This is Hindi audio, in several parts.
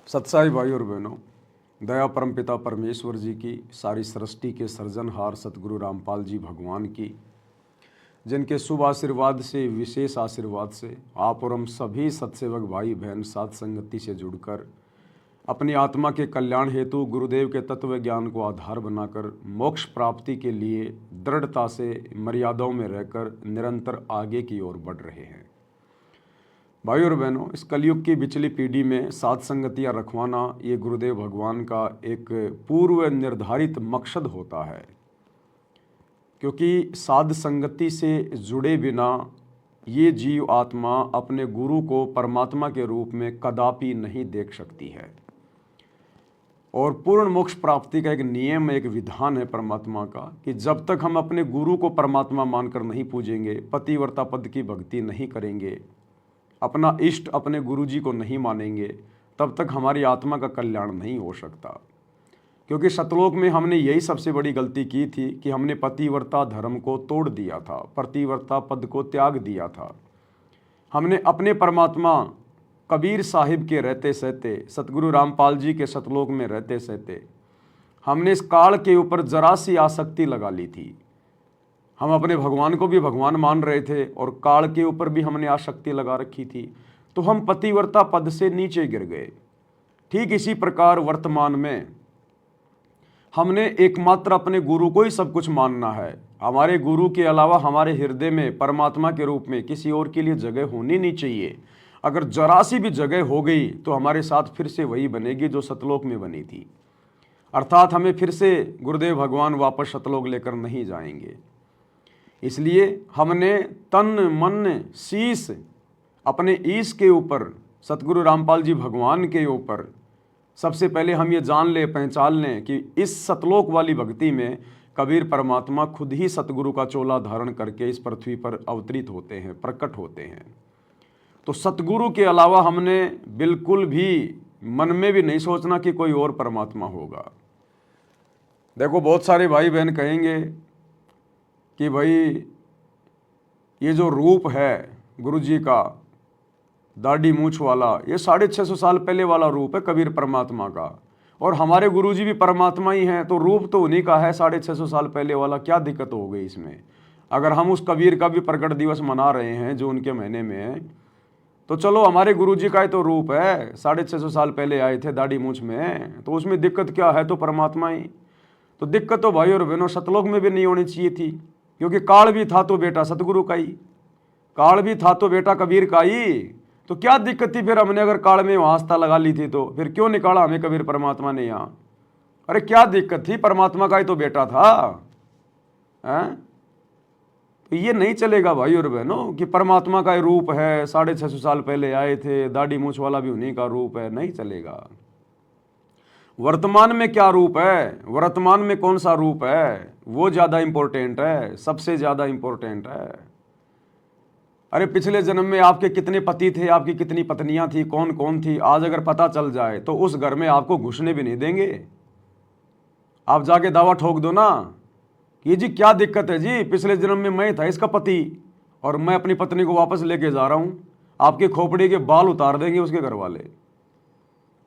सत्साई भाई और बहनों, दया परमपिता परमेश्वर जी की, सारी सृष्टि के सृजनहार सतगुरु रामपाल जी भगवान की, जिनके शुभ आशीर्वाद से, विशेष आशीर्वाद से आप और हम सभी सत्सेवक भाई बहन साथ संगति से जुड़कर अपनी आत्मा के कल्याण हेतु गुरुदेव के तत्व ज्ञान को आधार बनाकर मोक्ष प्राप्ति के लिए दृढ़ता से मर्यादाओं में रहकर निरंतर आगे की ओर बढ़ रहे हैं। भाई और बहनों, इस कलयुग की बिचली पीढ़ी में सात संगतियाँ रखवाना ये गुरुदेव भगवान का एक पूर्व निर्धारित मकसद होता है, क्योंकि साध संगति से जुड़े बिना ये जीव आत्मा अपने गुरु को परमात्मा के रूप में कदापि नहीं देख सकती है। और पूर्ण मोक्ष प्राप्ति का एक नियम, एक विधान है परमात्मा का कि जब तक हम अपने गुरु को परमात्मा मानकर नहीं पूजेंगे, पतिव्रता पद की भक्ति नहीं करेंगे, अपना इष्ट अपने गुरुजी को नहीं मानेंगे, तब तक हमारी आत्मा का कल्याण नहीं हो सकता। क्योंकि सतलोक में हमने यही सबसे बड़ी गलती की थी कि हमने पतिव्रता धर्म को तोड़ दिया था, पतिव्रता पद को त्याग दिया था। हमने अपने परमात्मा कबीर साहिब के रहते सहते, सतगुरु रामपाल जी के सतलोक में रहते सहते, हमने इस काल के ऊपर जरा सी आसक्ति लगा ली थी। हम अपने भगवान को भी भगवान मान रहे थे और काल के ऊपर भी हमने आसक्ति लगा रखी थी, तो हम पतिव्रता पद से नीचे गिर गए। ठीक इसी प्रकार वर्तमान में हमने एकमात्र अपने गुरु को ही सब कुछ मानना है। हमारे गुरु के अलावा हमारे हृदय में परमात्मा के रूप में किसी और के लिए जगह होनी नहीं चाहिए। अगर जरा सी भी जगह हो गई तो हमारे साथ फिर से वही बनेगी जो सतलोक में बनी थी, अर्थात हमें फिर से गुरुदेव भगवान वापस सतलोक लेकर नहीं जाएंगे। इसलिए हमने तन मन शीश अपने ईश के ऊपर, सतगुरु रामपाल जी भगवान के ऊपर सबसे पहले हम ये जान लें, पहचान लें कि इस सतलोक वाली भक्ति में कबीर परमात्मा खुद ही सतगुरु का चोला धारण करके इस पृथ्वी पर अवतरित होते हैं, प्रकट होते हैं। तो सतगुरु के अलावा हमने बिल्कुल भी मन में भी नहीं सोचना कि कोई और परमात्मा होगा। देखो, बहुत सारे भाई बहन कहेंगे कि भाई ये जो रूप है गुरु जी का, दाढ़ी मूछ वाला, ये 650 साल पहले वाला रूप है कबीर परमात्मा का, और हमारे गुरु जी भी परमात्मा ही हैं, तो रूप तो उन्हीं का है 650 साल पहले वाला। क्या दिक्कत हो गई इसमें? अगर हम उस कबीर का भी प्रकट दिवस मना रहे हैं जो उनके महीने में है, तो चलो हमारे गुरु जी का ही तो रूप है, 650 साल पहले आए थे दाढ़ी मूछ में, तो उसमें दिक्कत क्या है? तो परमात्मा ही। तो दिक्कत तो भाई और बहनों सतलोक में भी नहीं होनी चाहिए थी, क्योंकि काल भी था तो बेटा सतगुरु का ही, काल भी था तो बेटा कबीर का ही। तो क्या दिक्कत थी फिर? हमने अगर काल में वहाँ आस्था लगा ली थी तो फिर क्यों निकाला हमें कबीर परमात्मा ने यहाँ? अरे क्या दिक्कत थी? परमात्मा का ही तो बेटा था, हैं? तो ये नहीं चलेगा भाई और बहनों कि परमात्मा का रूप है, 650 साल पहले आए थे, दाढ़ी मूछ वाला भी उन्हीं का रूप है, नहीं चलेगा। वर्तमान में क्या रूप है, वर्तमान में कौन सा रूप है, वो ज़्यादा इंपॉर्टेंट है, सबसे ज़्यादा इंपॉर्टेंट है। अरे पिछले जन्म में आपके कितने पति थे, आपकी कितनी पत्नियां थी, कौन कौन थी, आज अगर पता चल जाए तो उस घर में आपको घुसने भी नहीं देंगे। आप जाके दावा ठोक दो ना कि जी क्या दिक्कत है जी, पिछले जन्म में मैं था इसका पति और मैं अपनी पत्नी को वापस लेके जा रहा हूँ, आपके खोपड़ी के बाल उतार देंगे उसके घर वाले।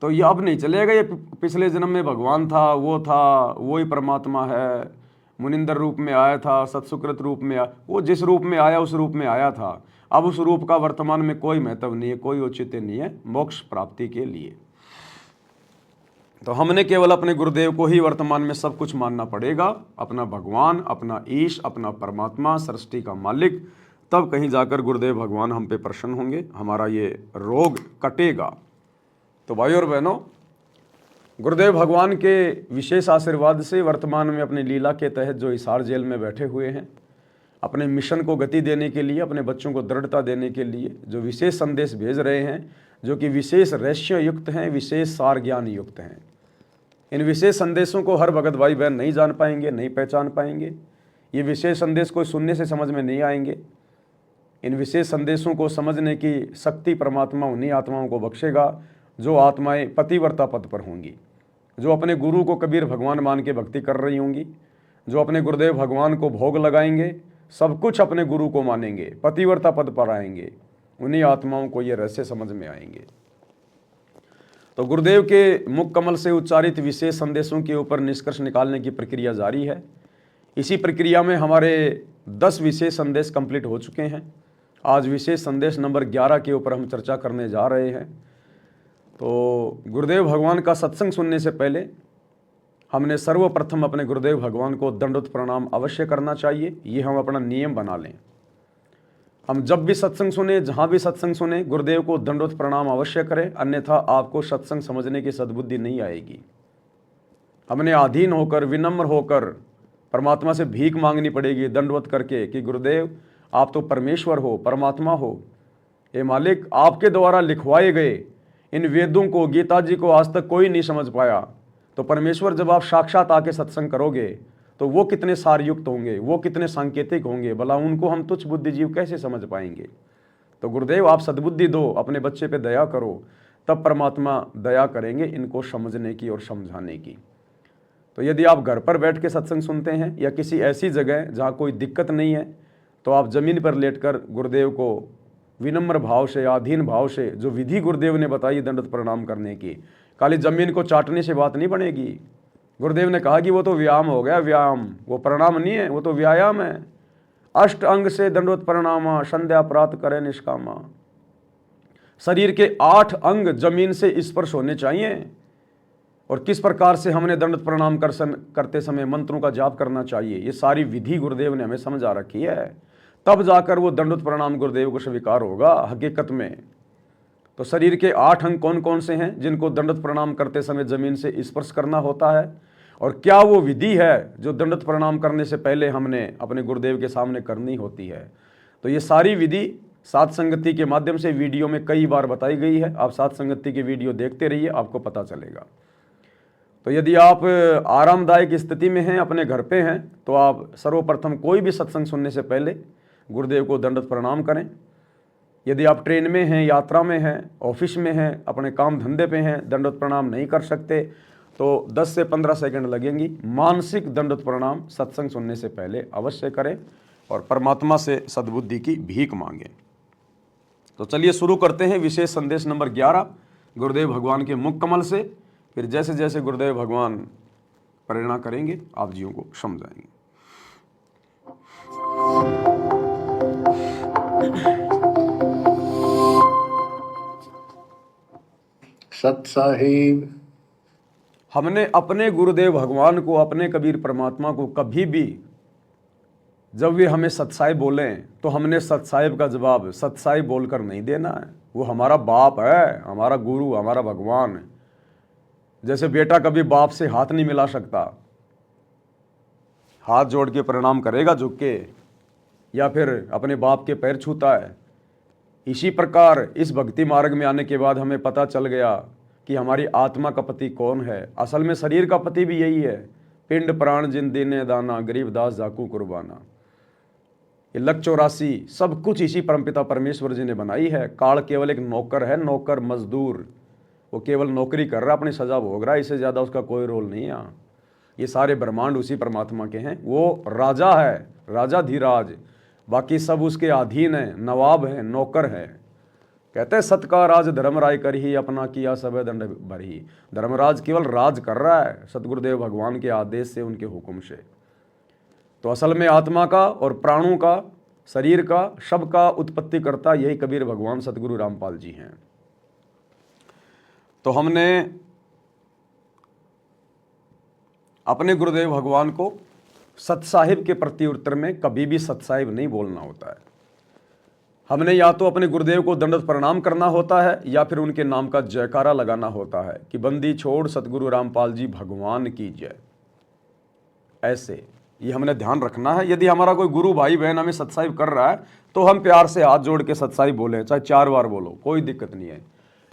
तो ये अब नहीं चलेगा, ये पिछले जन्म में भगवान था, वो ही परमात्मा है, मुनिंदर रूप में आया था, सत्सुकृत रूप में वो जिस रूप में आया उस रूप में आया था। अब उस रूप का वर्तमान में कोई महत्व नहीं है, कोई औचित्य नहीं है मोक्ष प्राप्ति के लिए। तो हमने केवल अपने गुरुदेव को ही वर्तमान में सब कुछ मानना पड़ेगा, अपना भगवान, अपना ईश, अपना परमात्मा, सृष्टि का मालिक। तब कहीं जाकर गुरुदेव भगवान हम पे प्रसन्न होंगे, हमारा ये रोग कटेगा। तो भाई और बहनों, गुरुदेव भगवान के विशेष आशीर्वाद से वर्तमान में अपनी लीला के तहत जो हिसार जेल में बैठे हुए हैं, अपने मिशन को गति देने के लिए, अपने बच्चों को दृढ़ता देने के लिए जो विशेष संदेश भेज रहे हैं, जो कि विशेष रहस्य युक्त हैं, विशेष सार ज्ञान युक्त हैं। इन विशेष संदेशों को हर भगत भाई बहन नहीं जान पाएंगे, नहीं पहचान पाएंगे। ये विशेष संदेश कोई सुनने से समझ में नहीं आएंगे। इन विशेष संदेशों को समझने की शक्ति परमात्मा उन्हीं आत्माओं को बख्शेगा जो आत्माएं पतिव्रता पद पर होंगी, जो अपने गुरु को कबीर भगवान मान के भक्ति कर रही होंगी, जो अपने गुरुदेव भगवान को भोग लगाएंगे, सब कुछ अपने गुरु को मानेंगे, पतिव्रता पद पर आएंगे। उन्हीं आत्माओं को ये रहस्य समझ में आएंगे। तो गुरुदेव के मुख कमल से उच्चारित विशेष संदेशों के ऊपर निष्कर्ष निकालने की प्रक्रिया जारी है। इसी प्रक्रिया में हमारे 10 विशेष संदेश कंप्लीट हो चुके हैं। आज विशेष संदेश नंबर 11 के ऊपर हम चर्चा करने जा रहे हैं। तो गुरुदेव भगवान का सत्संग सुनने से पहले हमने सर्वप्रथम अपने गुरुदेव भगवान को दंडवत प्रणाम अवश्य करना चाहिए। ये हम अपना नियम बना लें। हम जब भी सत्संग सुने, जहाँ भी सत्संग सुने, गुरुदेव को दंडवत प्रणाम अवश्य करें, अन्यथा आपको सत्संग समझने की सद्बुद्धि नहीं आएगी। हमने अधीन होकर, विनम्र होकर परमात्मा से भीख मांगनी पड़ेगी दंडवत करके कि गुरुदेव आप तो परमेश्वर हो, परमात्मा हो। हे मालिक, आपके द्वारा लिखवाए गए इन वेदों को, गीता जी को आज तक कोई नहीं समझ पाया। तो परमेश्वर जब आप साक्षात आके सत्संग करोगे तो वो कितने सारयुक्त होंगे, वो कितने सांकेतिक होंगे, भला उनको हम तुच्छ बुद्धिजीव कैसे समझ पाएंगे। तो गुरुदेव आप सद्बुद्धि दो, अपने बच्चे पे दया करो, तब परमात्मा दया करेंगे इनको समझने की और समझाने की। तो यदि आप घर पर बैठ के सत्संग सुनते हैं या किसी ऐसी जगह जहाँ कोई दिक्कत नहीं है, तो आप ज़मीन पर लेटकर गुरुदेव को विनम्र भाव से, अधीन भाव से, जो विधि गुरुदेव ने बताई दंडवत प्रणाम करने की, खाली ज़मीन को चाटने से बात नहीं बनेगी। गुरुदेव ने कहा कि वो तो व्यायाम हो गया, व्यायाम, वो प्रणाम नहीं है, वो तो व्यायाम है। अष्ट अंग से दंडवत प्रणामा, संध्या प्राप्त करे निष्कामा। शरीर के 8 अंग जमीन से स्पर्श होने चाहिए। और किस प्रकार से हमने दंडवत प्रणाम करते समय मंत्रों का जाप करना चाहिए, ये सारी विधि गुरुदेव ने हमें समझा रखी है। तब जाकर वो दंडवत प्रणाम गुरुदेव को स्वीकार होगा हकीकत में। तो शरीर के 8 अंग कौन कौन से हैं जिनको दंडवत प्रणाम करते समय जमीन से स्पर्श करना होता है, और क्या वो विधि है जो दंडवत प्रणाम करने से पहले हमने अपने गुरुदेव के सामने करनी होती है। तो ये सारी विधि साथ संगति के माध्यम से वीडियो में कई बार बताई गई है। आप साथ संगति की वीडियो देखते रहिए, आपको पता चलेगा। तो यदि आप आरामदायक स्थिति में हैं, अपने घर पे हैं, तो आप सर्वप्रथम कोई भी सत्संग सुनने से पहले गुरुदेव को दंडवत प्रणाम करें। यदि आप ट्रेन में हैं, यात्रा में हैं, ऑफिस में हैं, अपने काम धंधे पे हैं, दंडवत प्रणाम नहीं कर सकते, तो 10 से 15 सेकंड लगेंगी। मानसिक दंडवत प्रणाम सत्संग सुनने से पहले अवश्य करें और परमात्मा से सद्बुद्धि की भीख मांगें। तो चलिए शुरू करते हैं विशेष संदेश नंबर 11 गुरुदेव भगवान के मुख कमल से। फिर जैसे जैसे गुरुदेव भगवान प्रेरणा करेंगे आप जीवों को समझाएंगे। सत साहिब, हमने अपने गुरुदेव भगवान को, अपने कबीर परमात्मा को कभी भी जब वे हमें सतसाहिब बोलें तो हमने सतसाहिब का जवाब सतसाहिब बोलकर नहीं देना है। वो हमारा बाप है, हमारा गुरु, हमारा भगवान है। जैसे बेटा कभी बाप से हाथ नहीं मिला सकता, हाथ जोड़ के प्रणाम करेगा झुक के, या फिर अपने बाप के पैर छूता है। इसी प्रकार इस भक्ति मार्ग में आने के बाद हमें पता चल गया कि हमारी आत्मा का पति कौन है। असल में शरीर का पति भी यही है। पिंड प्राण जिन दीने दाना, गरीब दास जाकू कुर्बाना। ये लक 84 सब कुछ इसी परमपिता परमेश्वर जी ने बनाई है। काल केवल एक नौकर है, नौकर मजदूर। वो केवल नौकरी कर रहा, अपनी सजा भोग रहा है, इससे ज़्यादा उसका कोई रोल नहीं है। ये सारे ब्रह्मांड उसी परमात्मा के हैं। वो राजा है, राजा धीराज, बाकी सब उसके अधीन है, नवाब है, नौकर है। कहते हैं सत का राज धर्मराय कर ही, अपना किया सब दंड भरही। धर्मराज केवल राज कर रहा है सतगुरुदेव भगवान के आदेश से, उनके हुक्म से। तो असल में आत्मा का और प्राणों का, शरीर का, सब का उत्पत्ति करता यही कबीर भगवान सतगुरु रामपाल जी हैं। तो हमने अपने गुरुदेव भगवान को सतसाहिब के प्रति उत्तर में कभी भी सतसाहिब नहीं बोलना होता है। हमने या तो अपने गुरुदेव को दंडवत प्रणाम करना होता है या फिर उनके नाम का जयकारा लगाना होता है कि बंदी छोड़ सतगुरु रामपाल जी भगवान की जय। ऐसे ये हमने ध्यान रखना है। यदि हमारा कोई गुरु भाई बहन हमें सतसाहिब कर रहा है तो हम प्यार से हाथ जोड़ के सतसाहिब बोलें, चाहे 4 बार बोलो, कोई दिक्कत नहीं है।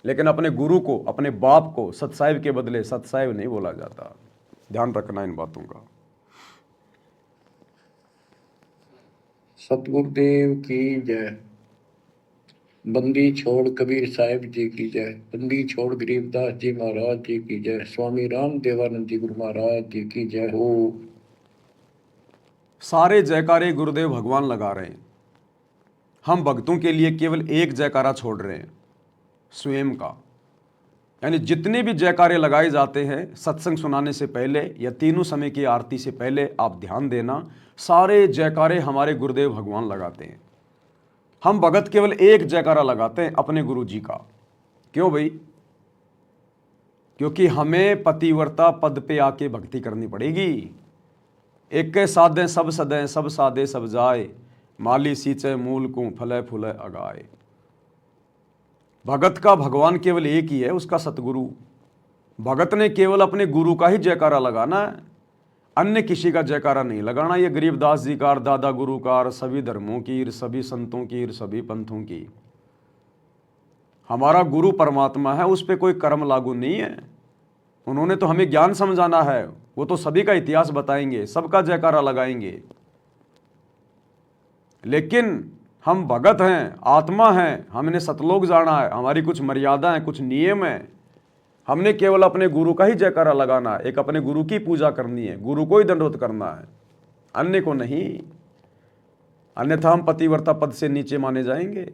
लेकिन अपने गुरु को, अपने बाप को सतसाहिब के बदले सतसाहिब नहीं बोला जाता। ध्यान रखना इन बातों का। सतगुरुदेव की जय। बंदी छोड़ कबीर साहिब जी की जय। बंदी छोड़ गरीबदास जी महाराज जी की जय। स्वामी राम देवानंद जी गुरु महाराज जी की जय हो। सारे जयकारे गुरुदेव भगवान लगा रहे हैं। हम भक्तों के लिए केवल एक जयकारा छोड़ रहे हैं, स्वयं का, यानी जितने भी जयकारे लगाए जाते हैं सत्संग सुनाने से पहले या तीनों समय की आरती से पहले, आप ध्यान देना, सारे जयकारे हमारे गुरुदेव भगवान लगाते हैं। हम भगत केवल एक जयकारा लगाते हैं अपने गुरु जी का। क्यों भाई? क्योंकि हमें पतिव्रता पद पे आके भक्ति करनी पड़ेगी। एक के साधे सब सदें, सब साधे सब जाए, माली सींचे मूल को फले फूले अगाए। भगत का भगवान केवल एक ही है, उसका सतगुरु। भगत ने केवल अपने गुरु का ही जयकारा लगाना है, अन्य किसी का जयकारा नहीं लगाना। ये गरीबदास जी का, दादा गुरु का, सभी धर्मों की, सभी संतों की, सभी पंथों की। हमारा गुरु परमात्मा है, उस पर कोई कर्म लागू नहीं है। उन्होंने तो हमें ज्ञान समझाना है, वो तो सभी का इतिहास बताएंगे, सबका जयकारा लगाएंगे। लेकिन हम भगत हैं, आत्मा हैं, हमने सतलोक जाना है, हमारी कुछ मर्यादा है, कुछ नियम है। हमने केवल अपने गुरु का ही जयकारा लगाना है, एक अपने गुरु की पूजा करनी है, गुरु को ही दंडवत करना है, अन्य को नहीं। अन्यथा हम पतिव्रता पद से नीचे माने जाएंगे।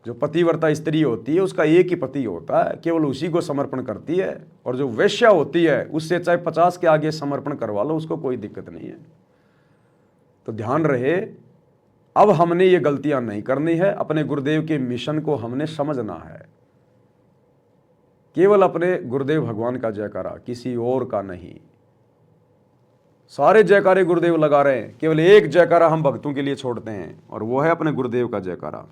जो पतिव्रता स्त्री होती है उसका एक ही पति होता है, केवल उसी को समर्पण करती है। और जो वेश्या होती है उससे चाहे 50 के आगे समर्पण करवा लो, उसको कोई दिक्कत नहीं है। तो ध्यान रहे, अब हमने ये गलतियां नहीं करनी है। अपने गुरुदेव के मिशन को हमने समझना है। केवल अपने गुरुदेव भगवान का जयकारा, किसी और का नहीं। सारे जयकारे गुरुदेव लगा रहे हैं, केवल एक जयकारा हम भक्तों के लिए छोड़ते हैं, और वो है अपने गुरुदेव का जयकारा।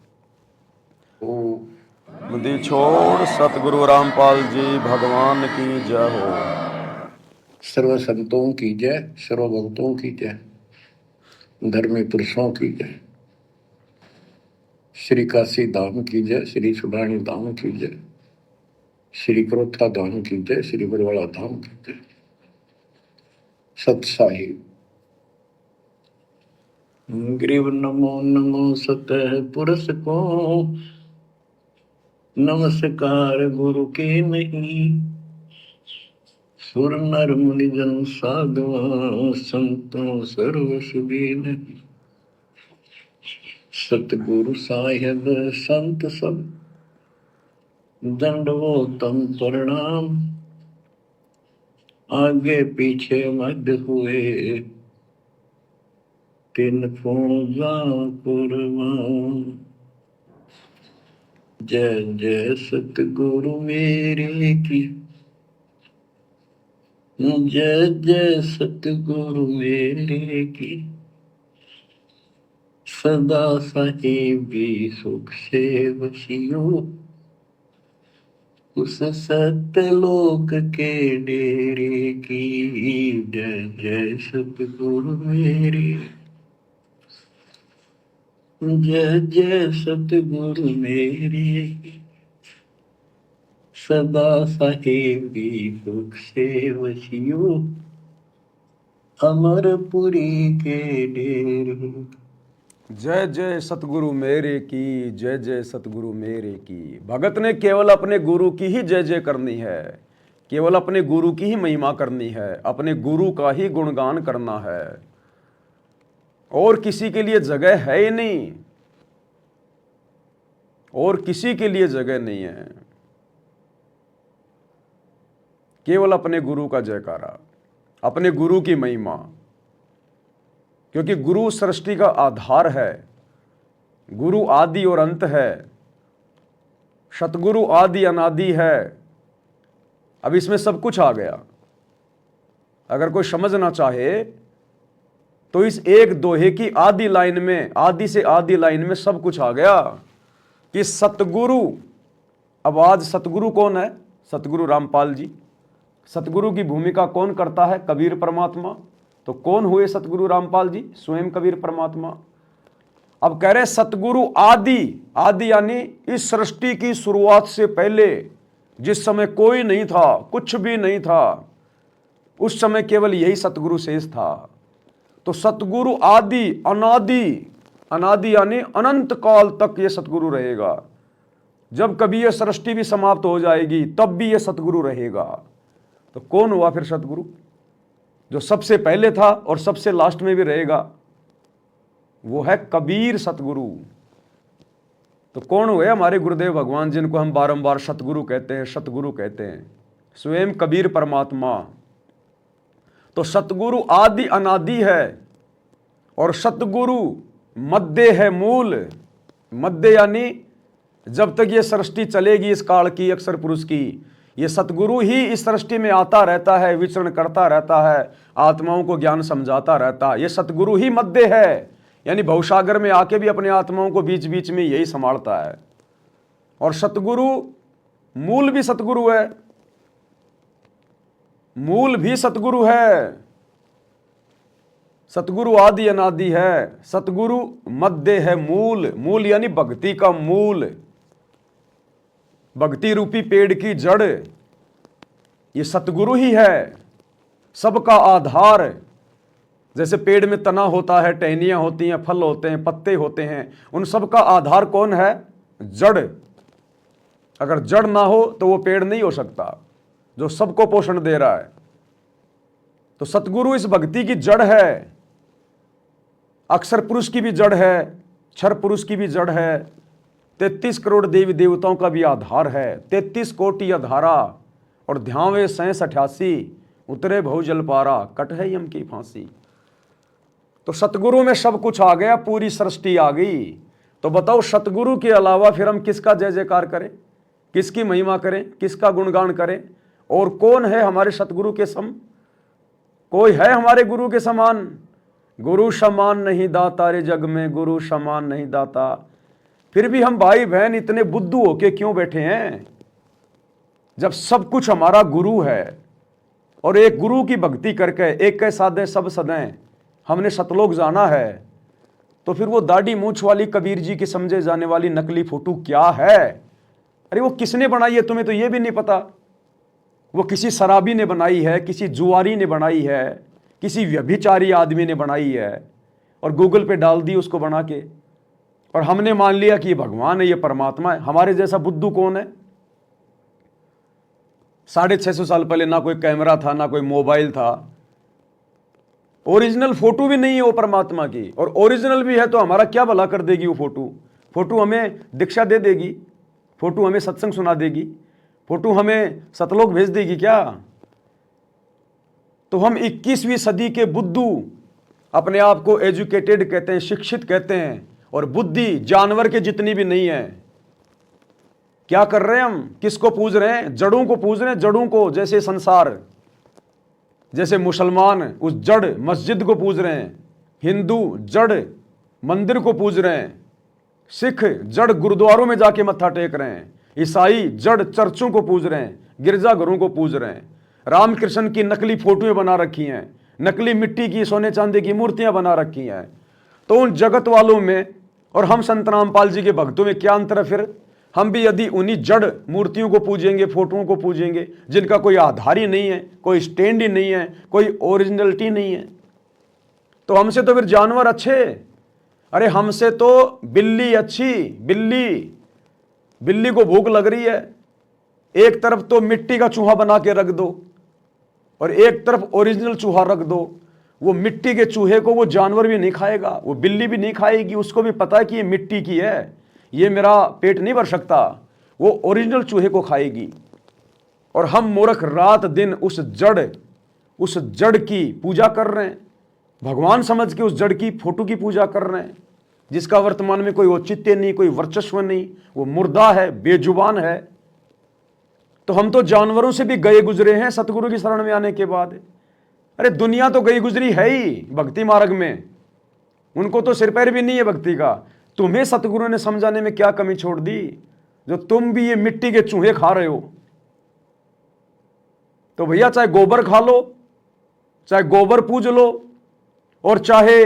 बुद्धि छोड़ सतगुरु रामपाल जी भगवान की जय हो। सर्व संतों की जय, सर्व भक्तों की जय, धर्मी पुरुषों की जय। श्री काशी धाम की जय, श्री सुडानी धाम की जय, श्री क्रोथा धाम की जय, श्री बरवाड़ा धाम की जय। सत साहिब। ग्रीव नमो नमो सतह पुरुष को, नमस्कार गुरु के नहीं। सुर नर मुनि जन साधुआ, संतों सर्व सुभी नहीं। सतगुरु साहिब संत सब, दंडवोतम प्रणाम। आगे पीछे मध्य हुए, तिन पूजा कुर्बान। जय जय सतगुरु मेरे की, जय जय सतगुरु मेरे की। सदा साहिबी सुख से वशियो, उस सत्यलोक के डेरे की। जय जय सतगुरु मेरे, जय जय सतगुरु मेरे। सदा साहिबी सुख से वशियो, अमरपुरी के डेरे। जय जय सतगुरु मेरे की, जय जय सतगुरु मेरे की। भगत ने केवल अपने गुरु की ही जय जय करनी है, केवल अपने गुरु की ही महिमा करनी है, अपने गुरु का ही गुणगान करना है। और किसी के लिए जगह है ही नहीं, और किसी के लिए जगह नहीं है। केवल अपने गुरु का जयकारा, अपने गुरु की महिमा। क्योंकि गुरु सृष्टि का आधार है, गुरु आदि और अंत है, सतगुरु आदि अनादि है। अब इसमें सब कुछ आ गया। अगर कोई समझना चाहे तो इस एक दोहे की आदि लाइन में, आदि से आदि लाइन में सब कुछ आ गया कि सतगुरु। अब आज सतगुरु कौन है? सतगुरु रामपाल जी। सतगुरु की भूमिका कौन करता है? कबीर परमात्मा। तो कौन हुए सतगुरु रामपाल जी? स्वयं कबीर परमात्मा। अब कह रहे सतगुरु आदि, आदि यानी इस सृष्टि की शुरुआत से पहले, जिस समय कोई नहीं था, कुछ भी नहीं था, उस समय केवल यही सतगुरु शेष था। तो सतगुरु आदि, अनादि, अनादि यानी अनंत काल तक ये सतगुरु रहेगा। जब कभी ये सृष्टि भी समाप्त हो जाएगी तब भी ये सतगुरु रहेगा। तो कौन हुआ फिर सतगुरु? जो सबसे पहले था और सबसे लास्ट में भी रहेगा, वो है कबीर सतगुरु। तो कौन हुए हमारे गुरुदेव भगवान जिनको हम बारंबार सतगुरु कहते हैं, सतगुरु कहते हैं? स्वयं कबीर परमात्मा। तो सतगुरु आदि अनादि है और सतगुरु मध्य है, मूल। मध्य यानी जब तक ये सृष्टि चलेगी इस काल की, अक्षर पुरुष की, ये सतगुरु ही इस सृष्टि में आता रहता है, विचरण करता रहता है, आत्माओं को ज्ञान समझाता रहता है। ये सतगुरु ही मध्य है, यानी भवसागर में आके भी अपने आत्माओं को बीच बीच में यही संभालता है। और सतगुरु मूल भी सतगुरु है, मूल भी सतगुरु है। सतगुरु आदि अनादि है, सतगुरु मध्य है, मूल। मूल यानी भक्ति का मूल, भक्ति रूपी पेड़ की जड़ ये सतगुरु ही है, सबका आधार। जैसे पेड़ में तना होता है, टहनियां होती हैं, फल होते हैं, पत्ते होते हैं, उन सब का आधार कौन है? जड़। अगर जड़ ना हो तो वो पेड़ नहीं हो सकता जो सबको पोषण दे रहा है। तो सतगुरु इस भक्ति की जड़ है, अक्षर पुरुष की भी जड़ है, क्षर पुरुष की भी जड़ है, 33 करोड़ देवी देवताओं का भी आधार है, 33 कोटि अधारा और ध्यावे 88 उतरे भवजल पारा, कट है यम की फांसी। तो सतगुरु में सब कुछ आ गया, पूरी सृष्टि आ गई। तो बताओ सतगुरु के अलावा फिर हम किसका जय जयकार करें, किसकी महिमा करें, किसका गुणगान करें? और कौन है हमारे सतगुरु के सम? कोई है हमारे गुरु के समान? गुरु समान नहीं दाता रे जग में, गुरु समान नहीं दाता। फिर भी हम भाई बहन इतने बुद्धू होके क्यों बैठे हैं, जब सब कुछ हमारा गुरु है? और एक गुरु की भक्ति करके, एक के साधे सब सदें, हमने सतलोक जाना है। तो फिर वो दाढ़ी मूछ वाली कबीर जी की समझे जाने वाली नकली फोटो क्या है? अरे वो किसने बनाई है तुम्हें तो ये भी नहीं पता। वो किसी शराबी ने बनाई है, किसी जुआरी ने बनाई है, किसी व्यभिचारी आदमी ने बनाई है और गूगल पे डाल दी उसको बना के, और हमने मान लिया कि ये भगवान है, ये परमात्मा है। हमारे जैसा बुद्धू कौन है? 650 साल पहले ना कोई कैमरा था, ना कोई मोबाइल था, ओरिजिनल फोटो भी नहीं है वो परमात्मा की। और ओरिजिनल भी है तो हमारा क्या भला कर देगी वो फोटो? फोटो हमें दीक्षा दे देगी, फोटो हमें सत्संग सुना देगी, फोटो हमें सतलोक भेज देगी क्या? तो हम 21वीं सदी के बुद्धू अपने आप को एजुकेटेड कहते हैं, शिक्षित कहते हैं, और बुद्धि जानवर के जितनी भी नहीं है। क्या कर रहे हैं हम? किसको पूज रहे हैं? जड़ों को पूज रहे हैं, जड़ों को। जैसे संसार, जैसे मुसलमान उस जड़ मस्जिद को पूज रहे हैं, हिंदू जड़ मंदिर को पूज रहे हैं, सिख जड़ गुरुद्वारों में जाके मत्था टेक रहे हैं, ईसाई जड़ चर्चों को पूज रहे हैं, गिरजाघरों को पूज रहे हैं, रामकृष्ण की नकली फोटोएं बना रखी हैं, नकली मिट्टी की सोने चांदी की मूर्तियां बना रखी हैं। तो उन जगत वालों में और हम संत रामपाल जी के भक्तों में क्या अंतर है? फिर हम भी यदि उन्हीं जड़ मूर्तियों को पूजेंगे, फोटोओं को पूजेंगे, जिनका कोई आधार ही नहीं है, कोई स्टैंड ही नहीं है, कोई ओरिजिनलिटी नहीं है, तो हमसे तो फिर जानवर अच्छे। अरे हमसे तो बिल्ली अच्छी। बिल्ली को भूख लग रही है, एक तरफ तो मिट्टी का चूहा बना के रख दो और एक तरफ ओरिजिनल चूहा रख दो। वो मिट्टी के चूहे को वो जानवर भी नहीं खाएगा, वो बिल्ली भी नहीं खाएगी, उसको भी पता है कि ये मिट्टी की है, ये मेरा पेट नहीं भर सकता, वो ओरिजिनल चूहे को खाएगी। और हम मूर्ख रात दिन उस जड़ की पूजा कर रहे हैं, भगवान समझ के उस जड़ की फोटो की पूजा कर रहे हैं, जिसका वर्तमान में कोई औचित्य नहीं, कोई वर्चस्व नहीं, वो मुर्दा है, बेजुबान है। तो हम तो जानवरों से भी गए गुजरे हैं सतगुरु की शरण में आने के बाद। अरे दुनिया तो गई गुजरी है ही भक्ति मार्ग में, उनको तो सिर पैर भी नहीं है भक्ति का। तुम्हें सतगुरु ने समझाने में क्या कमी छोड़ दी, जो तुम भी ये मिट्टी के चूहे खा रहे हो? तो भैया चाहे गोबर खा लो, चाहे गोबर पूज लो, और चाहे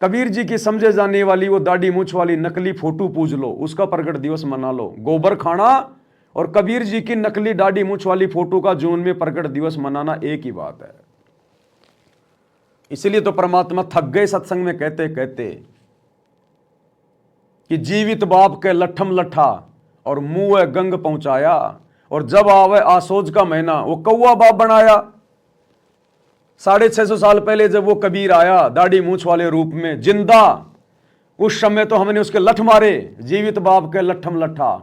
कबीर जी की समझे जाने वाली वो दाढ़ी मूछ वाली नकली फोटो पूज लो, उसका प्रगट दिवस मना लो। गोबर खाना और कबीर जी की नकली दाढ़ी मूछ वाली फोटो का जून में प्रगट दिवस मनाना एक ही बात है। इसलिए तो परमात्मा थक गए सत्संग में कहते कहते कि जीवित बाप के लट्ठम लट्ठा और मुंह गंग पहुंचाया, और जब आवे आसोज का महीना वो कौआ बाप बनाया। 650 साल पहले जब वो कबीर आया दाढ़ी मूछ वाले रूप में, जिंदा, उस समय तो हमने उसके लठ मारे, जीवित बाप के लट्ठम लट्ठा।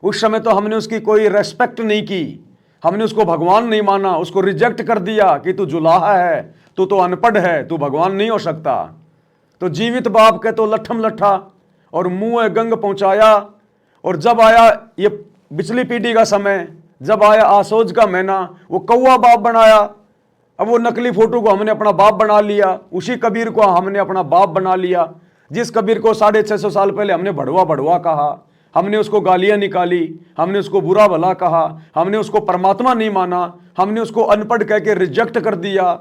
उस समय तो हमने उसकी कोई रेस्पेक्ट नहीं की, हमने उसको भगवान नहीं माना, उसको रिजेक्ट कर दिया कि तू जुलाहा है, तू तो अनपढ़ है, तू भगवान नहीं हो सकता। तो जीवित बाप के तो लट्ठम लट्ठा और मुंह गंग पहुंचाया। और जब आया ये पिछली पीढ़ी का समय, जब आया आसोज का महीना, वो कौवा बाप बनाया। अब वो नकली फोटो को हमने अपना बाप बना लिया, उसी कबीर को हमने अपना बाप बना लिया, जिस कबीर को 650 साल पहले हमने भड़वा भड़वा कहा, हमने उसको गालियां निकाली, हमने उसको बुरा भला कहा, हमने उसको परमात्मा नहीं माना, हमने उसको अनपढ़ कह के रिजेक्ट कर दिया।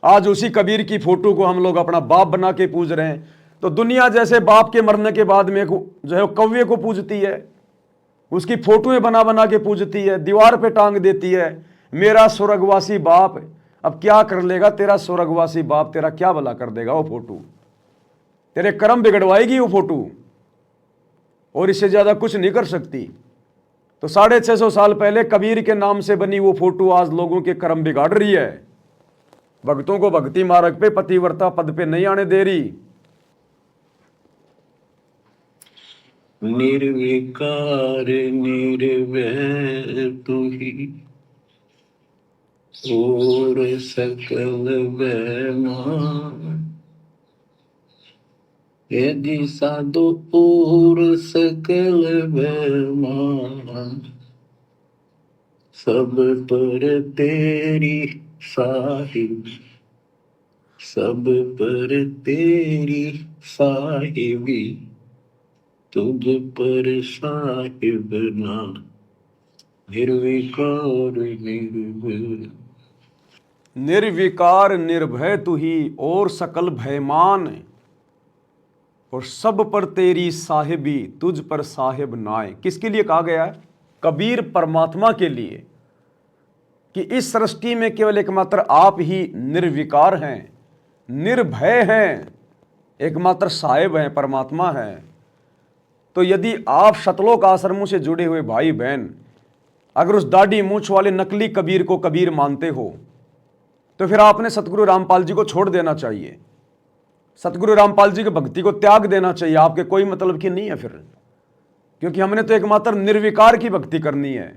आज उसी कबीर की फोटो को हम लोग अपना बाप बना के पूज रहे हैं। तो दुनिया जैसे बाप के मरने के बाद में जो है कौवे को पूजती है, उसकी फोटोएं बना बना के पूजती है, दीवार पे टांग देती है। मेरा स्वर्गवासी बाप, अब क्या कर लेगा तेरा स्वर्गवासी बाप, तेरा क्या भला कर देगा वो फोटो, तेरे कर्म बिगड़वाएगी वो फोटो, और इससे ज्यादा कुछ नहीं कर सकती। तो 650 साल पहले कबीर के नाम से बनी वो फोटो आज लोगों के कर्म बिगाड़ रही है, भक्तों को भक्ति मार्ग पे पतिव्रता पद पे नहीं आने दे रही। निर्विकार निर्भय तू ही और सकल बेमान, यदि साधु और सकल बेमान, सब पर तेरी साहिब, सब पर तेरी साहिबी, तुझ पर साहिब ना निर्विकार निर्भय। निर्विकार निर्भय तू ही और सकल भयमान, और सब पर तेरी साहिबी, तुझ पर साहिब नाय। किसके लिए कहा गया है? कबीर परमात्मा के लिए, कि इस सृष्टि में केवल एकमात्र आप ही निर्विकार हैं, निर्भय हैं, एकमात्र साहिब हैं, परमात्मा हैं। तो यदि आप शतलोक आश्रमों से जुड़े हुए भाई बहन अगर उस दाढ़ी मूंछ वाले नकली कबीर को कबीर मानते हो, तो फिर आपने सतगुरु रामपाल जी को छोड़ देना चाहिए, सतगुरु रामपाल जी की भक्ति को त्याग देना चाहिए। आपके कोई मतलब की नहीं है फिर, क्योंकि हमने तो एकमात्र निर्विकार की भक्ति करनी है,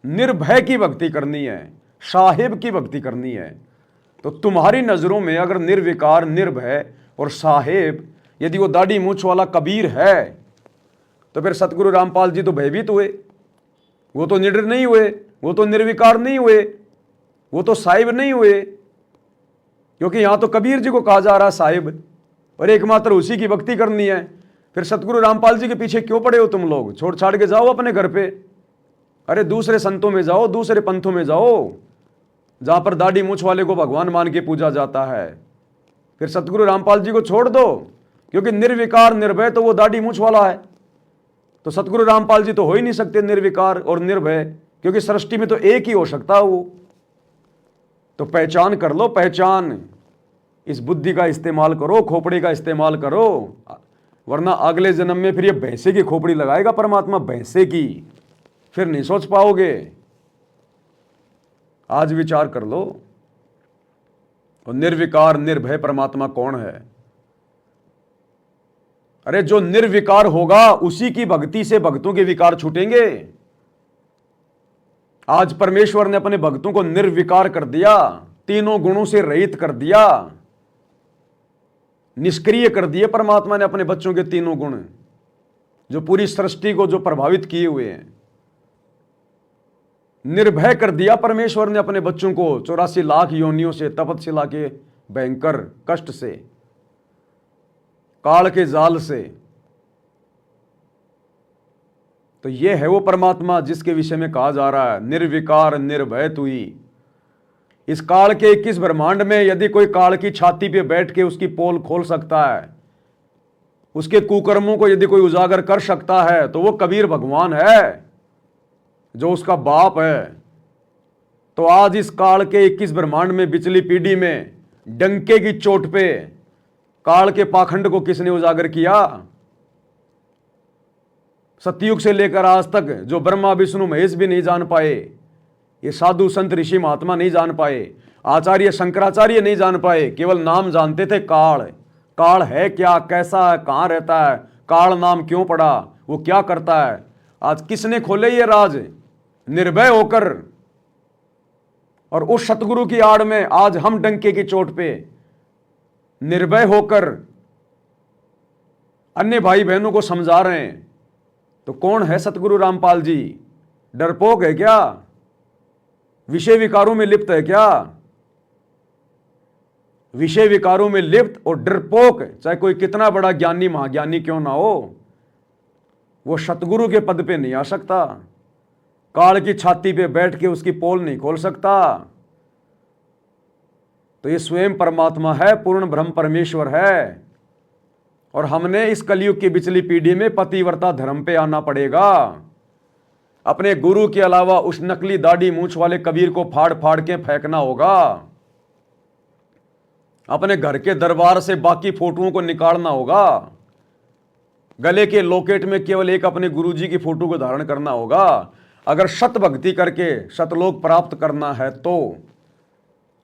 निर्भय की भक्ति करनी है, साहिब की भक्ति करनी है। तो तुम्हारी नजरों में अगर निर्विकार निर्भय और साहिब यदि वो दाढ़ी मूंछ वाला कबीर है, तो फिर सतगुरु रामपाल जी तो भयभीत हुए, वो तो निडर नहीं हुए, वो तो निर्विकार नहीं हुए, वो तो साहिब नहीं हुए, क्योंकि यहां तो कबीर जी को कहा जा रहा है साहिब, और एकमात्र उसी की भक्ति करनी है। फिर सतगुरु रामपाल जी के पीछे क्यों पड़े हो तुम लोग? छोड़ छाड़ के जाओ अपने घर पे, अरे दूसरे संतों में जाओ, दूसरे पंथों में जाओ, जहां पर दाढ़ी मूंछ वाले को भगवान मान के पूजा जाता है। फिर सतगुरु रामपाल जी को छोड़ दो, क्योंकि निर्विकार निर्भय तो वो दाढ़ी मूंछ वाला है। तो सतगुरु रामपाल जी तो हो ही नहीं सकते निर्विकार और निर्भय, क्योंकि सृष्टि में तो एक ही हो सकता है वो। तो पहचान कर लो, पहचान, इस बुद्धि का इस्तेमाल करो, खोपड़ी का इस्तेमाल करो, वरना अगले जन्म में फिर ये भैंसे की खोपड़ी लगाएगा परमात्मा, भैंसे की, फिर नहीं सोच पाओगे। आज विचार कर लो, और निर्विकार निर्भय परमात्मा कौन है? अरे जो निर्विकार होगा उसी की भक्ति से भक्तों के विकार छूटेंगे। आज परमेश्वर ने अपने भक्तों को निर्विकार कर दिया, तीनों गुणों से रहित कर दिया, निष्क्रिय कर दिए परमात्मा ने अपने बच्चों के तीनों गुण, जो पूरी सृष्टि को जो प्रभावित किए हुए हैं। निर्भय कर दिया परमेश्वर ने अपने बच्चों को 84 लाख योनियों से, तपतशिला के भयंकर कष्ट से, काल के जाल से। तो यह है वो परमात्मा जिसके विषय में कहा जा रहा है निर्विकार निर्भय तू ही। इस काल के 21 ब्रह्मांड में यदि कोई काल की छाती पे बैठ के उसकी पोल खोल सकता है, उसके कुकर्मों को यदि कोई उजागर कर सकता है, तो वो कबीर भगवान है, जो उसका बाप है। तो आज इस काल के 21 ब्रह्मांड में, बिचली पीढ़ी में, डंके की चोट पे काल के पाखंड को किसने उजागर किया? सतयुग से लेकर आज तक जो ब्रह्मा विष्णु महेश भी नहीं जान पाए, ये साधु संत ऋषि महात्मा नहीं जान पाए, आचार्य शंकराचार्य नहीं जान पाए, केवल नाम जानते थे काल, काल है क्या, कैसा है, कहाँ रहता है, काल नाम क्यों पड़ा, वो क्या करता है। आज किसने खोले ये राज, निर्भय होकर। और उस सतगुरु की आड़ में आज हम डंके की चोट पे निर्भय होकर अन्य भाई बहनों को समझा रहे हैं। तो कौन है सतगुरु रामपाल जी? डरपोक है क्या? विषय विकारों में लिप्त है क्या? विषय विकारों में लिप्त और डरपोक, चाहे कोई कितना बड़ा ज्ञानी महाज्ञानी क्यों ना हो, वो सतगुरु के पद पे नहीं आ सकता। काल की छाती पे बैठ के उसकी पोल नहीं खोल सकता। तो ये स्वयं परमात्मा है, पूर्ण ब्रह्म परमेश्वर है। और हमने इस कलयुग की बिचली पीढ़ी में पतिव्रता धर्म पे आना पड़ेगा। अपने गुरु के अलावा उस नकली दाढ़ी मूंछ वाले कबीर को फाड़ फाड़ के फेंकना होगा। अपने घर के दरबार से बाकी फोटोओं को निकालना होगा। गले के लॉकेट में केवल एक अपने गुरुजी की फोटो को धारण करना होगा। अगर सत भक्ति करके सतलोक प्राप्त करना है तो।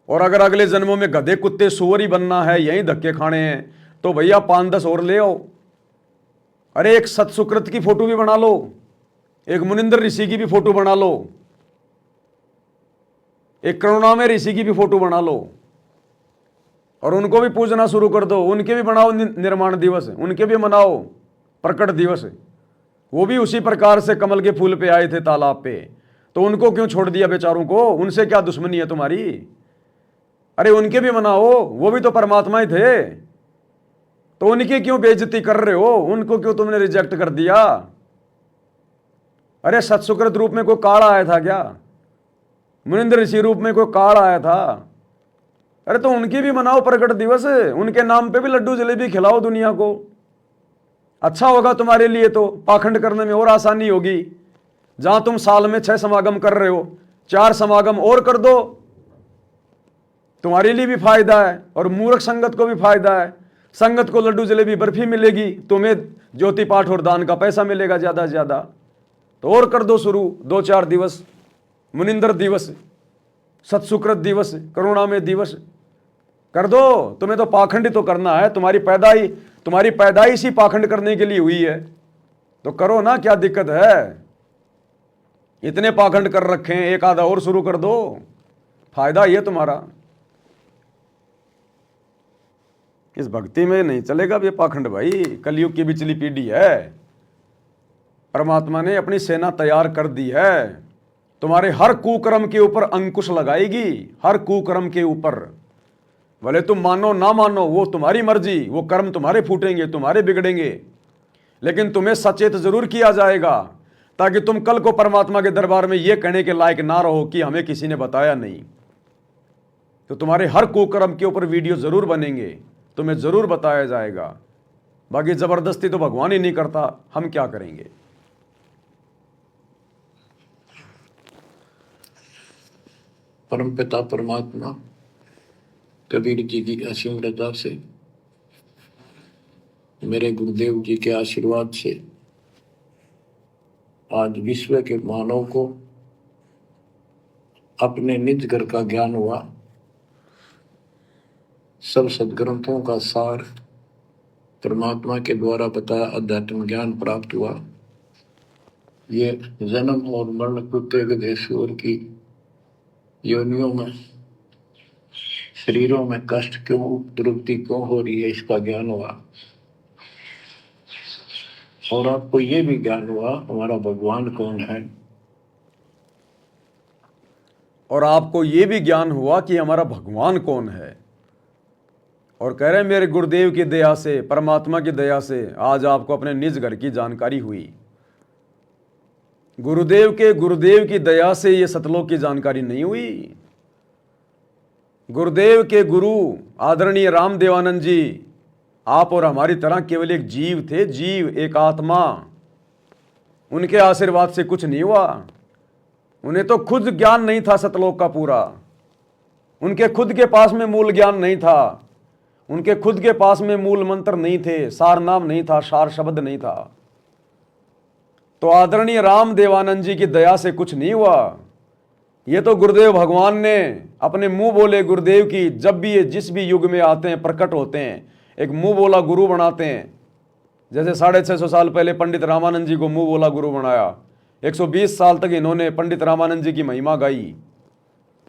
और अगर अगले जन्मों में गधे कुत्ते सुअर ही बनना है, यहीं धक्के खाने हैं, तो भैया 5-10 और ले आओ। अरे एक सत सुकृत की फोटो भी बना लो, एक मुनिंदर ऋषि की भी फोटो बना लो, एक करुणामय ऋषि की भी फोटो बना लो और उनको भी पूजना शुरू कर दो। उनके भी बनाओ निर्माण दिवस, उनके भी मनाओ प्रकट दिवस। वो भी उसी प्रकार से कमल के फूल पे आए थे तालाब पे, तो उनको क्यों छोड़ दिया बेचारों को? उनसे क्या दुश्मनी है तुम्हारी? अरे उनके भी मनाओ, वो भी तो परमात्मा ही थे। तो उनकी क्यों बेइज्जती कर रहे हो? उनको क्यों तुमने रिजेक्ट कर दिया? अरे सत्सुकृत रूप में कोई काल आया था क्या? मुनिंद्र ऋषि रूप में कोई काल आया था? अरे तो उनकी भी मनाओ प्रकट दिवस, उनके नाम पे भी लड्डू जलेबी खिलाओ दुनिया को। अच्छा होगा तुम्हारे लिए, तो पाखंड करने में और आसानी होगी। जहां तुम साल में 6 समागम कर रहे हो, 4 समागम और कर दो, तुम्हारे लिए भी फायदा है और मूर्ख संगत को भी फायदा है। संगत को लड्डू जलेबी बर्फी मिलेगी, तुम्हें ज्योति पाठ और दान का पैसा मिलेगा ज्यादा से ज्यादा। तो और कर दो शुरू 2-4 दिवस, मुनिंदर दिवस, सत्सुकृत दिवस, करुणामय दिवस कर दो। तुम्हें तो पाखंड तो करना है, तुम्हारी पैदाइश ही पाखंड करने के लिए हुई है। तो करो ना, क्या दिक्कत है? इतने पाखंड कर रखे हैं, एक आधा और शुरू कर दो, फायदा ये तुम्हारा। इस भक्ति में नहीं चलेगा ये पाखंड भाई। कलयुग की बिचली पीढ़ी है, परमात्मा ने अपनी सेना तैयार कर दी है। तुम्हारे हर कुकर्म के ऊपर अंकुश लगाएगी, हर कुकर्म के ऊपर। भले तुम मानो ना मानो, वो तुम्हारी मर्जी, वो कर्म तुम्हारे फूटेंगे, तुम्हारे बिगड़ेंगे, लेकिन तुम्हें सचेत जरूर किया जाएगा, ताकि तुम कल को परमात्मा के दरबार में यह कहने के लायक ना रहो कि हमें किसी ने बताया नहीं। तो तुम्हारे हर कुकर्म के ऊपर वीडियो जरूर बनेंगे, तुम्हें जरूर बताया जाएगा। बाकी जबरदस्ती तो भगवान ही नहीं करता, हम क्या करेंगे। परमपिता परमात्मा कबीर जी की असीम रजा से, मेरे गुरुदेव जी के आशीर्वाद से आज विश्व के मानव को अपने निज घर का ज्ञान हुआ। सब सदग्रंथों का सार परमात्मा के द्वारा बताया अध्यात्म ज्ञान प्राप्त हुआ। ये जन्म और मरण कुत्ते गधे सूअर की योनियों में, शरीरों में कष्ट क्यों, तृप्ति क्यों हो रही है, इसका ज्ञान हुआ। और आपको ये भी ज्ञान हुआ हमारा भगवान कौन है। और आपको ये भी ज्ञान हुआ कि हमारा भगवान कौन है। और कह रहे हैं मेरे गुरुदेव की दया से, परमात्मा की दया से आज आपको अपने निज घर की जानकारी हुई। गुरुदेव की दया से ये सतलोक की जानकारी नहीं हुई। गुरुदेव के गुरु आदरणीय रामदेवानंद जी आप और हमारी तरह केवल एक जीव थे, जीव, एक आत्मा। उनके आशीर्वाद से कुछ नहीं हुआ। उन्हें तो खुद ज्ञान नहीं था सतलोक का पूरा। उनके खुद के पास में मूल ज्ञान नहीं था, उनके खुद के पास में मूल मंत्र नहीं थे, सार नाम नहीं था, सार शब्द नहीं था। तो आदरणीय रामदेवानंद जी की दया से कुछ नहीं हुआ। ये तो गुरुदेव भगवान ने अपने मुंह बोले गुरुदेव की, जब भी ये जिस भी युग में आते हैं प्रकट होते हैं, एक मुंह बोला गुरु बनाते हैं। जैसे 650 साल पहले पंडित रामानंद जी को मुंह बोला गुरु बनाया, 120 साल तक इन्होंने पंडित रामानंद जी की महिमा गाई।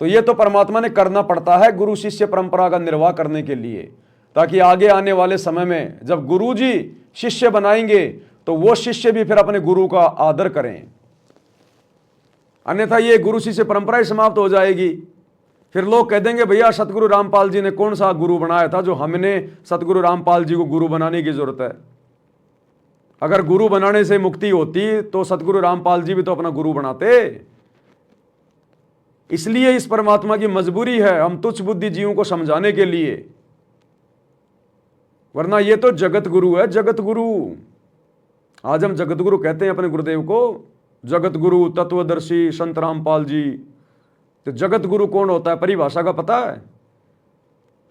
तो ये तो परमात्मा ने करना पड़ता है गुरु शिष्य परंपरा का निर्वाह करने के लिए, ताकि आगे आने वाले समय में जब गुरु जी शिष्य बनाएंगे तो वो शिष्य भी फिर अपने गुरु का आदर करें। अन्यथा ये गुरु शिष्य परंपरा ही समाप्त हो जाएगी। फिर लोग कह देंगे भैया सतगुरु रामपाल जी ने कौन सा गुरु बनाया था जो हमने सतगुरु रामपाल जी को गुरु बनाने की जरूरत है। अगर गुरु बनाने से मुक्ति होती तो सतगुरु रामपाल जी भी तो अपना गुरु बनाते। इसलिए इस परमात्मा की मजबूरी है हम तुच्छ बुद्धि जीवों को समझाने के लिए, वरना ये तो जगत गुरु है, जगत गुरु। आज हम जगत गुरु कहते हैं अपने गुरुदेव को, जगत गुरु तत्वदर्शी संत रामपाल जी। तो जगत गुरु कौन होता है परिभाषा का पता है?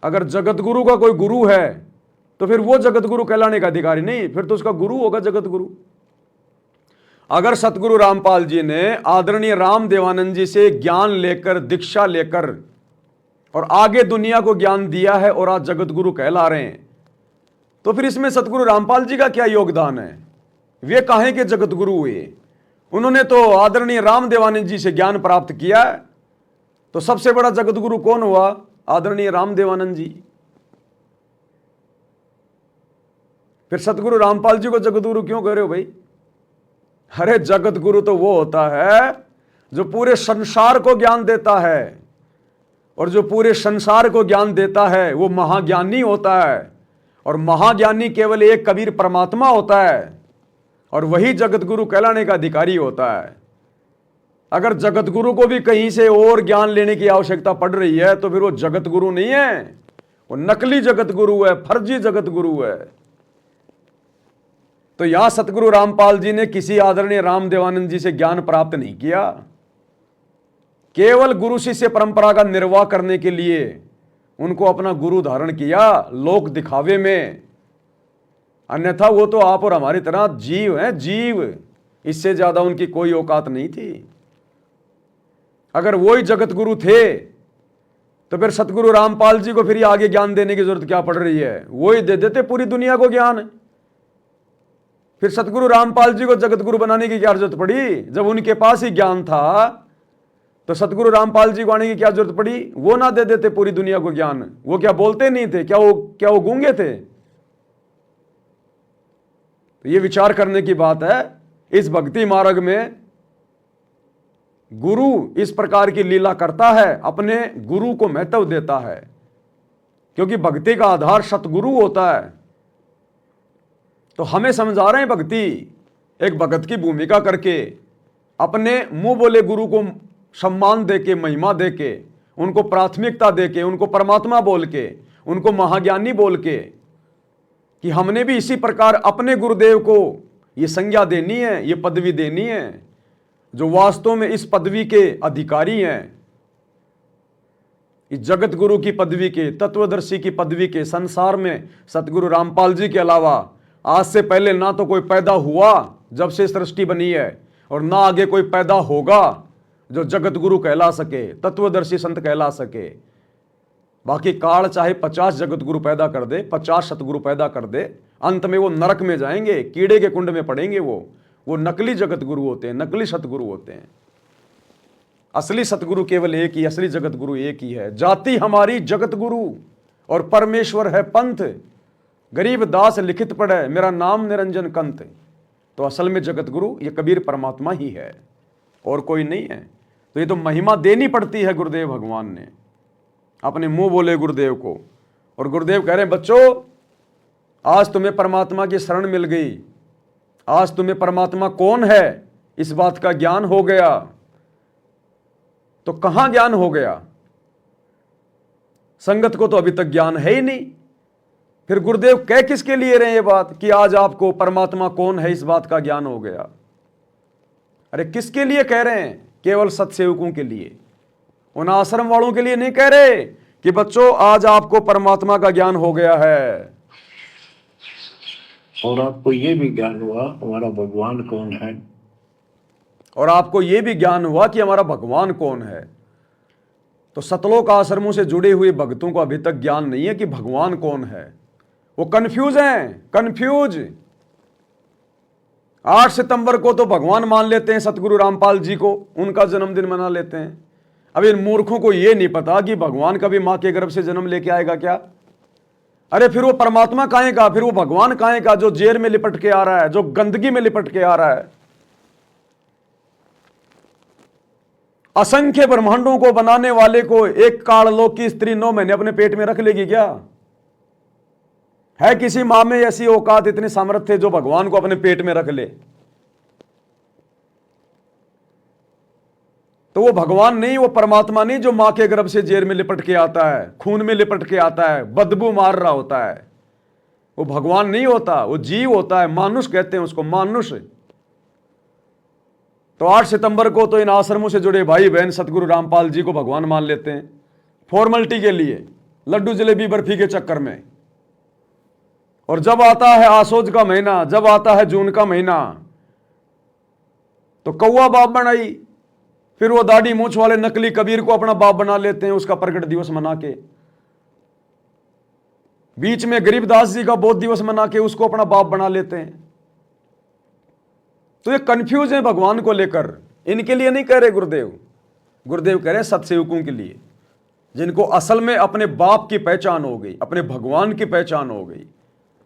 अगर जगत गुरु का कोई गुरु है तो फिर वो जगत गुरु कहलाने का अधिकारी नहीं, फिर तो उसका गुरु होगा जगत गुरु। अगर सतगुरु रामपाल जी ने आदरणीय राम देवानंद जी से ज्ञान लेकर दीक्षा लेकर और आगे दुनिया को ज्ञान दिया है और आज जगत गुरु कहला रहे हैं, तो फिर इसमें सतगुरु रामपाल जी का क्या योगदान है? वे काहे के जगत गुरु हुए? उन्होंने तो आदरणीय राम देवानंद जी से ज्ञान प्राप्त किया। तो सबसे बड़ा जगत गुरु कौन हुआ? आदरणीय राम देवानंद जी। फिर सतगुरु रामपाल जी को जगत गुरु क्यों कह रहे हो भाई? अरे जगत गुरु तो वो होता है जो पूरे संसार को ज्ञान देता है, और जो पूरे संसार को ज्ञान देता है वो महाज्ञानी होता है, और महाज्ञानी केवल एक कबीर परमात्मा होता है, और वही जगत गुरु कहलाने का अधिकारी होता है। अगर जगत गुरु को भी कहीं से और ज्ञान लेने की आवश्यकता पड़ रही है तो फिर वो जगत गुरु नहीं है, वो नकली जगत गुरु है, फर्जी जगत गुरु है। तो यहां सतगुरु रामपाल जी ने किसी आदरणीय राम देवानंद जी से ज्ञान प्राप्त नहीं किया, केवल गुरु शिष्य परंपरा का निर्वाह करने के लिए उनको अपना गुरु धारण किया लोक दिखावे में। अन्यथा वो तो आप और हमारी तरह जीव हैं, जीव, इससे ज्यादा उनकी कोई औकात नहीं थी। अगर वो ही जगत गुरु थे तो फिर सतगुरु रामपाल जी को फिर आगे ज्ञान देने की जरूरत क्या पड़ रही है? वो ही दे देते पूरी दुनिया को ज्ञान। फिर सतगुरु रामपाल जी को जगत गुरु बनाने की क्या जरूरत पड़ी? जब उनके पास ही ज्ञान था तो सतगुरु रामपाल जी को आने की क्या जरूरत पड़ी? वो ना दे देते पूरी दुनिया को ज्ञान? वो क्या बोलते नहीं थे? क्या वो गूंगे थे? तो ये विचार करने की बात है। इस भक्ति मार्ग में गुरु इस प्रकार की लीला करता है, अपने गुरु को महत्व देता है, क्योंकि भक्ति का आधार सतगुरु होता है। तो हमें समझा रहे हैं भक्ति एक भगत की भूमिका करके, अपने मुंह बोले गुरु को सम्मान देके, महिमा देके, उनको प्राथमिकता देके, उनको परमात्मा बोल के, उनको महाज्ञानी बोल के, कि हमने भी इसी प्रकार अपने गुरुदेव को ये संज्ञा देनी है, ये पदवी देनी है, जो वास्तव में इस पदवी के अधिकारी हैं, इस जगत गुरु की पदवी के, तत्वदर्शी की पदवी के। संसार में सतगुरु रामपाल जी के अलावा आज से पहले ना तो कोई पैदा हुआ जब से सृष्टि बनी है, और ना आगे कोई पैदा होगा जो जगत गुरु कहला सके, तत्वदर्शी संत कहला सके। बाकी काल चाहे 50 जगत गुरु पैदा कर दे, 50 सतगुरु पैदा कर दे, अंत में वो नरक में जाएंगे, कीड़े के कुंड में पड़ेंगे। वो नकली जगत गुरु होते हैं, नकली सतगुरु होते हैं। असली सतगुरु केवल एक ही, असली जगत गुरु एक ही है। जाति हमारी जगत गुरु और परमेश्वर है पंथ, गरीब दास लिखित पढ़े मेरा नाम निरंजन कंत। तो असल में जगत गुरु ये कबीर परमात्मा ही है, और कोई नहीं है। तो ये तो महिमा देनी पड़ती है गुरुदेव भगवान ने अपने मुंह बोले गुरुदेव को। और गुरुदेव कह रहे हैं बच्चों, आज तुम्हें परमात्मा की शरण मिल गई, आज तुम्हें परमात्मा कौन है इस बात का ज्ञान हो गया। तो कहां ज्ञान हो गया? संगत को तो अभी तक ज्ञान है ही नहीं। फिर गुरुदेव कह किसके लिए रहे ये बात कि आज आपको परमात्मा कौन है इस बात का ज्ञान हो गया? अरे किसके लिए कह रहे हैं? केवल सत्सेवकों के लिए, उन आश्रम वालों के लिए नहीं कह रहे कि बच्चों आज आपको परमात्मा का ज्ञान हो गया है। और आपको ये भी ज्ञान हुआ हमारा भगवान कौन है, और आपको ये भी ज्ञान हुआ कि हमारा भगवान कौन है। तो सतलोक आश्रमों से जुड़े हुए भक्तों को अभी तक ज्ञान नहीं है कि भगवान कौन है। वो कंफ्यूज हैं, कंफ्यूज। 8 सितंबर को तो भगवान मान लेते हैं सतगुरु रामपाल जी को, उनका जन्मदिन मना लेते हैं। अब इन मूर्खों को यह नहीं पता कि भगवान कभी मां के गर्भ से जन्म लेके आएगा क्या। अरे फिर वो परमात्मा काहे का, फिर वो भगवान काहे का जो जेल में लिपट के आ रहा है, जो गंदगी में लिपट के आ रहा है। असंख्य ब्रह्मांडों को बनाने वाले को एक काललोक की स्त्री 9 महीने अपने पेट में रख लेगी क्या? है किसी मां में ऐसी औकात, इतनी सामर्थ्य जो भगवान को अपने पेट में रख ले? तो वो भगवान नहीं, वो परमात्मा नहीं जो मां के गर्भ से जेल में लिपट के आता है, खून में लिपट के आता है, बदबू मार रहा होता है। वो भगवान नहीं होता, वो जीव होता है, मानुष कहते हैं उसको, मानुष। तो 8 सितंबर को तो इन आश्रमों से जुड़े भाई बहन सतगुरु रामपाल जी को भगवान मान लेते हैं फॉर्मेलिटी के लिए, लड्डू जलेबी बर्फी के चक्कर में। और जब आता है आसोज का महीना, जब आता है जून का महीना, तो कौवा बाप बनाई, फिर वो दाढ़ी मूछ वाले नकली कबीर को अपना बाप बना लेते हैं उसका प्रकट दिवस मना के। बीच में गरीबदास जी का बोध दिवस मना के उसको अपना बाप बना लेते हैं। तो ये कंफ्यूज है भगवान को लेकर। इनके लिए नहीं कह रहे गुरुदेव, गुरुदेव कह रहे सत्सेवकों के लिए, जिनको असल में अपने बाप की पहचान हो गई, अपने भगवान की पहचान हो गई,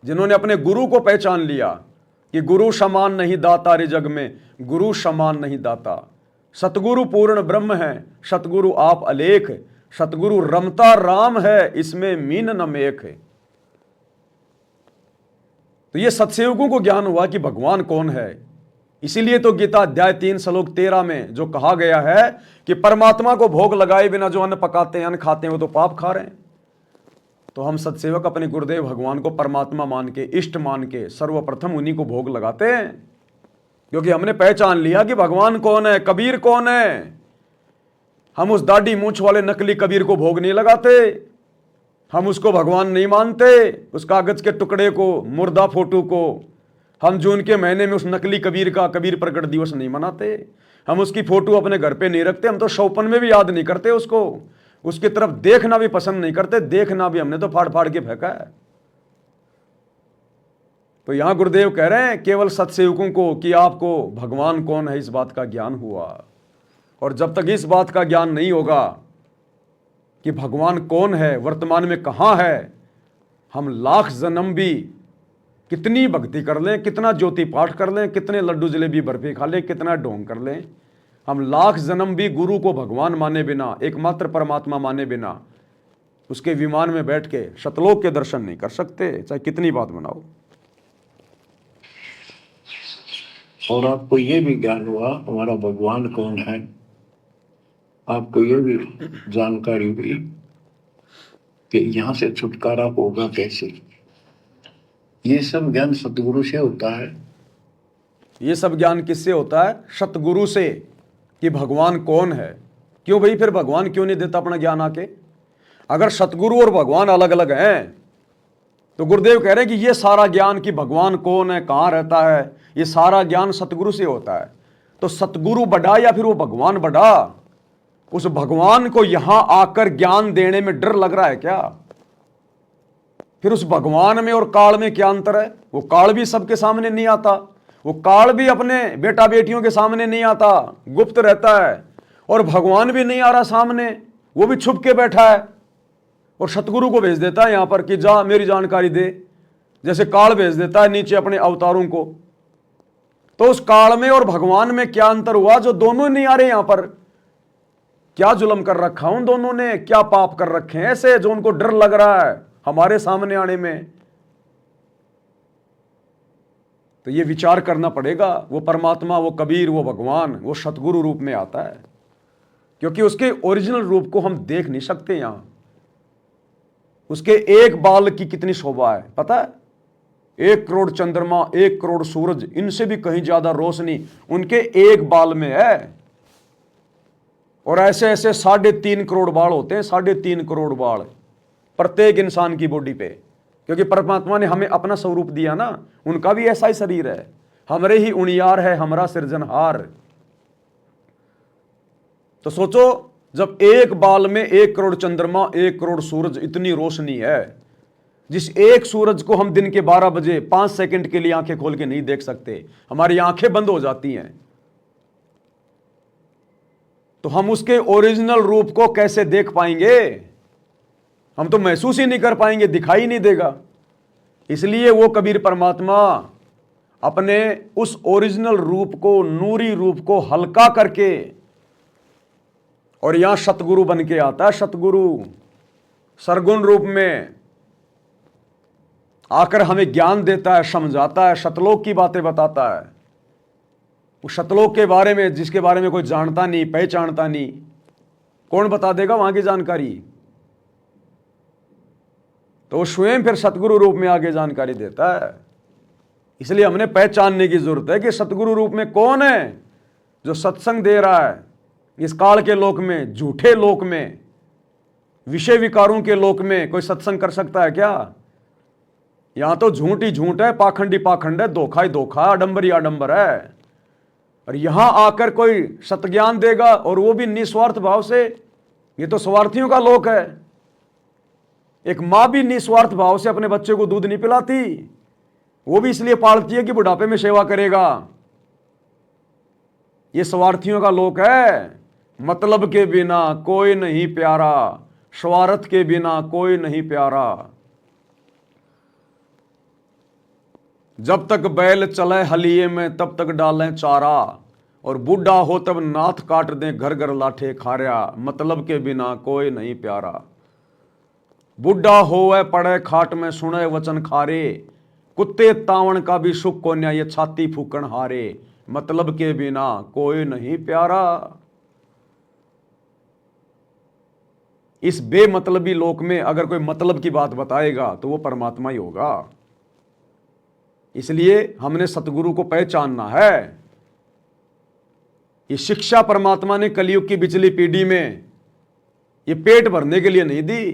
जिन्होंने अपने गुरु को पहचान लिया कि गुरु समान नहीं दाता रे जग में, गुरु समान नहीं दाता। सतगुरु पूर्ण ब्रह्म है, सतगुरु आप अलेख, सतगुरु रमता राम है, इसमें मीन न मेख है। तो ये सत्सेवकों को ज्ञान हुआ कि भगवान कौन है। इसीलिए तो गीता अध्याय 3 श्लोक 13 में जो कहा गया है कि परमात्मा को भोग लगाए बिना जो अन्न पकाते हैं, अन्न खाते हैं, वो तो पाप खा रहे हैं। तो हम सत्सेवक अपने गुरुदेव भगवान को परमात्मा मान के, इष्ट मान के सर्वप्रथम उन्हीं को भोग लगाते हैं, क्योंकि हमने पहचान लिया कि भगवान कौन है, कबीर कौन है। हम उस दाढ़ी मूछ वाले नकली कबीर को भोग नहीं लगाते, हम उसको भगवान नहीं मानते। उस कागज के टुकड़े को, मुर्दा फोटो को, हम जून के महीने में उस नकली कबीर का कबीर प्रकट दिवस नहीं मनाते। हम उसकी फोटो अपने घर पे नहीं रखते, हम तो शौपन में भी याद नहीं करते उसको, उसकी तरफ देखना भी पसंद नहीं करते, देखना भी हमने तो फाड़ फाड़ के फेंका है। तो यहां गुरुदेव कह रहे हैं केवल सत्सेवकों को कि आपको भगवान कौन है इस बात का ज्ञान हुआ। और जब तक इस बात का ज्ञान नहीं होगा कि भगवान कौन है, वर्तमान में कहां है, हम लाख जन्म भी कितनी भक्ति कर लें, कितना ज्योति पाठ कर लें, कितने लड्डू जलेबी बर्फी खा लें, कितना ढोंग कर लें, हम लाख जन्म भी गुरु को भगवान माने बिना, एकमात्र परमात्मा माने बिना, उसके विमान में बैठ के शतलोक के दर्शन नहीं कर सकते, चाहे कितनी बात बनाओ। और आपको ये भी ज्ञान हुआ हमारा भगवान कौन है, आपको ये भी जानकारी हुई कि यहाँ से छुटकारा होगा कैसे। ये सब ज्ञान सतगुरु से होता है। ये सब ज्ञान किससे होता है? सतगुरु से, कि भगवान कौन है। क्यों भाई, फिर भगवान क्यों नहीं देता अपना ज्ञान आके? अगर सतगुरु और भगवान अलग अलग हैं तो गुरुदेव कह रहे हैं कि ये सारा ज्ञान कि भगवान कौन है, कहाँ रहता है, ये सारा ज्ञान सतगुरु से होता है। तो सतगुरु बड़ा या फिर वो भगवान बड़ा? उस भगवान को यहां आकर ज्ञान देने में डर लग रहा है क्या? फिर उस भगवान में और काल में क्या अंतर है? वो काल भी सबके सामने नहीं आता, वो काल भी अपने बेटा बेटियों के सामने नहीं आता, गुप्त रहता है। और भगवान भी नहीं आ रहा सामने, वो भी छुप के बैठा है और सतगुरु को भेज देता है यहां पर कि जा मेरी जानकारी दे, जैसे काल भेज देता है नीचे अपने अवतारों को। तो उस काल में और भगवान में क्या अंतर हुआ जो दोनों नहीं आ रहे यहां पर? क्या जुल्म कर रखा उन दोनों ने, क्या पाप कर रखे हैं ऐसे जो उनको डर लग रहा है हमारे सामने आने में? तो ये विचार करना पड़ेगा। वो परमात्मा, वो कबीर, वो भगवान, वो सतगुरु रूप में आता है, क्योंकि उसके ओरिजिनल रूप को हम देख नहीं सकते। यहां उसके एक बाल की कितनी शोभा है पता है? 1 करोड़ चंद्रमा, 1 करोड़ सूरज, इनसे भी कहीं ज्यादा रोशनी उनके एक बाल में है। और ऐसे ऐसे 3.5 करोड़ बाल होते हैं, 3.5 करोड़ बाल प्रत्येक इंसान की बॉडी पे, क्योंकि परमात्मा ने हमें अपना स्वरूप दिया ना। उनका भी ऐसा ही शरीर है, हमरे ही उनियार है हमारा सृजनहार। तो सोचो, जब एक बाल में 1 करोड़ चंद्रमा, 1 करोड़ सूरज, इतनी रोशनी है, जिस एक सूरज को हम दिन के 12 बजे 5 सेकंड के लिए आंखें खोल के नहीं देख सकते, हमारी आंखें बंद हो जाती हैं, तो हम उसके ओरिजिनल रूप को कैसे देख पाएंगे? हम तो महसूस ही नहीं कर पाएंगे, दिखाई नहीं देगा। इसलिए वो कबीर परमात्मा अपने उस ओरिजिनल रूप को, नूरी रूप को हल्का करके और यहां सतगुरु बन के आता है। सतगुरु सरगुण रूप में आकर हमें ज्ञान देता है, समझाता है, सतलोक की बातें बताता है। उस सतलोक के बारे में, जिसके बारे में कोई जानता नहीं, पहचानता नहीं, कौन बता देगा वहां की जानकारी? तो वो स्वयं फिर सतगुरु रूप में आगे जानकारी देता है। इसलिए हमने पहचानने की जरूरत है कि सतगुरु रूप में कौन है जो सत्संग दे रहा है। इस काल के लोक में, झूठे लोक में, विषय विकारों के लोक में कोई सत्संग कर सकता है क्या? यहां तो झूठ ही झूठ है, पाखंड ही पाखंड है, धोखा ही धोखा, आडंबर ही आडंबर है। और यहां आकर कोई सतज्ञान देगा, और वो भी निस्वार्थ भाव से। ये तो स्वार्थियों का लोक है। एक मां भी निस्वार्थ भाव से अपने बच्चे को दूध नहीं पिलाती, वो भी इसलिए पालती है कि बुढ़ापे में सेवा करेगा। ये स्वार्थियों का लोक है। मतलब के बिना कोई नहीं प्यारा, स्वार्थ के बिना कोई नहीं प्यारा। जब तक बैल चले हलिये में तब तक डालें चारा, और बूढ़ा हो तब नाथ काट दें घर घर लाठे खारिया। मतलब के बिना कोई नहीं प्यारा। बूढ़ा होवे पड़े खाट में सुने वचन खारे, कुत्ते तावण का भी सुख को न्याय छाती फूकण हारे। मतलब के बिना कोई नहीं प्यारा। इस बेमतलबी लोक में अगर कोई मतलब की बात बताएगा तो वो परमात्मा ही होगा। इसलिए हमने सतगुरु को पहचानना है। ये शिक्षा परमात्मा ने कलयुग की बिचली पीढ़ी में ये पेट भरने के लिए नहीं दी,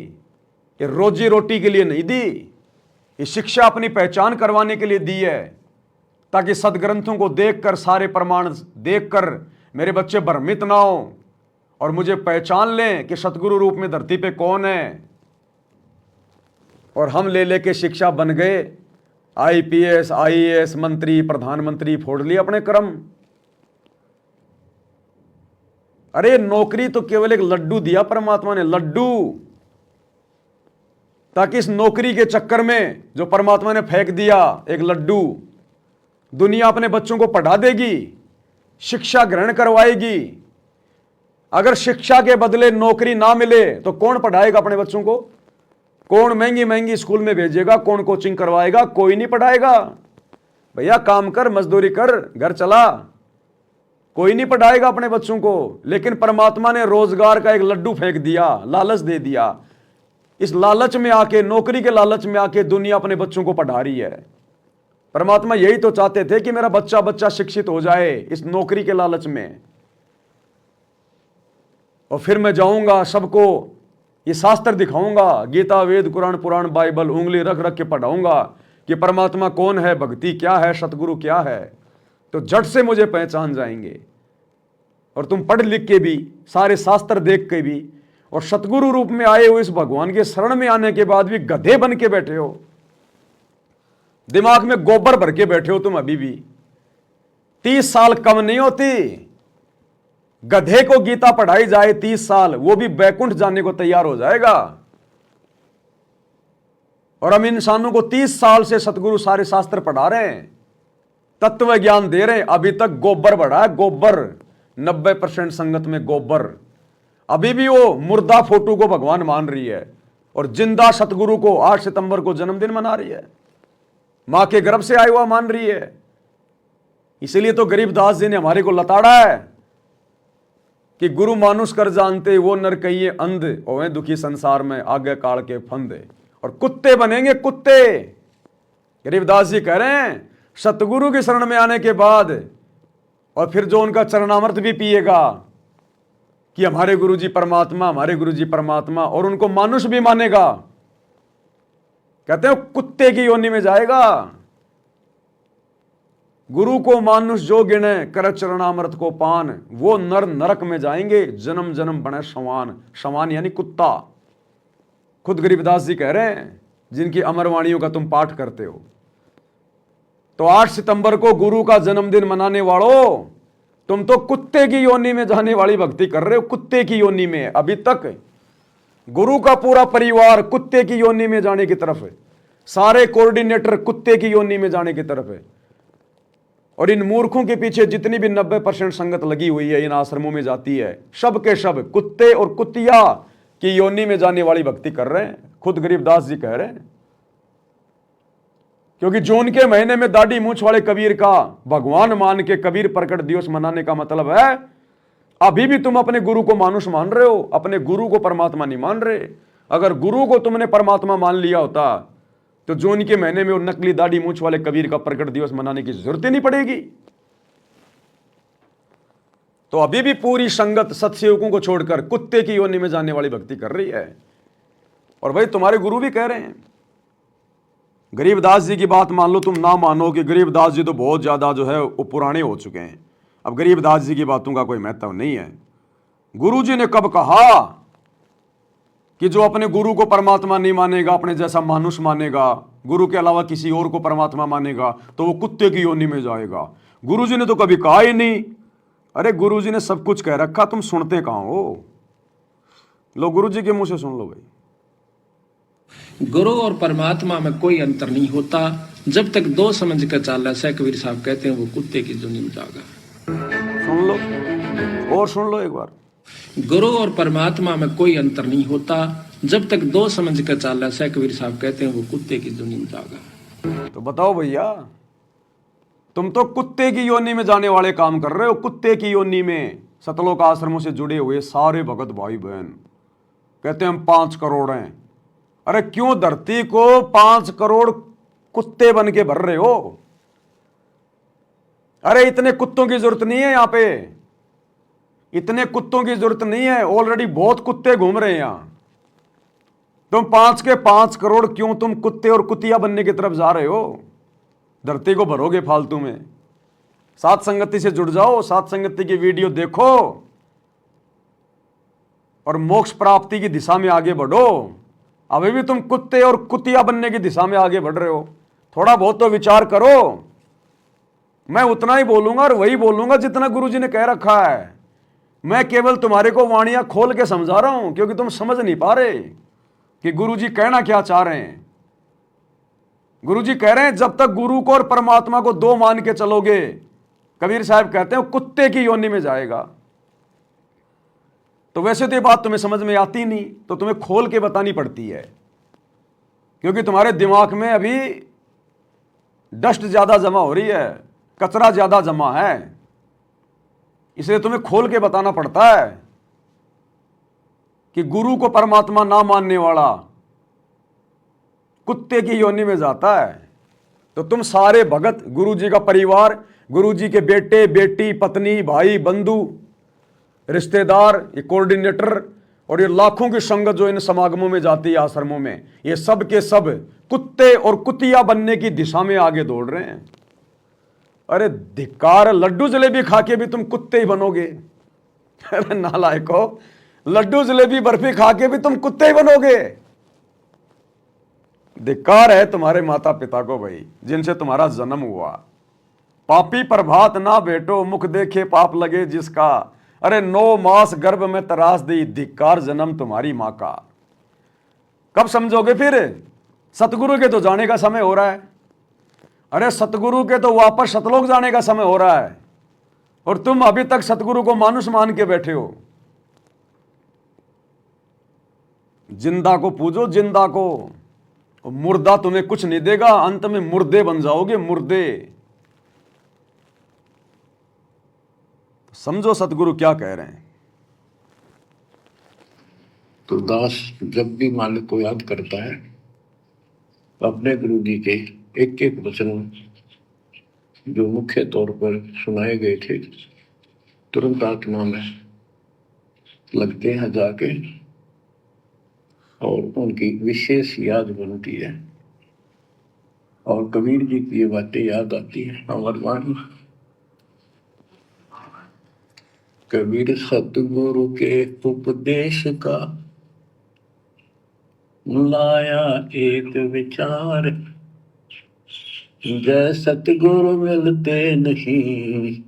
ये रोजी रोटी के लिए नहीं दी। ये शिक्षा अपनी पहचान करवाने के लिए दी है, ताकि सदग्रंथों को देखकर, सारे प्रमाण देखकर मेरे बच्चे भ्रमित ना हो और मुझे पहचान लें कि सतगुरु रूप में धरती पे कौन है। और हम ले लेके शिक्षा बन गए, IPS IAS मंत्री, प्रधानमंत्री, फोड़ लिए अपने कर्म। अरे नौकरी तो केवल एक लड्डू दिया परमात्मा ने, लड्डू, ताकि इस नौकरी के चक्कर में जो परमात्मा ने फेंक दिया एक लड्डू, दुनिया अपने बच्चों को पढ़ा देगी, शिक्षा ग्रहण करवाएगी। अगर शिक्षा के बदले नौकरी ना मिले तो कौन पढ़ाएगा अपने बच्चों को? कौन महंगी महंगी स्कूल में भेजेगा? कौन कोचिंग करवाएगा? कोई नहीं पढ़ाएगा। भैया काम कर, मजदूरी कर, घर चला, कोई नहीं पढ़ाएगा अपने बच्चों को। लेकिन परमात्मा ने रोजगार का एक लड्डू फेंक दिया, लालच दे दिया। इस लालच में आके, नौकरी के लालच में आके दुनिया अपने बच्चों को पढ़ा रही है। परमात्मा यही तो चाहते थे कि मेरा बच्चा बच्चा शिक्षित हो जाए इस नौकरी के लालच में, और फिर मैं जाऊंगा सबको ये शास्त्र दिखाऊंगा, गीता, वेद, कुरान, पुराण, बाइबल उंगली रख रख के पढ़ाऊंगा कि परमात्मा कौन है, भक्ति क्या है, सतगुरु क्या है। तो झट से मुझे पहचान जाएंगे। और तुम पढ़ लिख के भी, सारे शास्त्र देख के भी, और सतगुरु रूप में आए हुए इस भगवान के शरण में आने के बाद भी गधे बन के बैठे हो, दिमाग में गोबर भर के बैठे हो तुम अभी भी। 30 साल कम नहीं होती। गधे को गीता पढ़ाई जाए 30 साल, वो भी बैकुंठ जाने को तैयार हो जाएगा। और हम इंसानों को 30 साल से सतगुरु सारे शास्त्र पढ़ा रहे हैं, तत्व ज्ञान दे रहे हैं, अभी तक गोबर बढ़ा है, गोबर। 90% संगत में गोबर। अभी भी वो मुर्दा फोटो को भगवान मान रही है, और जिंदा सतगुरु को 8 सितंबर को जन्मदिन मना रही है, मां के गर्भ से आया हुआ मान रही है। इसीलिए तो गरीबदास जी ने हमारे को लताड़ा है कि गुरु मानुष कर जानते वो नर कहिए अंध, होवे दुखी संसार में आगे काल के फंदे। और कुत्ते बनेंगे, कुत्ते। गरीबदास जी कह रहे हैं सतगुरु की शरण में आने के बाद, और फिर जो उनका चरणामृत भी पिएगा कि हमारे गुरुजी परमात्मा, हमारे गुरुजी परमात्मा, और उनको मानुष भी मानेगा, कहते हैं कुत्ते की योनि में जाएगा। गुरु को मानुष जो गिने कर चरणामृत को पान, वो नर नरक में जाएंगे, जन्म जन्म बने समान। समान यानी कुत्ता। खुद गरीबदास जी कह रहे हैं जिनकी अमरवाणियों का तुम पाठ करते हो। तो 8 सितंबर को गुरु का जन्मदिन मनाने वालों, तुम तो कुत्ते की योनि में जाने वाली भक्ति कर रहे हो। कुत्ते की योनि में अभी तक गुरु का पूरा परिवार कुत्ते की योनि में जाने की तरफ है। सारे कोऑर्डिनेटर कुत्ते की योनि में जाने की तरफ है। और इन मूर्खों के पीछे जितनी भी 90% संगत लगी हुई है इन आश्रमों में जाती है, सब के सब कुत्ते और कुतिया की योनि में जाने वाली भक्ति कर रहे हैं। खुद गरीबदास जी कह रहे हैं, क्योंकि जून के महीने में दाढ़ी मूंछ वाले कबीर का भगवान मान के कबीर प्रकट दिवस मनाने का मतलब है अभी भी तुम अपने गुरु को मानुष मान रहे हो, अपने गुरु को परमात्मा नहीं मान रहे। अगर गुरु को तुमने परमात्मा मान लिया होता तो जून के महीने में वो नकली दाढ़ी मूंछ वाले कबीर का प्रकट दिवस मनाने की जरूरत ही नहीं पड़ेगी। तो अभी भी पूरी संगत सत्सेवकों को छोड़कर कुत्ते की योनि में जाने वाली भक्ति कर रही है। और भाई तुम्हारे गुरु भी कह रहे हैं, गरीबदास जी की बात मान लो, तुम ना मानो कि गरीबदास जी तो बहुत ज्यादा जो है वो पुराने हो चुके हैं, अब गरीबदास जी की बातों का कोई महत्व नहीं है। गुरु जी ने कब कहा कि जो अपने गुरु को परमात्मा नहीं मानेगा, अपने जैसा मानुष मानेगा, गुरु के अलावा किसी और को परमात्मा मानेगा तो वो कुत्ते की योनि में जाएगा। गुरु जी ने तो कभी कहा ही नहीं। अरे गुरु जी ने सब कुछ कह रखा, तुम सुनते कहां हो? लो गुरु जी के मुंह से सुन लो भाई। गुरु और परमात्मा में कोई अंतर नहीं होता, जब तक दो समझ कर चाला से कबीर साहब कहते हैं वो कुत्ते की योनि में जाएगा। सुन लो और सुन लो एक बार। गुरु और परमात्मा में कोई अंतर नहीं होता, जब तक दो समझ कर चाला से कबीर साहब कहते हैं वो कुत्ते की योनि में जाएगा। तो बताओ भैया, तुम तो कुत्ते की योनि में जाने वाले काम कर रहे हो। कुत्ते की योनि में सतलोक आश्रमों से जुड़े हुए सारे भगत भाई बहन कहते हैं हम 5 करोड़ हैं। अरे क्यों धरती को 5 करोड़ कुत्ते बन के भर रहे हो? अरे इतने कुत्तों की जरूरत नहीं है यहां पे, इतने कुत्तों की जरूरत नहीं है, ऑलरेडी बहुत कुत्ते घूम रहे हैं यहां। तुम 5 के 5 करोड़ क्यों तुम कुत्ते और कुतिया बनने की तरफ जा रहे हो? धरती को भरोगे फालतू में। सात संगति से जुड़ जाओ, सात संगति की वीडियो देखो और मोक्ष प्राप्ति की दिशा में आगे बढ़ो। अभी भी तुम कुत्ते और कुतिया बनने की दिशा में आगे बढ़ रहे हो। थोड़ा बहुत तो विचार करो। मैं उतना ही बोलूंगा और वही बोलूंगा जितना गुरुजी ने कह रखा है। मैं केवल तुम्हारे को वाणियां खोल के समझा रहा हूं, क्योंकि तुम समझ नहीं पा रहे कि गुरुजी कहना क्या चाह रहे हैं। गुरुजी कह रहे हैं जब तक गुरु को और परमात्मा को दो मान के चलोगे, कबीर साहब कहते हैं कुत्ते की योनि में जाएगा। तो वैसे तो ये बात तुम्हें समझ में आती नहीं, तो तुम्हें खोल के बतानी पड़ती है, क्योंकि तुम्हारे दिमाग में अभी डस्ट ज्यादा जमा हो रही है, कचरा ज्यादा जमा है, इसलिए तुम्हें खोल के बताना पड़ता है कि गुरु को परमात्मा ना मानने वाला कुत्ते की योनि में जाता है। तो तुम सारे भगत, गुरु जी का परिवार, गुरु जी के बेटे बेटी पत्नी भाई बंधु रिश्तेदार, ये कोऑर्डिनेटर और ये लाखों की संगत जो इन समागमों में जाती है आश्रमों में, ये सब के सब कुत्ते और कुतिया बनने की दिशा में आगे दौड़ रहे हैं। अरे धिक्कार, लड्डू जलेबी खा के भी तुम कुत्ते ही बनोगे। अरे नालायको, लड्डू जलेबी बर्फी खा के भी तुम कुत्ते ही बनोगे। धिक्कार है तुम्हारे माता पिता को भाई, जिनसे तुम्हारा जन्म हुआ। पापी प्रभात ना बेटो, मुख देखे पाप लगे जिसका। अरे 9 मास गर्भ में तरास दी, धिक्कार जन्म तुम्हारी मां का। कब समझोगे फिर? सतगुरु के तो जाने का समय हो रहा है। अरे सतगुरु के तो वापस सतलोक जाने का समय हो रहा है, और तुम अभी तक सतगुरु को मानुष मान के बैठे हो। जिंदा को पूजो, जिंदा को। मुर्दा तुम्हें कुछ नहीं देगा, अंत में मुर्दे बन जाओगे, मुर्दे। समझो सतगुरु क्या कह रहे हैं। तो दास जब भी मालिक को याद करता है, अपने गुरु जी के एक एक वचन जो मुख्य तौर पर सुनाए गए थे तुरंत आत्मा में लगते हैं जाके, और उनकी विशेष याद बनती है, और कबीर जी की ये बातें याद आती है। अमरवाणी कबीर सतगुरु के उपदेश का लाया एक विचार, जय सतगुरु मिलते नहीं,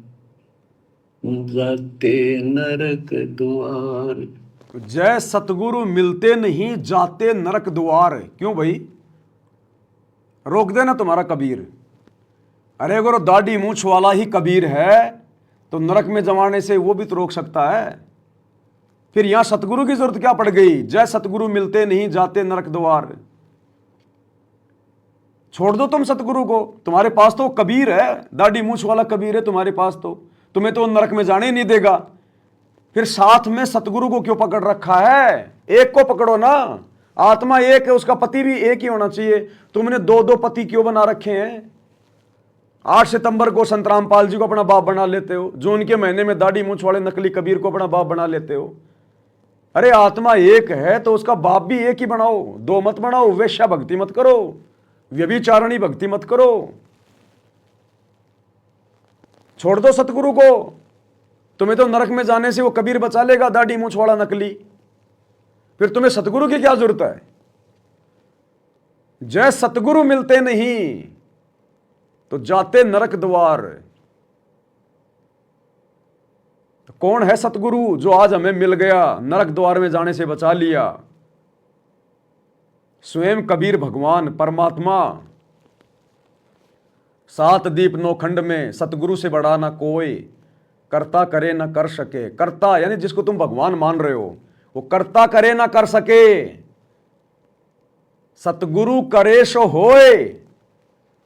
जाते नरक द्वार। जय सतगुरु मिलते नहीं, जाते नरक द्वार। क्यों भाई? रोक देना तुम्हारा कबीर। अरे अगर दाढ़ी मूछ वाला ही कबीर है तो नरक में जमाने से वो भी तो रोक सकता है। फिर यहां सतगुरु की जरूरत क्या पड़ गई? जय सतगुरु मिलते नहीं, जाते नरक द्वार। छोड़ दो तुम सतगुरु को, तुम्हारे पास तो कबीर है, दाढ़ी मूछ वाला कबीर है तुम्हारे पास, तो तुम्हें तो नरक में जाने ही नहीं देगा। फिर साथ में सतगुरु को क्यों पकड़ रखा है? एक को पकड़ो ना। आत्मा एक है, उसका पति भी एक ही होना चाहिए। तुमने दो दो पति क्यों बना रखे हैं? 8 सितंबर को संत रामपाल जी को अपना बाप बना लेते हो, जून के महीने में दाढ़ी मूछ वाले नकली कबीर को अपना बाप बना लेते हो। अरे आत्मा एक है तो उसका बाप भी एक ही बनाओ, दो मत बनाओ। वेश्या भक्ति मत करो, व्यभिचारणी भक्ति मत करो। छोड़ दो सतगुरु को, तुम्हें तो नरक में जाने से वो कबीर बचा लेगा, दाढ़ी मूछ वाला नकली। फिर तुम्हें सतगुरु की क्या जरूरत है? जय सतगुरु मिलते नहीं तो जाते नरक द्वार। तो कौन है सतगुरु जो आज हमें मिल गया, नरक द्वार में जाने से बचा लिया? स्वयं कबीर भगवान परमात्मा। 7 दीप 9 खंड में सतगुरु से बड़ा ना कोई, करता करे ना कर सके। करता यानी जिसको तुम भगवान मान रहे हो, वो करता करे ना कर सके। सतगुरु करे सो होए।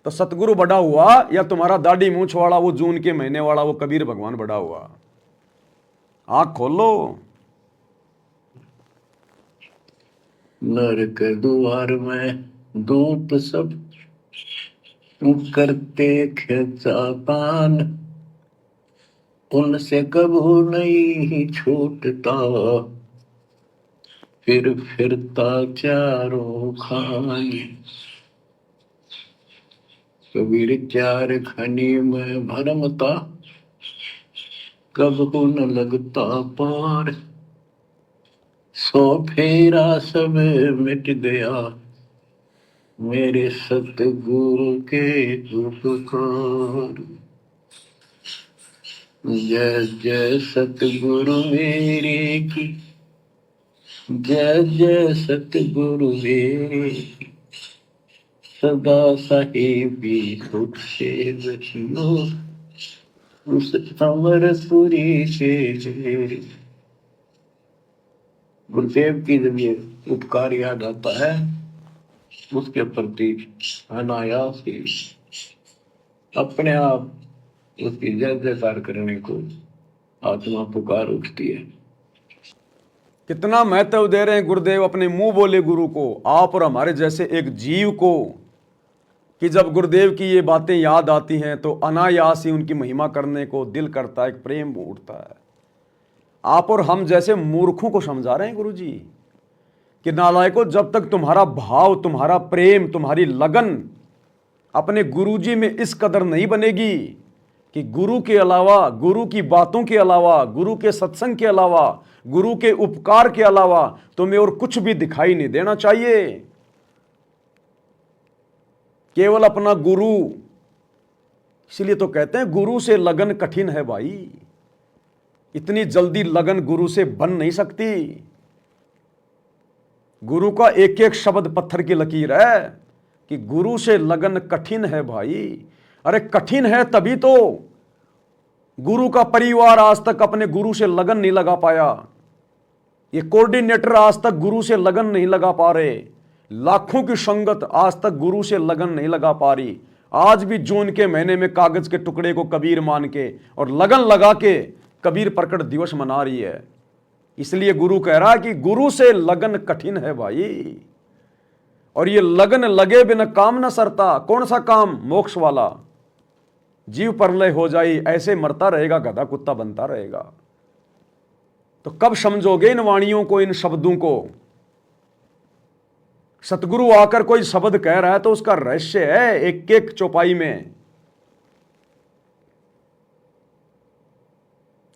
तो सतगुरु बड़ा हुआ या तुम्हारा दाढ़ी मूछ वाला वो जून के महीने वाला वो कबीर भगवान बड़ा हुआ? आंख खोलो। नरक द्वार में दूत सब करते खिंचा पान, उनसे कबू नहीं छूटता, फिर फिरता चारों खान। कबीर 4 खनी में भरमता, कबहू न लगता पार। 100 फेरा सब मिट गया, मेरे सतगुरु के उपकार। जय जय सतगुरु मेरे की, जय जय सतगुरु मेरे की। सदा साहेबी सुख से बचियो, उस अमरपुरी से। गुरुदेव की जब ये उपकार याद आता है, उसके प्रति अनायास ही अपने आप उसकी जय जयकार करने को आत्मा पुकार उठती है। कितना महत्व दे रहे हैं गुरुदेव अपने मुंह बोले गुरु को, आप और हमारे जैसे एक जीव को, कि जब गुरुदेव की ये बातें याद आती हैं तो अनायास ही उनकी महिमा करने को दिल करता है, एक प्रेम उठता है। आप और हम जैसे मूर्खों को समझा रहे हैं गुरु जी कि नालायकों, जब तक तुम्हारा भाव, तुम्हारा प्रेम, तुम्हारी लगन अपने गुरु जी में इस कदर नहीं बनेगी कि गुरु के अलावा, गुरु की बातों के अलावा, गुरु के सत्संग के अलावा, गुरु के उपकार के अलावा तुम्हें और कुछ भी दिखाई नहीं देना चाहिए। केवल अपना गुरु। इसलिए तो कहते हैं गुरु से लगन कठिन है भाई। इतनी जल्दी लगन गुरु से बन नहीं सकती। गुरु का एक एक शब्द पत्थर की लकीर है कि गुरु से लगन कठिन है भाई। अरे कठिन है तभी तो गुरु का परिवार आज तक अपने गुरु से लगन नहीं लगा पाया। ये कोऑर्डिनेटर आज तक गुरु से लगन नहीं लगा पा रहे। लाखों की संगत आज तक गुरु से लगन नहीं लगा पा रही। आज भी जून के महीने में कागज के टुकड़े को कबीर मान के और लगन लगा के कबीर प्रकट दिवस मना रही है। इसलिए गुरु कह रहा है कि गुरु से लगन कठिन है भाई। और ये लगन लगे बिना काम न सरता। कौन सा काम? मोक्ष वाला। जीव परलय हो जाए ऐसे मरता रहेगा, गधा कुत्ता बनता रहेगा। तो कब समझोगे इन वाणियों को, इन शब्दों को? सतगुरु आकर कोई शब्द कह रहा है तो उसका रहस्य है एक एक चौपाई में।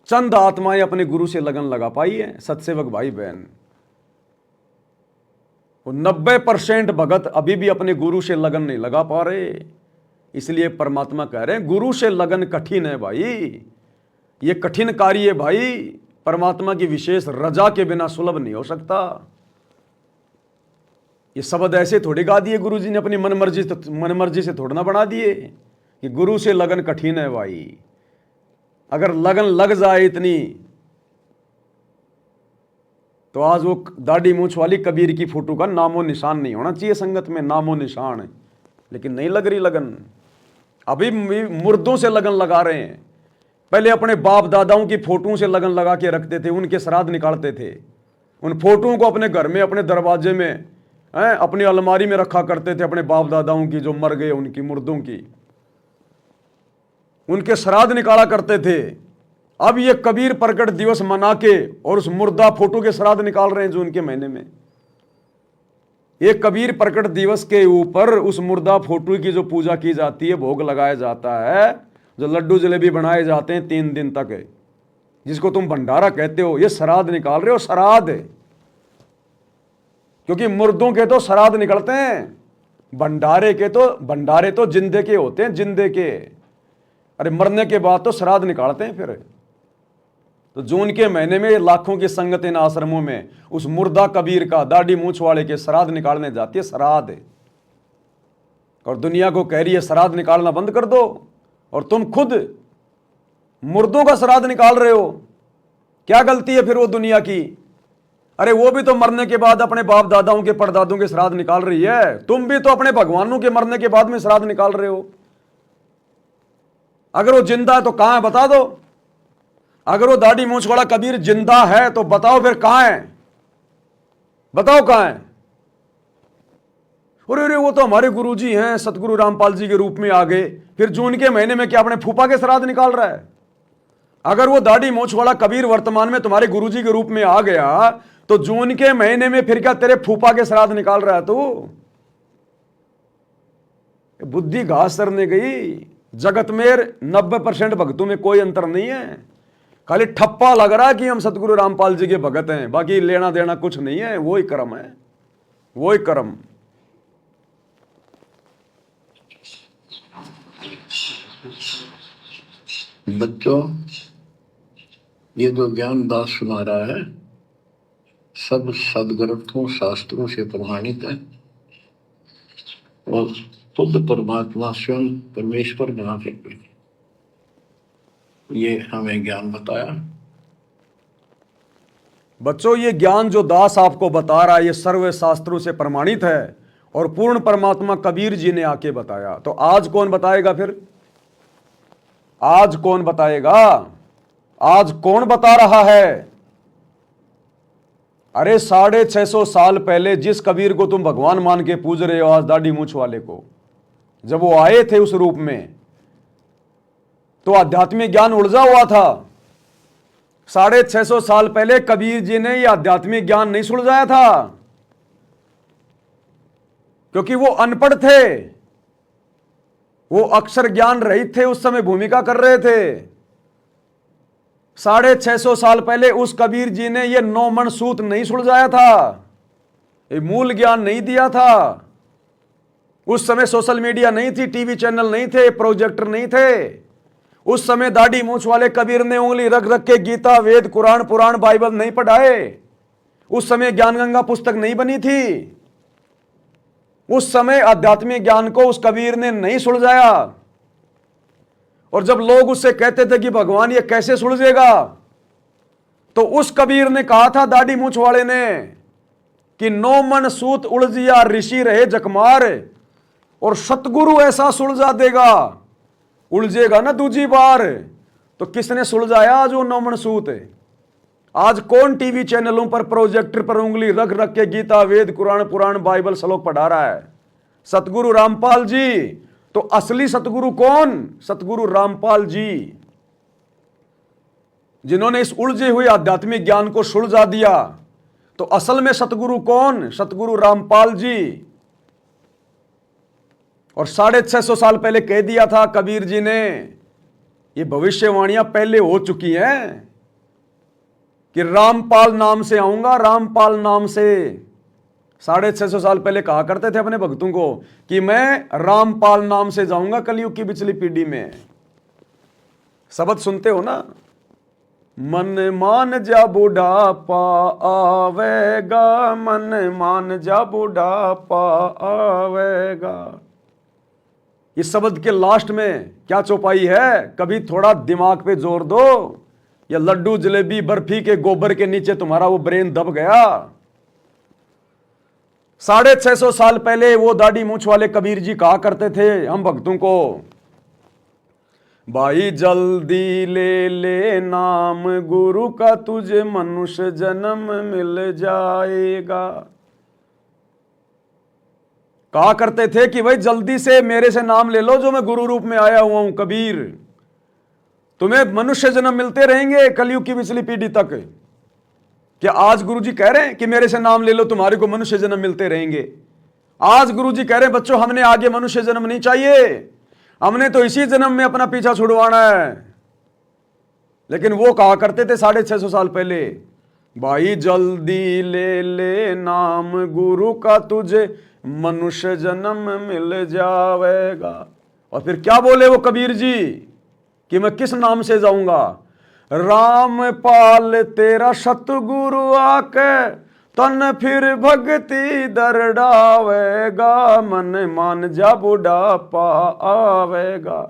चंद आत्माएं अपने गुरु से लगन लगा पाई है, सत्सेवक भाई बहन। वो 90% भगत अभी भी अपने गुरु से लगन नहीं लगा पा रहे। इसलिए परमात्मा कह रहे हैं गुरु से लगन कठिन है भाई, ये कठिन कार्य है भाई। परमात्मा की विशेष रजा के बिना सुलभ नहीं हो सकता। ये शब्द ऐसे थोड़ी गा दिए गुरु जी ने अपनी मनमर्जी से थोड़ा ना बना दिए कि गुरु से लगन कठिन है भाई। अगर लगन लग जाए इतनी तो आज वो दाढ़ी मूंछ वाली कबीर की फोटो का नामो निशान नहीं होना चाहिए संगत में, नामो निशान है। लेकिन नहीं लग रही लगन, अभी मुर्दों से लगन लगा रहे हैं। पहले अपने बाप दादाओं की फोटों से लगन लगा के रखते थे, उनके श्राद्ध निकालते थे, उन फोटों को अपने घर में अपने दरवाजे में अपनी अलमारी में रखा करते थे, अपने बाप दादाओं की जो मर गए उनकी मुर्दों की, उनके श्राद्ध निकाला करते थे। अब ये कबीर प्रकट दिवस मना के और उस मुर्दा फोटो के श्राद्ध निकाल रहे हैं जून के महीने में। ये कबीर प्रकट दिवस के ऊपर उस मुर्दा फोटो की जो पूजा की जाती है, भोग लगाया जाता है, जो लड्डू जलेबी बनाए जाते हैं 3 दिन तक, जिसको तुम भंडारा कहते हो, ये श्राद्ध निकाल रहे हो। श्राद्ध, क्योंकि मुर्दों के तो श्राद्ध निकलते हैं, भंडारे तो जिंदे के होते हैं, जिंदे के। अरे मरने के बाद तो श्राद्ध निकालते हैं। फिर तो जून के महीने में लाखों की संगत इन आश्रमों में उस मुर्दा कबीर का, दाढ़ी मूंछ वाले के श्राद्ध निकालने जाती है। श्राद्ध, और दुनिया को कह रही है श्राद्ध निकालना बंद कर दो, और तुम खुद मुर्दों का श्राद्ध निकाल रहे हो। क्या गलती है फिर वो दुनिया की? अरे वो भी तो मरने के बाद अपने बाप दादाओं के परदादों के श्राद्ध निकाल रही है, तुम भी तो अपने भगवानों के मरने के बाद में श्राद्ध निकाल रहे हो। अगर वो जिंदा है तो कहां है बता दो। अगर वो दाढ़ी मूंछ वाला कबीर जिंदा है तो बताओ फिर कहां है, बताओ कहां है। अरे वो तो हमारे गुरुजी हैं, सतगुरु रामपाल जी के रूप में आ गए। फिर जून के महीने में क्या अपने फूफा के श्राद्ध निकाल रहा है? अगर वो दाढ़ी मूंछ वाला कबीर वर्तमान में तुम्हारे गुरुजी के रूप में आ गया तो जून के महीने में फिर क्या तेरे फूफा के श्राद्ध निकाल रहा है तू? बुद्धि घास सरने गई। जगत में 90% भक्तों में कोई अंतर नहीं है, खाली ठप्पा लग रहा है कि हम सतगुरु रामपाल जी के भगत हैं, बाकी लेना देना कुछ नहीं है। वही कर्म है, वही कर्म। बच्चों, ये जो ज्ञान दास सुना रहा है सब सदग्रंथों शास्त्रों से प्रमाणित है, और खुद परमात्मा स्वयं परमेश्वर बना सकते हैं। ये हमें ज्ञान बताया। बच्चों, ये ज्ञान जो दास आपको बता रहा है ये सर्व शास्त्रों से प्रमाणित है और पूर्ण परमात्मा कबीर जी ने आके बताया। तो आज कौन बताएगा फिर? आज कौन बताएगा? आज कौन बता रहा है? अरे 650 साल पहले जिस कबीर को तुम भगवान मान के पूज रहे हो, आज दाढ़ी मूंछ वाले को, जब वो आए थे उस रूप में तो आध्यात्मिक ज्ञान उलझा हुआ था। 650 साल पहले कबीर जी ने यह आध्यात्मिक ज्ञान नहीं सुलझाया था, क्योंकि वो अनपढ़ थे, वो अक्षर ज्ञान रहित थे, उस समय भूमिका कर रहे थे। 650 साल पहले उस कबीर जी ने यह 9 मन सूत नहीं सुलझाया था, ये मूल ज्ञान नहीं दिया था। उस समय सोशल मीडिया नहीं थी, टीवी चैनल नहीं थे, प्रोजेक्टर नहीं थे। उस समय दाढ़ी मूंछ वाले कबीर ने उंगली रख रख के गीता, वेद, कुरान, पुराण, बाइबल नहीं पढ़ाए। उस समय ज्ञान गंगा पुस्तक नहीं बनी थी। उस समय आध्यात्मिक ज्ञान को उस कबीर ने नहीं सुलझाया। और जब लोग उससे कहते थे कि भगवान ये कैसे सुलझेगा, तो उस कबीर ने कहा था दाढ़ी मूंछ वाले ने कि 9 मन सूत उलझिया ऋषि रहे जकमार, और सतगुरु ऐसा सुलझा देगा। उलझेगा ना दूजी बार। तो किसने सुलझाया आज वो 9 मन सूत? आज कौन टीवी चैनलों पर प्रोजेक्टर पर उंगली रख रख के गीता, वेद, कुरान, पुराण, बाइबल श्लोक पढ़ा रहा है? सतगुरु रामपाल जी। तो असली सतगुरु कौन? सतगुरु रामपाल जी, जिन्होंने इस उलझे हुए आध्यात्मिक ज्ञान को सुलझा दिया। तो असल में सतगुरु कौन? सतगुरु रामपाल जी। और 650 साल पहले कह दिया था कबीर जी ने, ये भविष्यवाणियां पहले हो चुकी हैं कि रामपाल नाम से आऊंगा, रामपाल नाम से। 650 साल पहले कहा करते थे अपने भक्तों को कि मैं रामपाल नाम से जाऊंगा कलयुग की पिछली पीढ़ी में। शब्द सुनते हो ना, मन मान जा बुढ़ापा आवेगा, मन मान जा बुढ़ापा आवेगा। इस शब्द के लास्ट में क्या चौपाई है? कभी थोड़ा दिमाग पे जोर दो, या लड्डू जलेबी बर्फी के गोबर के नीचे तुम्हारा वो ब्रेन दब गया। 650 साल पहले वो दाढ़ी मूंछ वाले कबीर जी कहा करते थे हम भक्तों को, भाई जल्दी ले ले नाम गुरु का, तुझे मनुष्य जन्म मिल जाएगा। कहा करते थे कि भाई जल्दी से मेरे से नाम ले लो जो मैं गुरु रूप में आया हुआ हूं कबीर, तुम्हें मनुष्य जन्म मिलते रहेंगे कलयुग की पिछली पीढ़ी तक। क्या आज गुरुजी कह रहे हैं कि मेरे से नाम ले लो तुम्हारे को मनुष्य जन्म मिलते रहेंगे? आज गुरुजी कह रहे हैं बच्चों हमने आगे मनुष्य जन्म नहीं चाहिए, हमने तो इसी जन्म में अपना पीछा छुड़वाना है। लेकिन वो कहा करते थे 650 साल पहले, भाई जल्दी ले ले नाम गुरु का, तुझे मनुष्य जन्म मिल जाएगा। और फिर क्या बोले वो कबीर जी कि मैं किस नाम से जाऊंगा? रामपाल तेरा सतगुरु आके, तन फिर भक्ति दरड़ावेगा, मन मान जा बुढ़ापा आवेगा।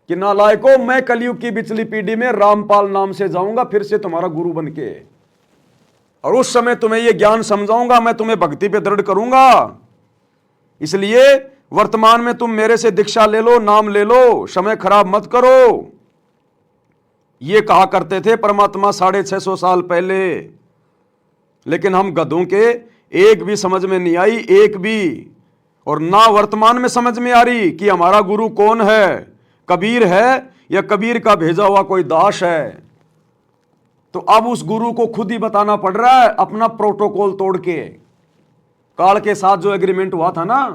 कि नालायको, मैं कलयुग की पिछली पीढ़ी में रामपाल नाम से जाऊंगा फिर से तुम्हारा गुरु बनके, और उस समय तुम्हें यह ज्ञान समझाऊंगा, मैं तुम्हें भक्ति पे दृढ़ करूंगा। इसलिए वर्तमान में तुम मेरे से दीक्षा ले लो, नाम ले लो, समय खराब मत करो। ये कहा करते थे परमात्मा 650 साल पहले। लेकिन हम गधों के एक भी समझ में नहीं आई, एक भी, और ना वर्तमान में समझ में आ रही कि हमारा गुरु कौन है, कबीर है या कबीर का भेजा हुआ कोई दास है। तो अब उस गुरु को खुद ही बताना पड़ रहा है अपना प्रोटोकॉल तोड़ के। काल के साथ जो एग्रीमेंट हुआ था ना,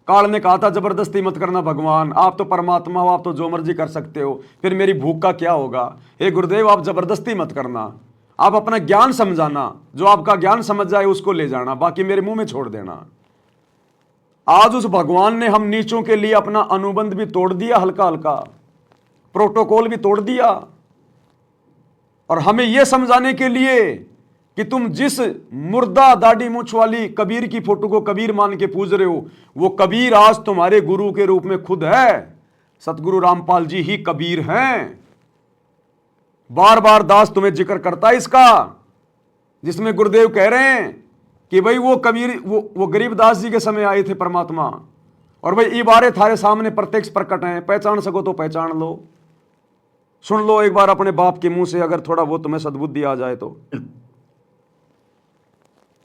काल ने कहा था जबरदस्ती मत करना भगवान, आप तो परमात्मा हो, आप तो जो मर्जी कर सकते हो, फिर मेरी भूख का क्या होगा? हे गुरुदेव आप जबरदस्ती मत करना, आप अपना ज्ञान समझाना, जो आपका ज्ञान समझ जाए उसको ले जाना, बाकी मेरे मुंह में छोड़ देना। आज उस भगवान ने हम नीचों के लिए अपना अनुबंध भी तोड़ दिया, हल्का हल्का प्रोटोकॉल भी तोड़ दिया, और हमें यह समझाने के लिए कि तुम जिस मुर्दा दाढ़ी मूंछ वाली कबीर की फोटो को कबीर मान के पूज रहे हो, वो कबीर आज तुम्हारे गुरु के रूप में खुद है। सतगुरु रामपाल जी ही कबीर हैं। बार बार दास तुम्हें जिक्र करता है इसका, जिसमें गुरुदेव कह रहे हैं कि भाई वो कबीर वो गरीबदास जी के समय आए थे परमात्मा, और भाई इबारे थारे सामने प्रत्यक्ष प्रकट हैं, पहचान सको तो पहचान लो। सुन लो एक बार अपने बाप के मुंह से, अगर थोड़ा बहुत तुम्हें सद्बुद्धि आ जाए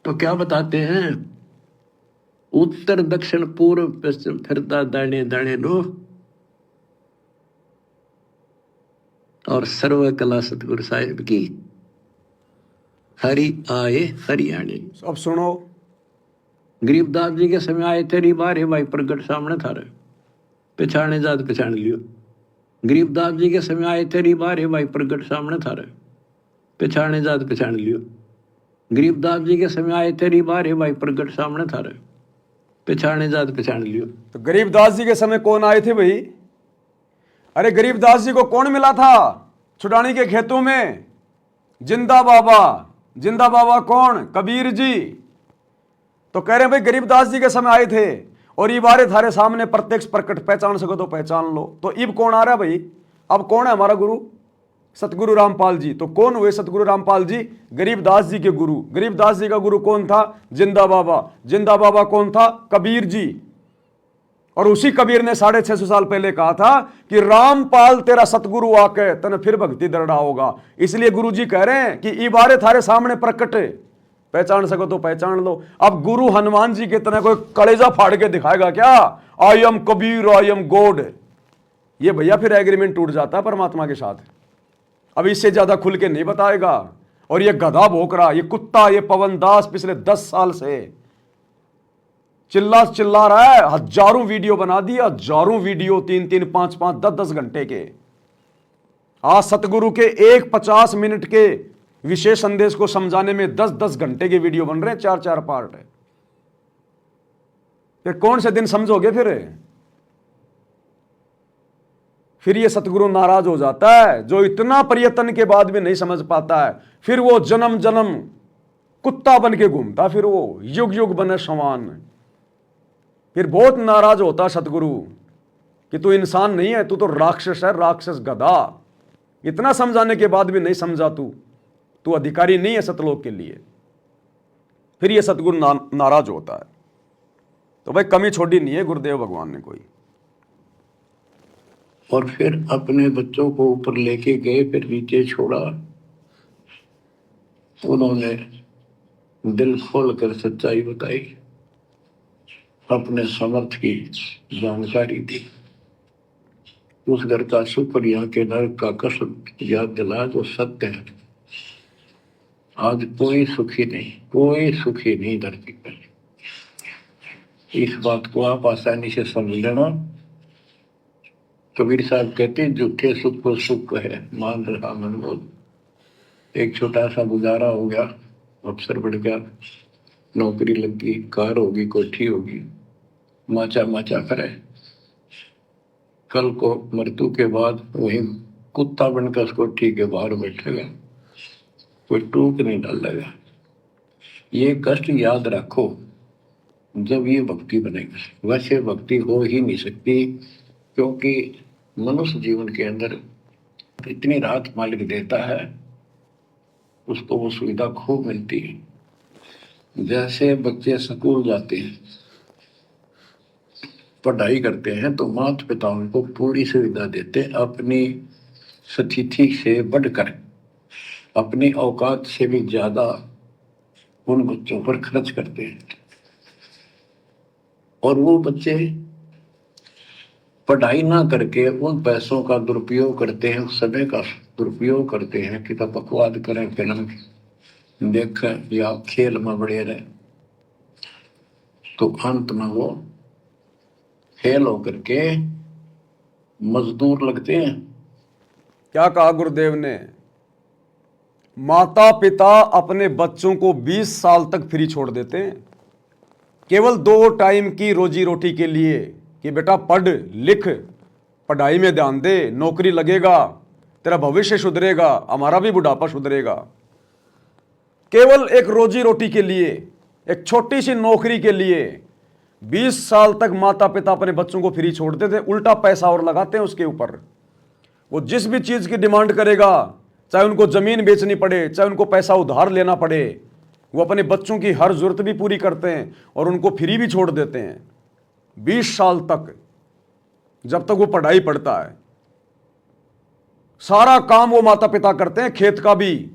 तो क्या बताते हैं? उत्तर दक्षिण पूर्व पश्चिम फिरता दाने दाने नो, और सर्व कला सतगुरु साहिब की, हरि आए हरियाणे। अब सुनो, गरीबदास जी के समय आए थे रिबारे भाई प्रगट सामने था रे, पहचाने जात पहचान लियो। गरीबदास जी के समय आए थे रिबारे भाई प्रगट सामने था रे, पहचाने जात पहचान लियो। गरीबदास जी के समय आए थे रिबारे भाई प्रगट सामने था रे, पहचाने जात पहचान लियो। तो गरीबदास जी के समय कौन आए थे भाई? अरे गरीबदास जी को कौन मिला था छुड़ानी के खेतों में? जिंदा बाबा। जिंदा बाबा कौन? कबीर जी। तो कह रहे हैं भाई गरीबदास जी के समय आए थे, और ये बारे थारे सामने प्रत्यक्ष प्रकट, पहचान सको तो पहचान लो। तो अब कौन आ रहा है भाई? अब कौन है हमारा गुरु? सतगुरु रामपाल जी। तो कौन हुए सतगुरु रामपाल जी? गरीबदास जी के गुरु। गरीबदास जी का गुरु कौन था? जिंदा बाबा। जिंदा बाबा कौन था? कबीर जी। और उसी कबीर ने 650 साल पहले कहा था कि रामपाल तेरा सतगुरु आके तने फिर भक्ति दरड़ा होगा। इसलिए गुरु जी कह रहे हैं कि इबारे थारे सामने प्रकट, पहचान सको तो पहचान लो। अब गुरु हनुमान जी के तरह कोई कलेजा फाड़ के दिखाएगा क्या? I am Kabir, I am God. ये भैया फिर एग्रीमेंट टूट जाता है परमात्मा के साथ। अब इससे ज्यादा खुल के नहीं बताएगा। और ये गधा भौंक रहा, ये कुत्ता, ये पवन दास पिछले 10 साल से चिल्ला रहा है। हजारों वीडियो बना दिए, हजारों वीडियो, 3-3, 5-5, 10-10 घंटे के। आज सतगुरु के एक 50 मिनट के विशेष संदेश को समझाने में 10-10 घंटे के वीडियो बन रहे हैं, 4-4 पार्ट है। फिर कौन से दिन समझोगे? फिर ये सतगुरु नाराज हो जाता है, जो इतना प्रयत्न के बाद भी नहीं समझ पाता है। फिर वो जन्म जन्म कुत्ता बन के घूमता, फिर वो युग युग बने समान। फिर बहुत नाराज होता सतगुरु कि तू इंसान नहीं है, तू तो राक्षस है, राक्षस गधा। इतना समझाने के बाद भी नहीं समझा, तू अधिकारी नहीं है सतलोक के लिए। फिर ये सतगुरु नाराज होता है। तो भाई कमी छोड़ी नहीं है गुरुदेव भगवान ने कोई। और फिर अपने बच्चों को ऊपर लेके गए, फिर नीचे छोड़ा। उन्होंने दिल खोल कर सच्चाई बताई, अपने समर्थ की जानकारी दी। उस घर का सुख, यहाँ के नरक का कष्ट याद दिलाया, जो सत्य है। आज कोई सुखी नहीं धरती पर। इस बात को आप आसानी से समझ लेना। कबीर साहब कहते, झूठे सुख को सुख है, मान रहा मन बोल। एक छोटा सा गुजारा हो गया, अफसर बढ़ गया, नौकरी लग गई, कार होगी, कोठी होगी, माचा करे। कल को मृत्यु के बाद वही कुत्ता बनकर उस कोठी के बाहर बैठेगा, कोई टूक नहीं डालेगा। ये कष्ट याद रखो जब ये भक्ति बनेगा। वैसे भक्ति हो ही नहीं सकती, क्योंकि मनुष्य जीवन के अंदर इतनी राहत मालिक देता है, उसको वो सुविधा खूब मिलती है। जैसे बच्चे स्कूल जाते हैं, पढ़ाई करते हैं, तो माता पिता उनको पूरी सुविधा देते हैं, अपनी स्थिति से बढ़कर, अपनी औकात से भी ज्यादा उन बच्चों पर खर्च करते हैं। और वो बच्चे पढ़ाई ना करके उन पैसों का दुरुपयोग करते हैं, उस समय का दुरुपयोग करते हैं कि तब बकवाद करें, फिल्म देखें या खेल में बढ़े रहे। तो अंत में वो फेल होकर के मजदूर लगते हैं। क्या कहा गुरुदेव ने? माता पिता अपने बच्चों को 20 साल तक फ्री छोड़ देते हैं, केवल 2 टाइम की रोजी रोटी के लिए कि बेटा पढ़ लिख, पढ़ाई में ध्यान दे, नौकरी लगेगा, तेरा भविष्य सुधरेगा, हमारा भी बुढ़ापा सुधरेगा। केवल एक रोजी रोटी के लिए, एक छोटी सी नौकरी के लिए 20 साल तक माता पिता अपने बच्चों को फ्री छोड़ते थे। उल्टा पैसा और लगाते हैं उसके ऊपर। वो जिस भी चीज की डिमांड करेगा, चाहे उनको जमीन बेचनी पड़े, चाहे उनको पैसा उधार लेना पड़े, वो अपने बच्चों की हर जरूरत भी पूरी करते हैं और उनको फ्री भी छोड़ देते हैं 20 साल तक, जब तक वो पढ़ाई पढ़ता है। सारा काम वो माता पिता करते हैं, खेत का भी।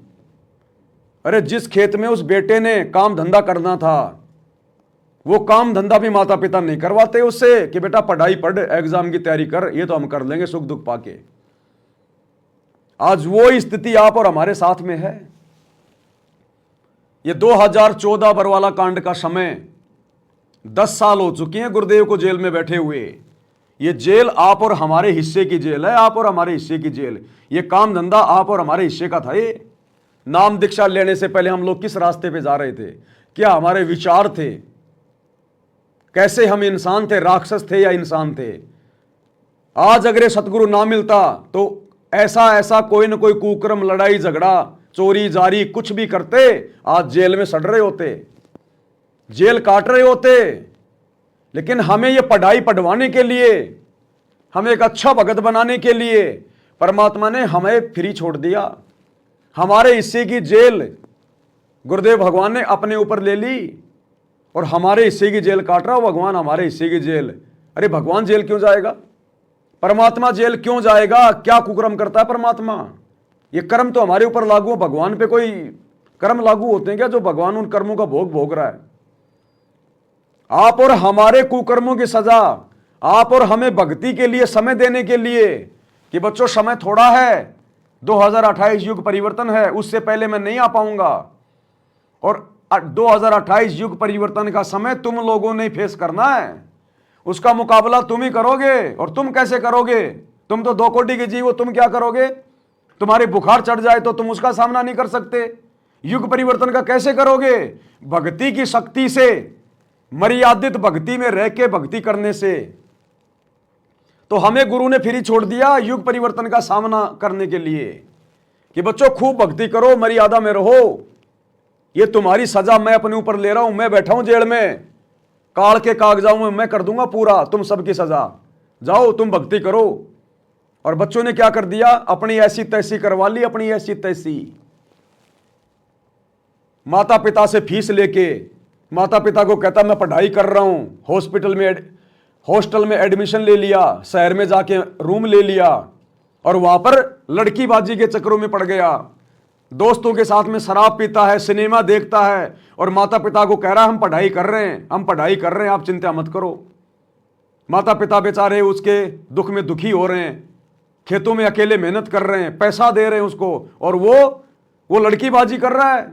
अरे जिस खेत में उस बेटे ने काम धंधा करना था, वो काम धंधा भी माता पिता नहीं करवाते उससे कि बेटा पढ़ाई पढ़, एग्जाम की तैयारी कर, ये तो हम कर लेंगे सुख दुख पाके। आज वो स्थिति आप और हमारे साथ में है। ये 2014 बरवाला कांड का समय, 10 साल हो चुकी हैं गुरुदेव को जेल में बैठे हुए। ये जेल आप और हमारे हिस्से की जेल है, आप और हमारे हिस्से की जेल। ये काम धंधा आप और हमारे हिस्से का था। ये नाम दीक्षा लेने से पहले हम लोग किस रास्ते पे जा रहे थे, क्या हमारे विचार थे, कैसे हम इंसान थे, राक्षस थे या इंसान थे। आज अगर ये सतगुरु ना मिलता तो ऐसा कोई न कोई कुकर्म, लड़ाई झगड़ा, चोरी जारी कुछ भी करते, आज जेल में सड़ रहे होते, जेल काट रहे होते। लेकिन हमें ये पढ़ाई पढ़वाने के लिए, हमें एक अच्छा भगत बनाने के लिए परमात्मा ने हमें फ्री छोड़ दिया। हमारे हिस्से की जेल गुरुदेव भगवान ने अपने ऊपर ले ली और हमारे हिस्से की जेल काट रहा हो भगवान, हमारे हिस्से की जेल। अरे भगवान जेल क्यों जाएगा? परमात्मा जेल क्यों जाएगा? क्या कुकर्म करता है परमात्मा? ये कर्म तो हमारे ऊपर लागू हो, भगवान पे कोई कर्म लागू होते हैं क्या जो भगवान उन कर्मों का भोग भोग रहा है? आप और हमारे कुकर्मों की सजा, आप और हमें भक्ति के लिए समय देने के लिए कि बच्चों समय थोड़ा है, 2028 युग परिवर्तन है, उससे पहले मैं नहीं आ पाऊंगा। और 2028 युग परिवर्तन का समय तुम लोगों ने फेस करना है, उसका मुकाबला तुम ही करोगे। और तुम कैसे करोगे? तुम तो 2 कोटि के जीव हो, तुम क्या करोगे? तुम्हारे बुखार चढ़ जाए तो तुम उसका सामना नहीं कर सकते। युग परिवर्तन का कैसे करोगे? भक्ति की शक्ति से, मर्यादित भक्ति में रह के भक्ति करने से। तो हमें गुरु ने फिर ही छोड़ दिया युग परिवर्तन का सामना करने के लिए कि बच्चों खूब भक्ति करो, मर्यादा में रहो। ये तुम्हारी सजा मैं अपने ऊपर ले रहा हूं, मैं बैठा हूं जेल में, काल के कागजात में मैं कर दूंगा पूरा तुम सबकी सजा, जाओ तुम भक्ति करो। और बच्चों ने क्या कर दिया, अपनी ऐसी तैसी करवा ली, अपनी ऐसी तैसी। माता पिता से फीस लेके, माता पिता को कहता मैं पढ़ाई कर रहा हूं, हॉस्टल में एडमिशन ले लिया, शहर में जाके रूम ले लिया और वहां पर लड़कीबाजी के चक्करों में पड़ गया, दोस्तों के साथ में शराब पीता है, सिनेमा देखता है और माता पिता को कह रहा है हम पढ़ाई कर रहे हैं, हम पढ़ाई कर रहे हैं, आप चिंता मत करो। माता पिता बेचारे उसके दुख में दुखी हो रहे हैं, खेतों में अकेले मेहनत कर रहे हैं, पैसा दे रहे हैं उसको, और वो लड़कीबाजी कर रहा है,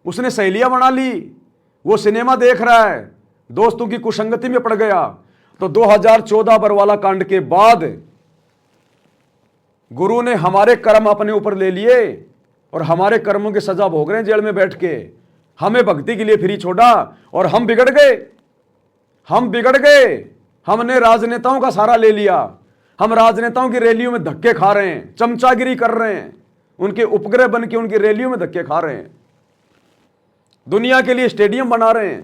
उसने सहेलियां बना ली, वो सिनेमा देख रहा है, दोस्तों की कुसंगति में पड़ गया। तो 2014 बरवाला कांड के बाद गुरु ने हमारे कर्म अपने ऊपर ले लिए और हमारे कर्मों की सजा भोग रहे हैं जेल में बैठ के। हमें भक्ति के लिए फ्री छोड़ा और हम बिगड़ गए। हमने राजनेताओं का सहारा ले लिया, हम राजनेताओं की रैलियों में धक्के खा रहे हैं, चमचागिरी कर रहे हैं, उनके उपग्रह बन के उनकी रैलियों में धक्के खा रहे हैं, दुनिया के लिए स्टेडियम बना रहे हैं,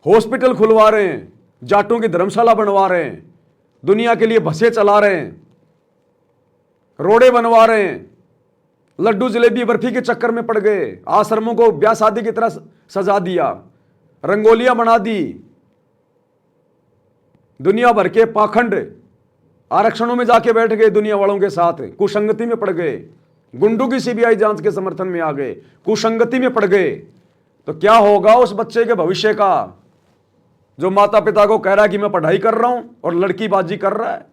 हॉस्पिटल खुलवा रहे हैं, जाटों की धर्मशाला बनवा रहे हैं, दुनिया के लिए बसें चला रहे हैं, रोडे बनवा रहे हैं, लड्डू जलेबी बर्फी के चक्कर में पड़ गए, आश्रमों को ब्याह शादी की तरह सजा दिया, रंगोलियां बना दी, दुनिया भर के पाखंड आरक्षणों में जाके बैठ गए, दुनिया वालों के साथ कुसंगति में पड़ गए, गुंडों की सीबीआई जांच के समर्थन में आ गए, कुसंगति में पड़ गए। तो क्या होगा उस बच्चे के भविष्य का जो माता पिता को कह रहा है कि मैं पढ़ाई कर रहा हूं और लड़कीबाजी कर रहा है,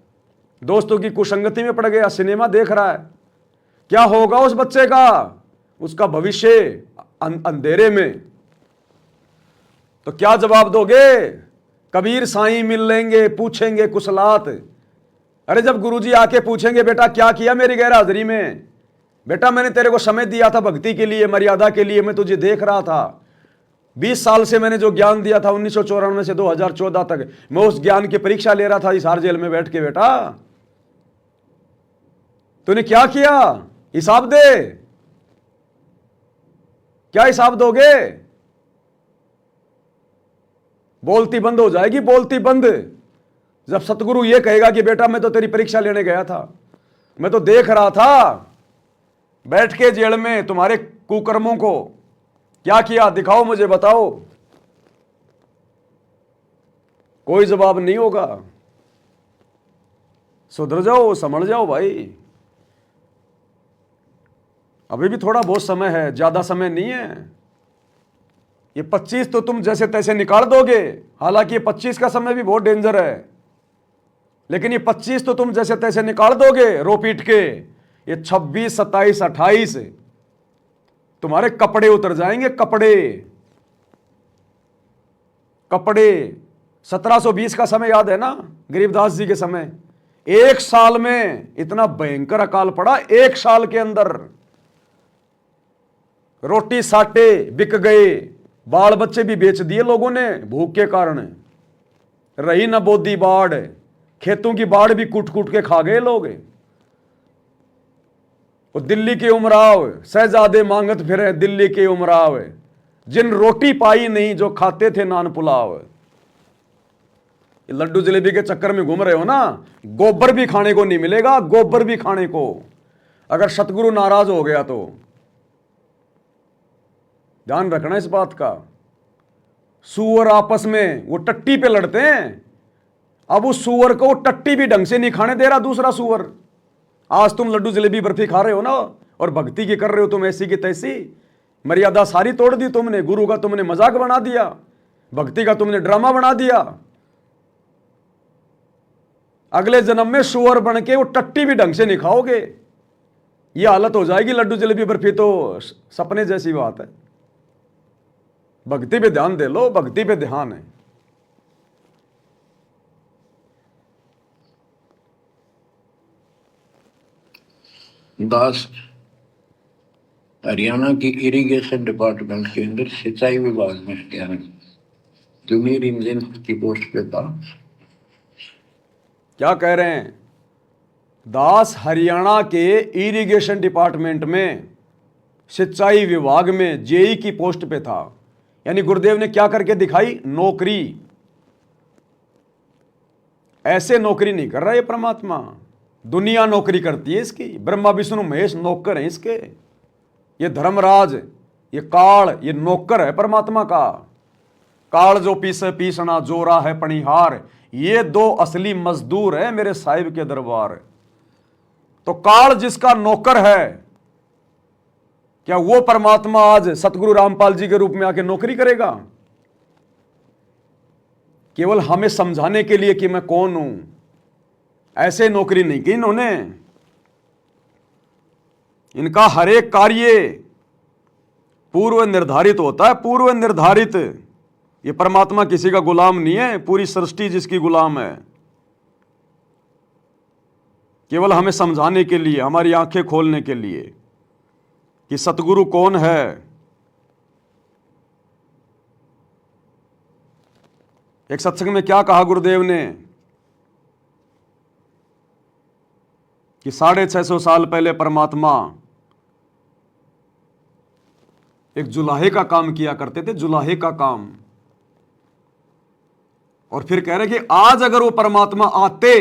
दोस्तों की कुसंगति में पड़ गया, सिनेमा देख रहा है? क्या होगा उस बच्चे का? उसका भविष्य अंधेरे में। तो क्या जवाब दोगे? कबीर साईं मिल लेंगे, पूछेंगे कुशलात। अरे जब गुरुजी आके पूछेंगे बेटा क्या किया मेरी गैर हाजिरी में, बेटा मैंने तेरे को समय दिया था भक्ति के लिए, मर्यादा के लिए, मैं तुझे देख रहा था, 20 साल से मैंने जो ज्ञान दिया था 1994 से 2014 तक, मैं उस ज्ञान की परीक्षा ले रहा था हिसार जेल में बैठ के, बेटा तूने क्या किया? हिसाब दे। क्या हिसाब दोगे? बोलती बंद हो जाएगी, बोलती बंद। जब सतगुरु ये कहेगा कि बेटा मैं तो तेरी परीक्षा लेने गया था, मैं तो देख रहा था बैठ के जेल में तुम्हारे कुकर्मों को, क्या किया दिखाओ मुझे, बताओ, कोई जवाब नहीं होगा। सुधर जाओ, समझ जाओ भाई, अभी भी थोड़ा बहुत समय है, ज्यादा समय नहीं है। ये 25 तो तुम जैसे तैसे निकाल दोगे, हालांकि ये 25 का समय भी बहुत डेंजर है, लेकिन ये 25 तो तुम जैसे तैसे निकाल दोगे रो पीट के। ये 26, 27, 28 तुम्हारे कपड़े उतर जाएंगे, कपड़े 1720 का समय याद है ना, गरीबदास जी के समय? 1 साल में इतना भयंकर अकाल पड़ा, 1 साल के अंदर रोटी साटे बिक गए, बाल बच्चे भी बेच दिए लोगों ने भूख के कारण। रही न बोदी बाढ़, खेतों की बाढ़ भी कूट कूट के खा गए लोग। वो दिल्ली के उमराव शहजादे मांगत फिरे, दिल्ली के उमराव जिन रोटी पाई नहीं जो खाते थे नान पुलाव। लड्डू जलेबी के चक्कर में घूम रहे हो ना, गोबर भी खाने को नहीं मिलेगा, गोबर भी खाने को, अगर सतगुरु नाराज हो गया तो। ध्यान रखना इस बात का। सुअर आपस में वो टट्टी पे लड़ते हैं, अब उस सुअर को टट्टी भी ढंग से नहीं खाने दे रहा दूसरा सुअर। आज तुम लड्डू जलेबी बर्फी खा रहे हो ना और भक्ति की कर रहे हो तुम ऐसी की तैसी, मर्यादा सारी तोड़ दी तुमने, गुरु का तुमने मजाक बना दिया, भक्ति का तुमने ड्रामा बना दिया। अगले जन्म में सुअर बन के वो टट्टी भी ढंग से नहीं खाओगे, ये हालत हो जाएगी लड्डू जलेबी बर्फी तो सपने जैसी बात है। भक्ति पे ध्यान दे लो, भक्ति पे ध्यान है। दास हरियाणा की इरिगेशन डिपार्टमेंट के अंदर सिंचाई विभाग में गया है। जूनियर इंजीनियर की पोस्ट पे था। क्या कह रहे हैं? दास हरियाणा के इरिगेशन डिपार्टमेंट में सिंचाई विभाग में जेई की पोस्ट पे था। यानी गुरुदेव ने क्या करके दिखाई? नौकरी। ऐसे नौकरी नहीं कर रहा ये परमात्मा, दुनिया नौकरी करती है इसकी। ब्रह्मा विष्णु महेश नौकर हैं इसके। ये धर्मराज, ये काल, ये नौकर है परमात्मा का। काल जो पीसे पीसना, जोरा है पणिहार, ये दो असली मजदूर है मेरे साहिब के दरबार। तो काल जिसका नौकर है, क्या वो परमात्मा आज सतगुरु रामपाल जी के रूप में आके नौकरी करेगा? केवल हमें समझाने के लिए कि मैं कौन हूं, ऐसे नौकरी नहीं की इन्होंने। इनका हर एक कार्य पूर्व निर्धारित होता है, पूर्व निर्धारित। ये परमात्मा किसी का गुलाम नहीं है, पूरी सृष्टि जिसकी गुलाम है। केवल हमें समझाने के लिए, हमारी आंखें खोलने के लिए कि सतगुरु कौन है। एक सत्संग में क्या कहा गुरुदेव ने कि 650 साल पहले परमात्मा एक जुलाहे का काम किया करते थे, जुलाहे का काम। और फिर कह रहे कि आज अगर वो परमात्मा आते,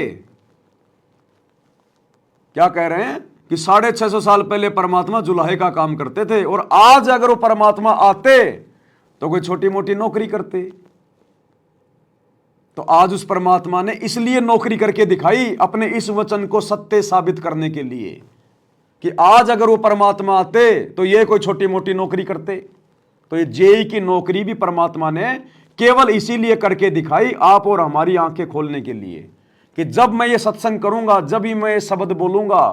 क्या कह रहे हैं कि 650 साल पहले परमात्मा जुलाहे का काम करते थे, और आज अगर वो परमात्मा आते तो कोई छोटी मोटी नौकरी करते। तो आज उस परमात्मा ने इसलिए नौकरी करके दिखाई, अपने इस वचन को सत्य साबित करने के लिए, कि आज अगर वो परमात्मा आते तो ये कोई छोटी मोटी नौकरी करते। तो ये जेई की नौकरी भी परमात्मा ने केवल इसीलिए करके दिखाई, आप और हमारी आंखें खोलने के लिए, कि जब मैं ये सत्संग करूंगा, जब ही मैं ये शब्द बोलूंगा,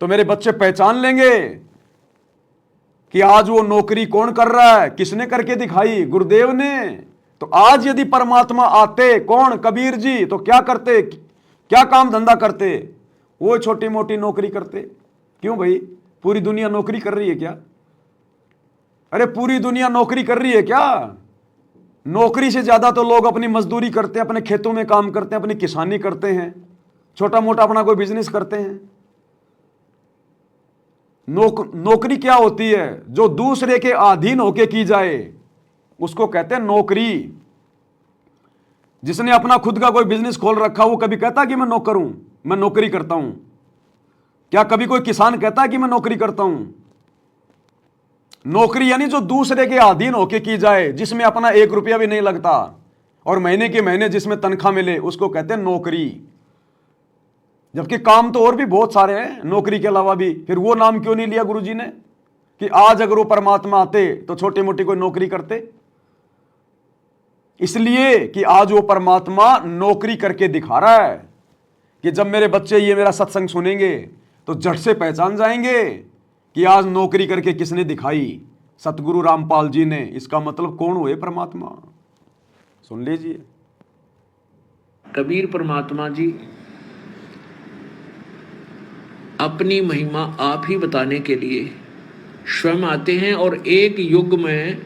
तो मेरे बच्चे पहचान लेंगे कि आज वो नौकरी कौन कर रहा है, किसने करके दिखाई? गुरुदेव ने। तो आज यदि परमात्मा आते, कौन? कबीर जी, तो क्या करते, क्या काम धंधा करते? वो छोटी मोटी नौकरी करते। क्यों भाई? पूरी दुनिया नौकरी कर रही है क्या? अरे पूरी दुनिया नौकरी कर रही है क्या? नौकरी से ज्यादा तो लोग अपनी मजदूरी करते हैं, अपने खेतों में काम करते हैं, अपनी किसानी करते हैं, छोटा मोटा अपना कोई बिजनेस करते हैं। नौकरी क्या होती है? जो दूसरे के अधीन होके की जाए उसको कहते हैं नौकरी। जिसने अपना खुद का कोई बिजनेस खोल रखा, वो कभी कहता कि मैं नौकर हूं, मैं नौकरी करता हूं? क्या कभी कोई किसान कहता है कि मैं नौकरी करता हूं? नौकरी यानी जो दूसरे के अधीन होके की जाए, जिसमें अपना 1 रुपया भी नहीं लगता, और महीने के महीने जिसमें तनख्वाह मिले, उसको कहते हैं नौकरी। जबकि काम तो और भी बहुत सारे हैं नौकरी के अलावा भी। फिर वो नाम क्यों नहीं लिया गुरुजी ने कि आज अगर वो परमात्मा आते तो छोटी मोटी कोई नौकरी करते? इसलिए कि आज वो परमात्मा नौकरी करके दिखा रहा है, कि जब मेरे बच्चे ये मेरा सत्संग सुनेंगे तो झट से पहचान जाएंगे कि आज नौकरी करके किसने दिखाई? सतगुरु रामपाल जी ने। इसका मतलब कौन हुए? परमात्मा। सुन लीजिए। कबीर परमात्मा जी अपनी महिमा आप ही बताने के लिए स्वयं आते हैं, और एक युग में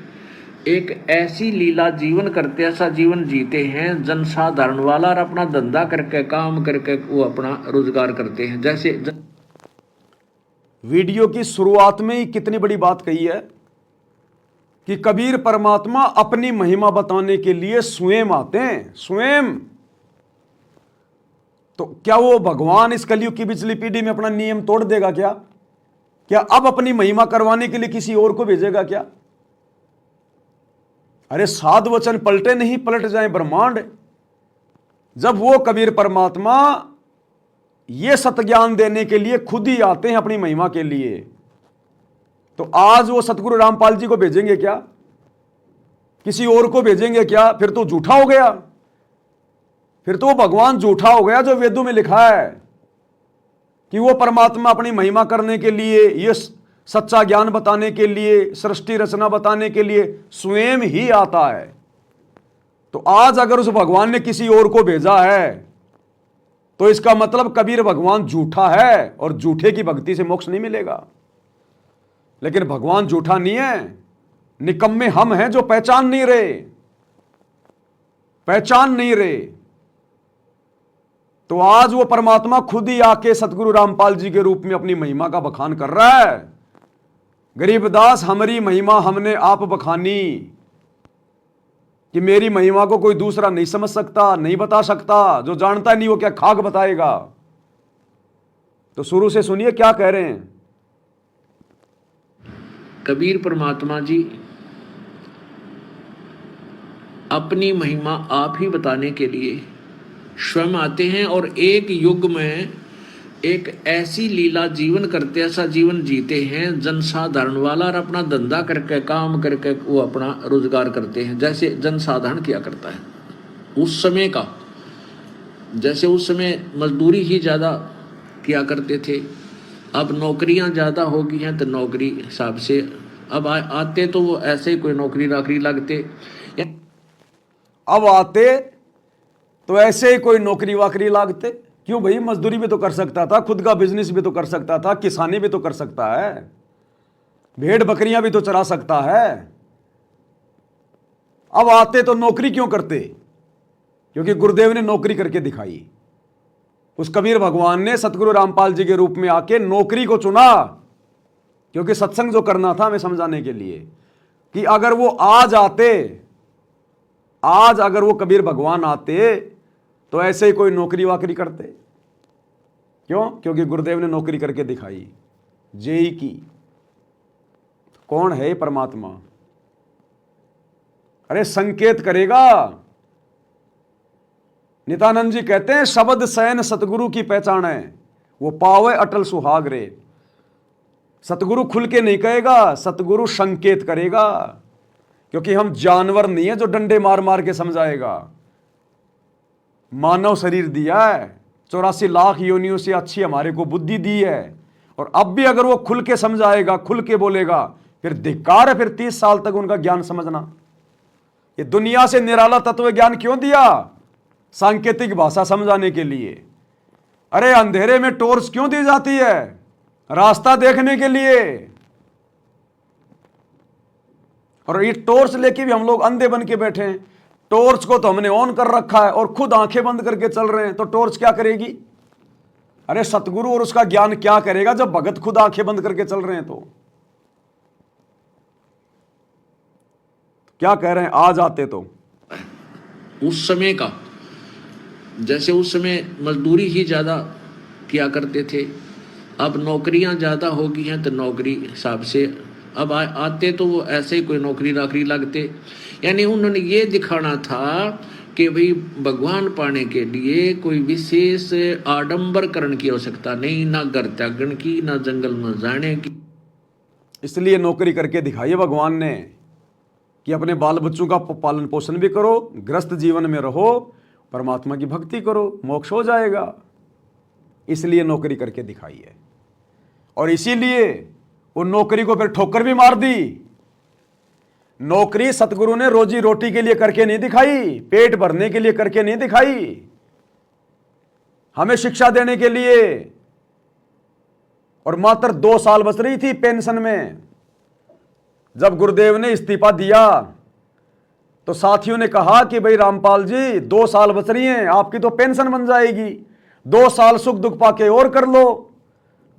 एक ऐसी लीला जीवन करते, ऐसा जीवन जीते हैं जनसाधारण वाला, और अपना धंधा करके, काम करके वो अपना रोजगार करते हैं। जैसे वीडियो की शुरुआत में ही कितनी बड़ी बात कही है कि कबीर परमात्मा अपनी महिमा बताने के लिए स्वयं आते हैं, स्वयं। तो क्या वो भगवान इस कलयुग की पिछली पीढ़ी में अपना नियम तोड़ देगा क्या? क्या अब अपनी महिमा करवाने के लिए किसी और को भेजेगा क्या? अरे साध वचन पलटे नहीं, पलट जाए ब्रह्मांड। जब वो कबीर परमात्मा ये सत्ज्ञान देने के लिए खुद ही आते हैं अपनी महिमा के लिए, तो आज वो सतगुरु रामपाल जी को भेजेंगे क्या? किसी और को भेजेंगे क्या? फिर तो झूठा हो गया, फिर तो भगवान झूठा हो गया जो वेदों में लिखा है कि वो परमात्मा अपनी महिमा करने के लिए, ये सच्चा ज्ञान बताने के लिए, सृष्टि रचना बताने के लिए स्वयं ही आता है। तो आज अगर उस भगवान ने किसी और को भेजा है तो इसका मतलब कबीर भगवान झूठा है, और झूठे की भक्ति से मोक्ष नहीं मिलेगा। लेकिन भगवान झूठा नहीं है, निकम्मे हम हैं जो पहचान नहीं रहे। पहचान नहीं रहे, तो आज वो परमात्मा खुद ही आके सतगुरु रामपाल जी के रूप में अपनी महिमा का बखान कर रहा है। गरीबदास हमारी महिमा हमने आप बखानी, कि मेरी महिमा को कोई दूसरा नहीं समझ सकता, नहीं बता सकता, जो जानता नहीं वो क्या खाक बताएगा। तो शुरू से सुनिए क्या कह रहे हैं। कबीर परमात्मा जी अपनी महिमा आप ही बताने के लिए स्वयं आते हैं और एक युग में एक ऐसी लीला जीवन करते, ऐसा जीवन जीते हैं जनसाधारण वाला, और अपना धंधा करके काम करके वो अपना रोजगार करते हैं जैसे जनसाधारण किया करता है उस समय का। जैसे उस समय मजदूरी ही ज़्यादा किया करते थे, अब नौकरियां ज़्यादा हो गई हैं, तो नौकरी हिसाब से अब आते तो वो ऐसे ही कोई नौकरी नाकरी लगते, अब आते तो ऐसे ही कोई नौकरी वाकरी लागते। क्यों भाई, मजदूरी भी तो कर सकता था, खुद का बिजनेस भी तो कर सकता था, किसानी भी तो कर सकता है, भेड़ बकरियां भी तो चरा सकता है। अब आते तो नौकरी क्यों करते? क्योंकि गुरुदेव ने नौकरी करके दिखाई। उस कबीर भगवान ने सतगुरु रामपाल जी के रूप में आके नौकरी को चुना, क्योंकि सत्संग जो करना था हमें समझाने के लिए कि अगर वो आज आते, आज अगर वो कबीर भगवान आते तो ऐसे ही कोई नौकरी वाकरी करते। क्यों? क्योंकि गुरुदेव ने नौकरी करके दिखाई जेई की। कौन है ये परमात्मा? अरे संकेत करेगा। नित्यानंद जी कहते हैं शब्द शयन सतगुरु की पहचान है, वो पावे अटल सुहाग रे। सतगुरु खुल के नहीं कहेगा, सतगुरु संकेत करेगा, क्योंकि हम जानवर नहीं है जो डंडे मार मार के समझाएगा। मानव शरीर दिया है, 84 लाख योनियों से अच्छी हमारे को बुद्धि दी है, और अब भी अगर वो खुल के समझाएगा, खुल के बोलेगा, फिर धिक्कार है फिर 30 साल तक उनका ज्ञान समझना। ये दुनिया से निराला तत्व ज्ञान क्यों दिया? सांकेतिक भाषा समझाने के लिए। अरे अंधेरे में टॉर्च क्यों दी जाती है? रास्ता देखने के लिए। और ये टॉर्च लेके भी हम लोग अंधे बन के बैठे हैं। टॉर्च को तो हमने ऑन कर रखा है और खुद आंखें बंद करके चल रहे हैं, तो टॉर्च क्या करेगी? अरे सतगुरु और उसका ज्ञान क्या करेगा जब भगत खुद आंखें बंद करके चल रहे हैं? तो क्या कह रहे हैं? आज आते तो उस समय का, जैसे उस समय मजदूरी ही ज़्यादा किया करते थे, अब नौकरियां ज़्यादा हो गई हैं, तो नौकरी हिसाब से अब आते तो वो ऐसे ही कोई नौकरी नाकरी लगते। यानी उन्होंने ये दिखाना था कि भाई भगवान पाने के लिए कोई विशेष आडंबरकरण की आवश्यकता नहीं, ना घर त्यागन की, ना जंगल में जाने की। इसलिए नौकरी करके दिखाई भगवान ने कि अपने बाल बच्चों का पालन पोषण भी करो, ग्रस्त जीवन में रहो, परमात्मा की भक्ति करो, मोक्ष हो जाएगा। इसलिए नौकरी करके दिखाई है। और इसीलिए वो नौकरी को फिर ठोकर भी मार दी। नौकरी सतगुरु ने रोजी रोटी के लिए करके नहीं दिखाई, पेट भरने के लिए करके नहीं दिखाई, हमें शिक्षा देने के लिए। और मात्र 2 साल बच रही थी पेंशन में। जब गुरुदेव ने इस्तीफा दिया तो साथियों ने कहा कि भाई रामपाल जी 2 साल बच रही हैं, आपकी तो पेंशन बन जाएगी, 2 साल सुख दुख पाके और कर लो।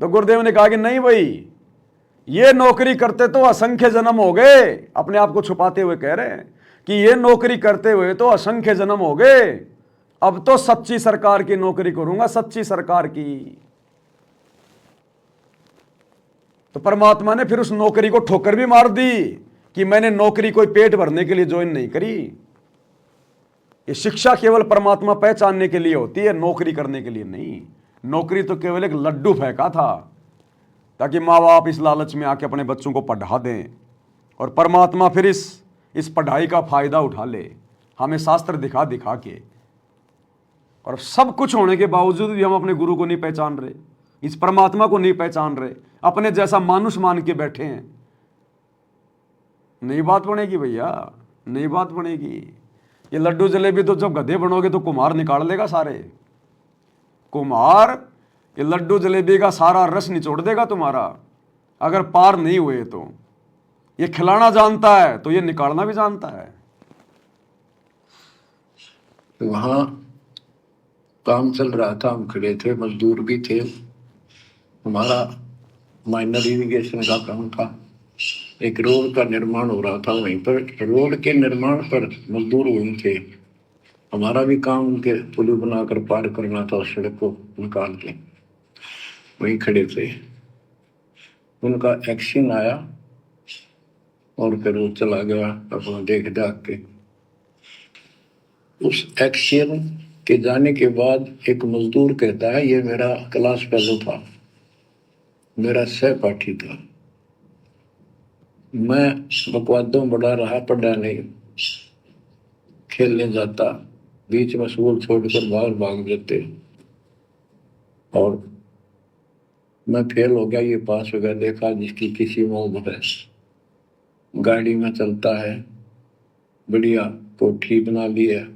तो गुरुदेव ने कहा कि नहीं भाई, ये नौकरी करते तो असंख्य जन्म हो गए। अपने आप को छुपाते हुए कह रहे हैं कि ये नौकरी करते हुए तो असंख्य जन्म हो गए, अब तो सच्ची सरकार की नौकरी करूंगा, सच्ची सरकार की। तो परमात्मा ने फिर उस नौकरी को ठोकर भी मार दी कि मैंने नौकरी कोई पेट भरने के लिए ज्वाइन नहीं करी। ये शिक्षा केवल परमात्मा पहचानने के लिए होती है, नौकरी करने के लिए नहीं। नौकरी तो केवल एक लड्डू फेंका था ताकि माँ बाप इस लालच में आके अपने बच्चों को पढ़ा दें, और परमात्मा फिर इस पढ़ाई का फायदा उठा ले, हमें शास्त्र दिखा दिखा के। और सब कुछ होने के बावजूद भी हम अपने गुरु को नहीं पहचान रहे, इस परमात्मा को नहीं पहचान रहे, अपने जैसा मानुष मान के बैठे हैं। नई बात बनेगी भैया, नई बात बनेगी। ये लड्डू जलेबी तो जब गधे बनोगे तो कुम्हार निकाल लेगा सारे। कुम्हार ये लड्डू जलेबी का सारा रस निचोड़ देगा तुम्हारा, अगर पार नहीं हुए तो। ये खिलाना जानता है तो ये निकालना भी जानता है। तो वहाँ काम चल रहा था, हम खड़े थे, मजदूर भी थे। हमारा माइनर इरिगेशन का काम था। एक रोड का निर्माण हो रहा था वहीं पर। रोड के निर्माण पर मजदूर वहीं थे। हमारा भी काम उनके पुल बनाकर पार करना था, उस सड़क को निकाल के। वहीं खड़े थे, उनका एक्शन आया और फिर वो चला गया अपना देख दाख के। उस एक्शन के जाने के बाद एक मजदूर कहता है, ये मेरा क्लास फेलो था, मेरा सहपाठी था, मैं बकवादों बड़ा रहा, पढ़ा नहीं, खेलने जाता, बीच में स्कूल छोड़कर बाहर भाग जाते और मैं फेल हो गया, ये पास हो गया। देखा जिसकी किसी मौज है, गाड़ी में चलता है, बढ़िया कोठी बना ली है,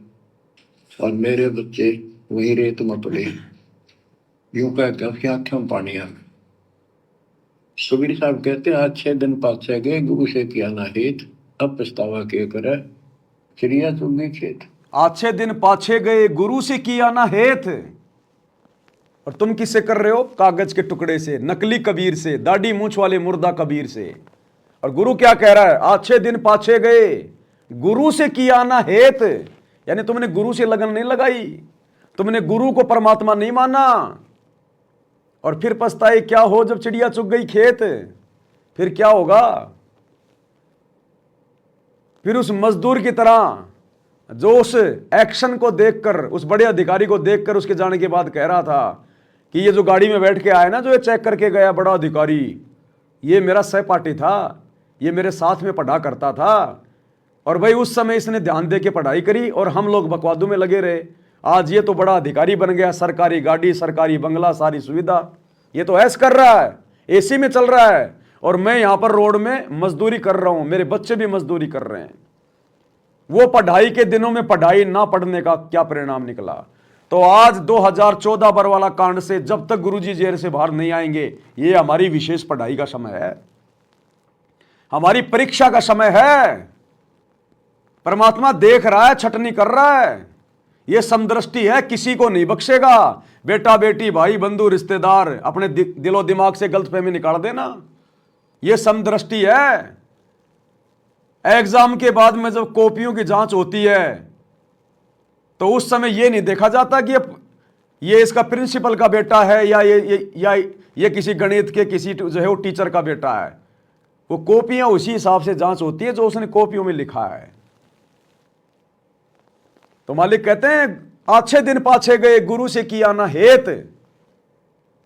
और मेरे बच्चे वही रेत में पड़े। यूं कहते उसकी आंखों में पानी आ गया। कबीर साहब कहते आज 6 दिन पाछे गए, गुरु से किया ना हित, अब पछतावा के करे, चिड़िया चुग गई खेत। अच्छे दिन पाछे गए, गुरु से किया ना हेत। और तुम किससे कर रहे हो? कागज के टुकड़े से, नकली कबीर से, दाढ़ी मूंछ वाले मुर्दा कबीर से। और गुरु क्या कह रहा है? अच्छे दिन पाछे गए, गुरु से किया ना हेत। यानी तुमने गुरु से लगन नहीं लगाई, तुमने गुरु को परमात्मा नहीं माना, और फिर पछताए क्या हो जब चिड़िया चुग गई खेत। फिर क्या होगा? फिर उस मजदूर की तरह जो उस एक्शन को देखकर, उस बड़े अधिकारी को देखकर उसके जाने के बाद कह रहा था कि ये जो गाड़ी में बैठ के आया ना, जो ये चेक करके गया बड़ा अधिकारी, ये मेरा सहपाठी था, ये मेरे साथ में पढ़ा करता था, और भाई उस समय इसने ध्यान दे के पढ़ाई करी और हम लोग बकवादों में लगे रहे। आज ये तो बड़ा अधिकारी बन गया, सरकारी गाड़ी, सरकारी बंगला, सारी सुविधा, ये तो ऐश कर रहा है, एसी में चल रहा है, और मैं यहां पर रोड में मजदूरी कर रहा हूं, मेरे बच्चे भी मजदूरी कर रहे हैं। वो पढ़ाई के दिनों में पढ़ाई ना पढ़ने का क्या परिणाम निकला? तो आज 2014 बरवाला कांड से जब तक गुरुजी जेल से बाहर नहीं आएंगे, ये हमारी विशेष पढ़ाई का समय है, हमारी परीक्षा का समय है। परमात्मा देख रहा है, छटनी कर रहा है। यह समदृष्टि है, किसी को नहीं बख्शेगा। बेटा बेटी, भाई बंधु, रिश्तेदार, अपने दिलो दिमाग से गलतफहमी निकाल देना। यह समदृष्टि है। एग्जाम के बाद में जब कॉपियों की जांच होती है तो उस समय यह नहीं देखा जाता कि ये इसका प्रिंसिपल का बेटा है या ये किसी गणित के किसी जो है वो टीचर का बेटा है। वो कॉपियां उसी हिसाब से जांच होती है जो उसने कॉपियों में लिखा है। तो मालिक कहते हैं अच्छे दिन पाछे गए, गुरु से किया ना हेत,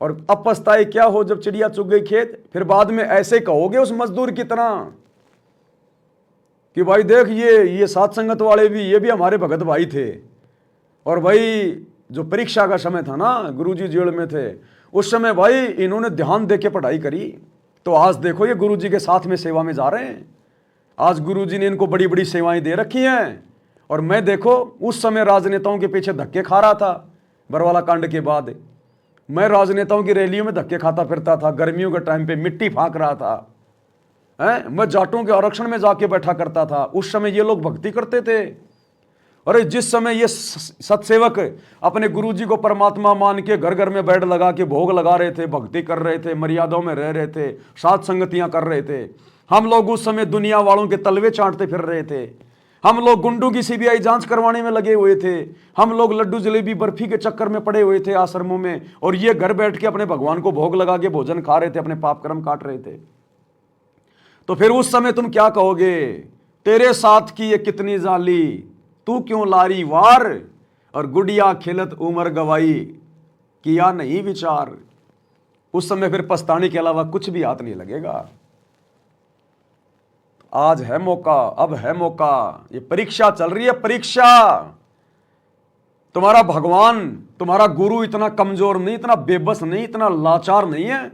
और अब पछताए क्या हो जब चिड़िया चुग गई खेत। फिर बाद में ऐसे कहोगे उस मजदूर की तरह कि भाई देख, ये सात संगत वाले भी, ये भी हमारे भगत भाई थे, और भाई जो परीक्षा का समय था ना, गुरुजी जेल में थे, उस समय भाई इन्होंने ध्यान दे के पढ़ाई करी, तो आज देखो ये गुरुजी के साथ में सेवा में जा रहे हैं। आज गुरुजी ने इनको बड़ी बड़ी सेवाएं दे रखी हैं, और मैं देखो उस समय राजनेताओं के पीछे धक्के खा रहा था। बरवाला कांड के बाद मैं राजनेताओं की रैलियों में धक्के खाता फिरता था, गर्मियों के टाइम पे मिट्टी फाँक रहा था, मैं जाटों के आरक्षण में जाके बैठा करता था। उस समय ये लोग भक्ति करते थे। और जिस समय ये सत्सेवक अपने गुरुजी को परमात्मा मान के घर घर में बेड लगा के भोग लगा रहे थे, भक्ति कर रहे थे, मर्यादाओं में रह रहे थे, सात संगतियां कर रहे थे, हम लोग उस समय दुनिया वालों के तलवे चाटते फिर रहे थे। हम लोग गुंडों की सीबीआई जांच करवाने में लगे हुए थे। हम लोग लड्डू जलेबी बर्फी के चक्कर में पड़े हुए थे आश्रमों में, और ये घर बैठ के अपने भगवान को भोग लगा के भोजन खा रहे थे, अपने पाप कर्म काट रहे थे। तो फिर उस समय तुम क्या कहोगे? तेरे साथ की ये कितनी जाली, तू क्यों लारी वार, और गुड़िया खिलत उमर गवाई, किया नहीं विचार। उस समय फिर पछताने के अलावा कुछ भी हाथ नहीं लगेगा। आज है मौका, अब है मौका। ये परीक्षा चल रही है, परीक्षा। तुम्हारा भगवान, तुम्हारा गुरु इतना कमजोर नहीं, इतना बेबस नहीं, इतना लाचार नहीं है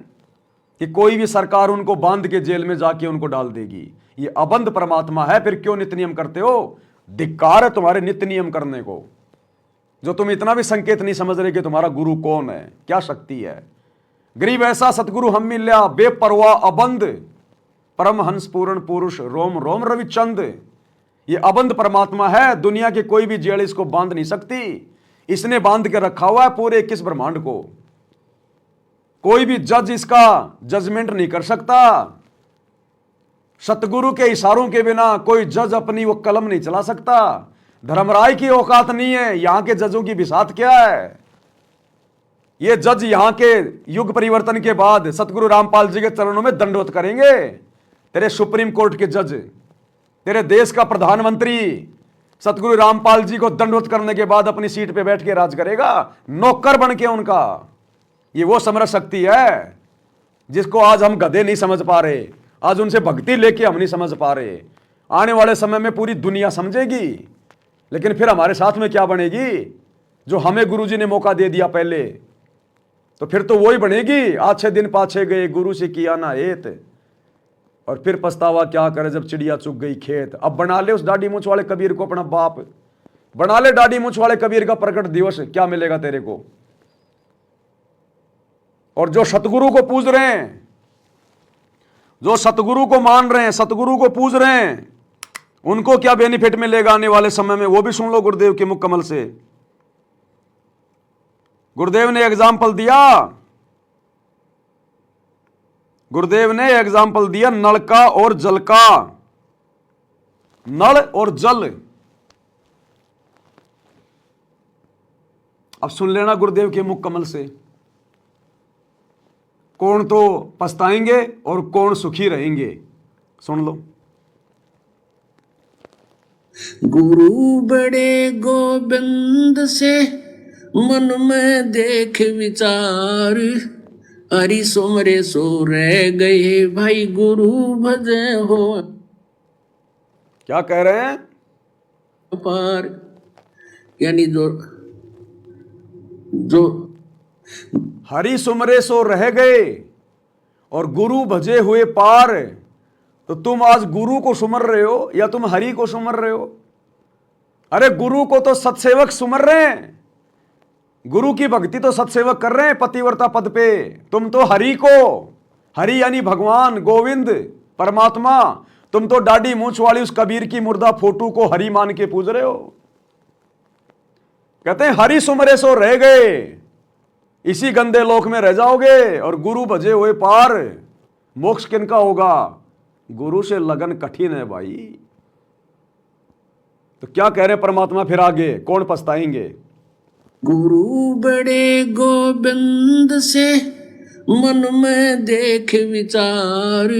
कि कोई भी सरकार उनको बांध के जेल में जाके उनको डाल देगी। ये अबंध परमात्मा है। फिर क्यों नित्य नियम करते हो? धिक्कार है तुम्हारे नित्य नियम करने को, जो तुम इतना भी संकेत नहीं समझ रहे कि तुम्हारा गुरु कौन है, क्या शक्ति है। गरीब ऐसा सतगुरु हम मिल्या, बेपरवाह अबंध, परमहंस पूर्ण पुरुष, रोम रोम रविचंद। ये अबंध परमात्मा है, दुनिया की कोई भी जेल इसको बांध नहीं सकती। इसने बांध के रखा हुआ है पूरे 21 ब्रह्मांड को। कोई भी जज इसका जजमेंट नहीं कर सकता। सतगुरु के इशारों के बिना कोई जज अपनी वो कलम नहीं चला सकता। धर्मराय की औकात नहीं है, यहां के जजों की बिसात क्या है। ये जज यहां के युग परिवर्तन के बाद सतगुरु रामपाल जी के चरणों में दंडवत करेंगे। तेरे सुप्रीम कोर्ट के जज, तेरे देश का प्रधानमंत्री सतगुरु रामपाल जी को दंडवत करने के बाद अपनी सीट पे बैठ के राज करेगा, नौकर बन के उनका। ये वो समरस शक्ति है जिसको आज हम गधे नहीं समझ पा रहे, आज उनसे भक्ति लेके हम नहीं समझ पा रहे। आने वाले समय में पूरी दुनिया समझेगी, लेकिन फिर हमारे साथ में क्या बनेगी? जो हमें गुरुजी ने मौका दे दिया पहले, तो फिर तो वही बनेगी। आछे दिन पाछे गए, गुरु से किया ना हेत, और फिर पछतावा क्या करे जब चिड़िया चुग गई खेत। अब बना ले उस दाढ़ी मूंछ वाले कबीर को अपना बाप, बना ले दाढ़ी मूंछ वाले कबीर का प्रकट दिवस, क्या मिलेगा तेरे को? और जो सतगुरु को पूज रहे हैं, जो सतगुरु को मान रहे हैं, सतगुरु को पूज रहे हैं, उनको क्या बेनिफिट मिलेगा आने वाले समय में, वो भी सुन लो गुरुदेव के मुख कमल से। गुरुदेव ने एग्जाम्पल दिया, गुरुदेव ने एग्जाम्पल दिया नल का और जल का। नल और जल, अब सुन लेना गुरुदेव के मुख कमल से। कौन तो पछताएंगे और कौन सुखी रहेंगे, सुन लो। गुरु बड़े गोविंद से मन में देख विचार, हरि सुमरे सो रह गए भाई गुरु भजे हो। क्या कह रहे हैं? पार, यानी जो जो हरि सुमरे सो रह गए और गुरु भजे हुए पार। तो तुम आज गुरु को सुमर रहे हो या तुम हरि को सुमर रहे हो? अरे गुरु को तो सत्सेवक सुमर रहे हैं, गुरु की भक्ति तो सत्सेवक कर रहे हैं पतिव्रता पद पे। तुम तो हरि को, हरि यानी भगवान गोविंद परमात्मा, तुम तो दाढ़ी मूंछ वाली उस कबीर की मुर्दा फोटो को हरि मान के पूज रहे हो। कहते हैं हरि सुमरे सो रह गए, इसी गंदे लोक में रह जाओगे, और गुरु भजे हुए पार। मोक्ष किनका होगा? गुरु से लगन कठिन है भाई। तो क्या कह रहे परमात्मा फिर आगे, कौन पछताएंगे? गुरु बड़े गोविंद से मन में देख विचार,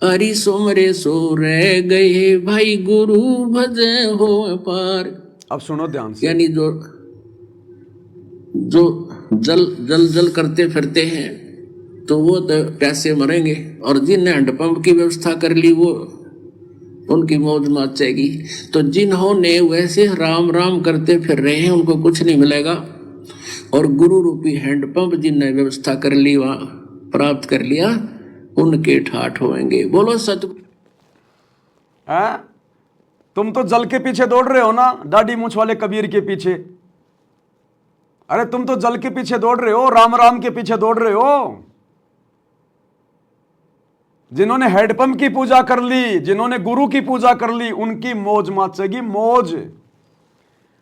हरि सुमरे सो रह गए भाई गुरु भजे हो पार। अब सुनो ध्यान से, यानी जो जो जल जल जल करते फिरते हैं तो वो तो प्यासे मरेंगे, और जिनने हैंडपंप की व्यवस्था कर ली वो उनकी मौज मचेगी। तो जिन्होंने वैसे राम राम करते फिर रहे हैं उनको कुछ नहीं मिलेगा, और गुरु रूपी हैंडपंप जिनने व्यवस्था कर ली, वहां प्राप्त कर लिया, उनके ठाठ होंगे। बोलो सतगुरु। तुम तो जल के पीछे दौड़ रहे हो ना, दाढ़ी मूंछ वाले कबीर के पीछे। अरे तुम तो जल के पीछे दौड़ रहे हो, राम राम के पीछे दौड़ रहे हो। जिन्होंने हेडपंप की पूजा कर ली, जिन्होंने गुरु की पूजा कर ली, उनकी मौज मचेगी मौज।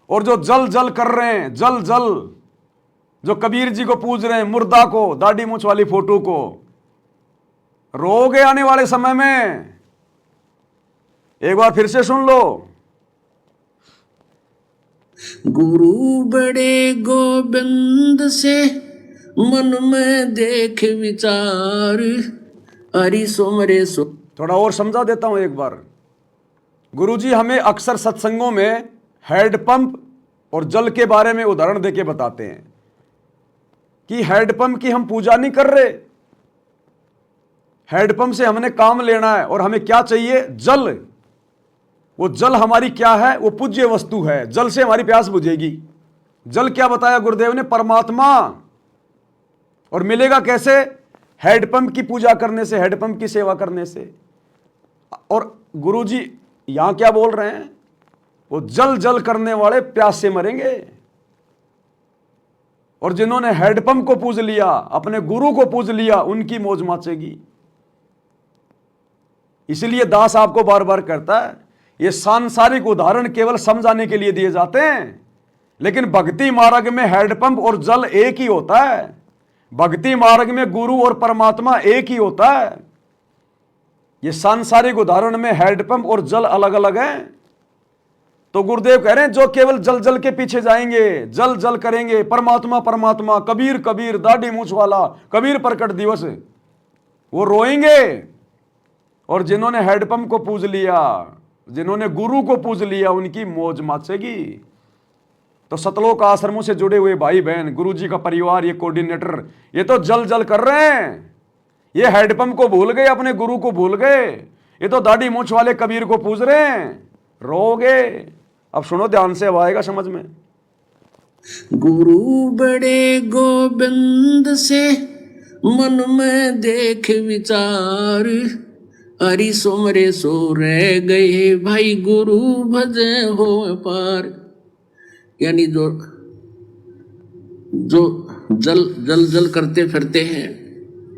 और जो जल जल कर रहे हैं, जल जल, जो कबीर जी को पूज रहे हैं, मुर्दा को, दाढ़ी मूंछ वाली फोटो को, रोगे आने वाले समय में। एक बार फिर से सुन लो। गुरु बड़े गोविंद से मन में देख विचार, हरि सुमरे सो। थोड़ा और समझा देता हूं एक बार। गुरुजी हमें अक्सर सत्संगों में हैंडपंप और जल के बारे में उदाहरण देके बताते हैं कि हैंडपंप की हम पूजा नहीं कर रहे, हैंडपंप से हमने काम लेना है, और हमें क्या चाहिए? जल। वो जल हमारी क्या है? वो पूज्य वस्तु है। जल से हमारी प्यास बुझेगी। जल क्या बताया गुरुदेव ने? परमात्मा। और मिलेगा कैसे? हैंडपंप की पूजा करने से, हैंडपंप की सेवा करने से। और गुरुजी यहां क्या बोल रहे हैं? वो जल जल करने वाले प्यास से मरेंगे, और जिन्होंने हैंडपंप को पूज लिया, अपने गुरु को पूज लिया, उनकी मौज मचेगी। इसलिए दास आपको बार बार कहता है ये सांसारिक उदाहरण केवल समझाने के लिए दिए जाते हैं, लेकिन भक्ति मार्ग में हैंडपंप और जल एक ही होता है। भक्ति मार्ग में गुरु और परमात्मा एक ही होता है। ये सांसारिक उदाहरण में हैंडपंप और जल अलग अलग हैं। तो गुरुदेव कह रहे हैं जो केवल जल जल के पीछे जाएंगे, जल जल करेंगे, परमात्मा परमात्मा, कबीर कबीर, दाढ़ी मूछ वाला, कबीर प्रकट दिवस, वो रोएंगे। और जिन्होंने हैंडपंप को पूज लिया, जिन्होंने गुरु को पूज लिया, उनकी मौज माचेगी। तो सतलोक आश्रमों से जुड़े हुए भाई बहन, गुरु जी का परिवार, ये कोऑर्डिनेटर, ये तो जल जल कर रहे हैं। ये हैंडपंप को भूल गए, अपने गुरु को भूल गए। ये तो दाढ़ी मूछ वाले कबीर को पूज रहे हैं। रोगे। अब सुनो ध्यान से, अब आएगा समझ में। गुरु बड़े गोविंद से मन में देख विचार, हरि सुमरे सो रह गए भाई गुरु भजे हो पार। यानी जो जल जल जल करते फिरते हैं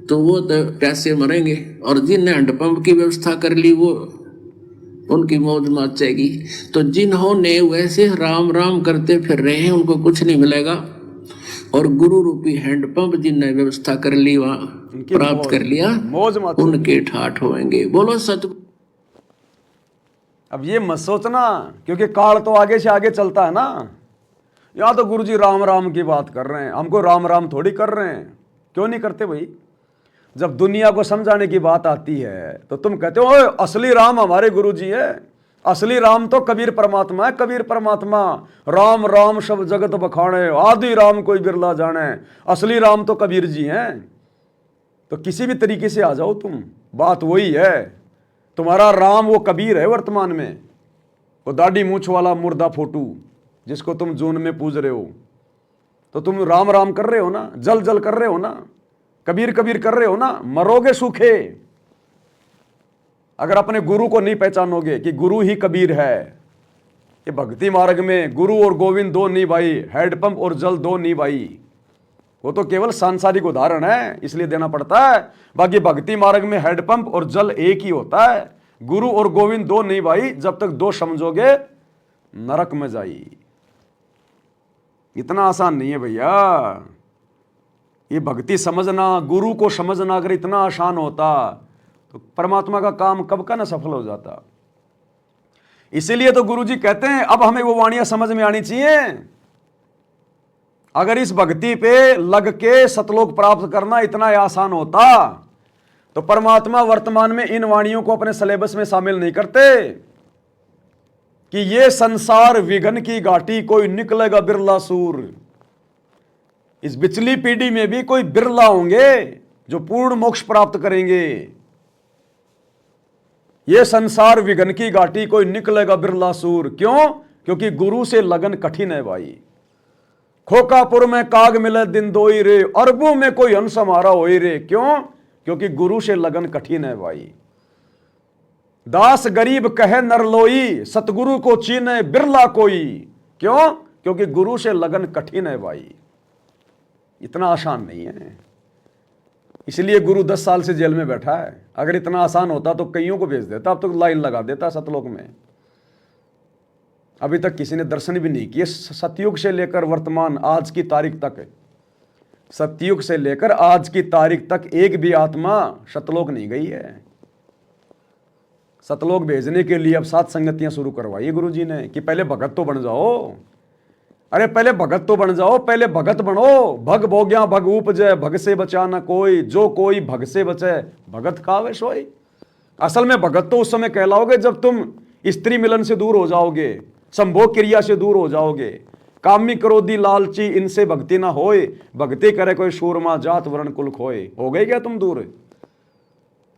तो वो तो प्यासे मरेंगे, और जिनने हैंडपंप की व्यवस्था कर ली वो उनकी मौज मचेगी। तो जिन्होंने वैसे राम राम करते फिर रहे हैं उनको कुछ नहीं मिलेगा, और गुरु रूपी हैंडपंप जिनने व्यवस्था कर ली, वहां प्राप्त कर लिया, मौज उनके ठाठ होंगे। बोलो सच। अब ये मत सोचना, क्योंकि काल तो आगे से आगे चलता है ना। यहां तो गुरुजी राम राम की बात कर रहे हैं, हमको राम राम थोड़ी कर रहे हैं। क्यों नहीं करते भाई? जब दुनिया को समझाने की बात आती है तो तुम कहते हो असली राम हमारे गुरुजी है। असली राम तो कबीर परमात्मा है। कबीर परमात्मा राम राम सब जगत बखाने, आदि राम कोई बिरला जाने। असली राम तो कबीर जी हैं। तो किसी भी तरीके से आ जाओ तुम, बात वही है। तुम्हारा राम वो कबीर है वर्तमान में, वो दाढ़ी मूछ वाला मुर्दा फोटू जिसको तुम जून में पूज रहे हो। तो तुम राम राम कर रहे हो ना, जल जल कर रहे हो ना, कबीर कबीर कर रहे हो ना। मरोगे सूखे अगर अपने गुरु को नहीं पहचानोगे कि गुरु ही कबीर है। ये भक्ति मार्ग में गुरु और गोविंद दो नहीं भाई, हैंडपंप और जल दो नहीं भाई। वो तो केवल सांसारिक उदाहरण है, इसलिए देना पड़ता है। बाकी भक्ति मार्ग में हैंडपंप और जल एक ही होता है। गुरु और गोविंद दो नहीं भाई, जब तक दो समझोगे नरक में जाई। इतना आसान नहीं है भैया। ये भक्ति समझना, गुरु को समझना अगर इतना आसान होता तो परमात्मा का काम कब का ना सफल हो जाता। इसीलिए तो गुरुजी कहते हैं अब हमें वो वाणियां समझ में आनी चाहिए। अगर इस भक्ति पे लग के सतलोक प्राप्त करना इतना आसान होता तो परमात्मा वर्तमान में इन वाणियों को अपने सिलेबस में शामिल नहीं करते कि ये संसार विघन की घाटी कोई निकलेगा बिरला सूर। इस बिचली पीढ़ी में भी कोई बिरला होंगे जो पूर्ण मोक्ष प्राप्त करेंगे। ये संसार विघन की घाटी कोई निकलेगा बिरला सूर। क्यों? क्योंकि गुरु से लगन कठिन है भाई। खोकापुर में काग मिले दिन दोई रे, अरबों में कोई हंस हमारा होई रे। क्यों? क्योंकि गुरु से लगन कठिन है भाई। दास गरीब कहे नरलोई, सतगुरु को चीने बिरला कोई। क्यों? क्योंकि गुरु से लगन कठिन है भाई। इतना आसान नहीं है। इसलिए गुरु 10 साल से जेल में बैठा है। अगर इतना आसान होता तो कईयों को भेज देता, अब तो लाइन लगा देता सतलोक में। अभी तक किसी ने दर्शन भी नहीं किए। सतयुग से लेकर वर्तमान आज की तारीख तक, सतयुग से लेकर आज की तारीख तक एक भी आत्मा सतलोक नहीं गई है। सतलोक भेजने के लिए अब 7 संगतियां शुरू करवाई गुरु जी ने कि पहले भगत तो बन जाओ। अरे पहले भगत तो बन जाओ, पहले भगत बनो। भग भोग्या भग उपजय, भग से बचा ना कोई। जो कोई भग से बचे भगत खावे सोई। असल में भगत तो उस समय कहलाओगे जब तुम स्त्री मिलन से दूर हो जाओगे, संभोग क्रिया से दूर हो जाओगे। कामी क्रोधी लालची इनसे भक्ति ना होए, भक्ति करे कोई सूरमा जात वर्ण कुल खोए। हो गए क्या तुम दूर?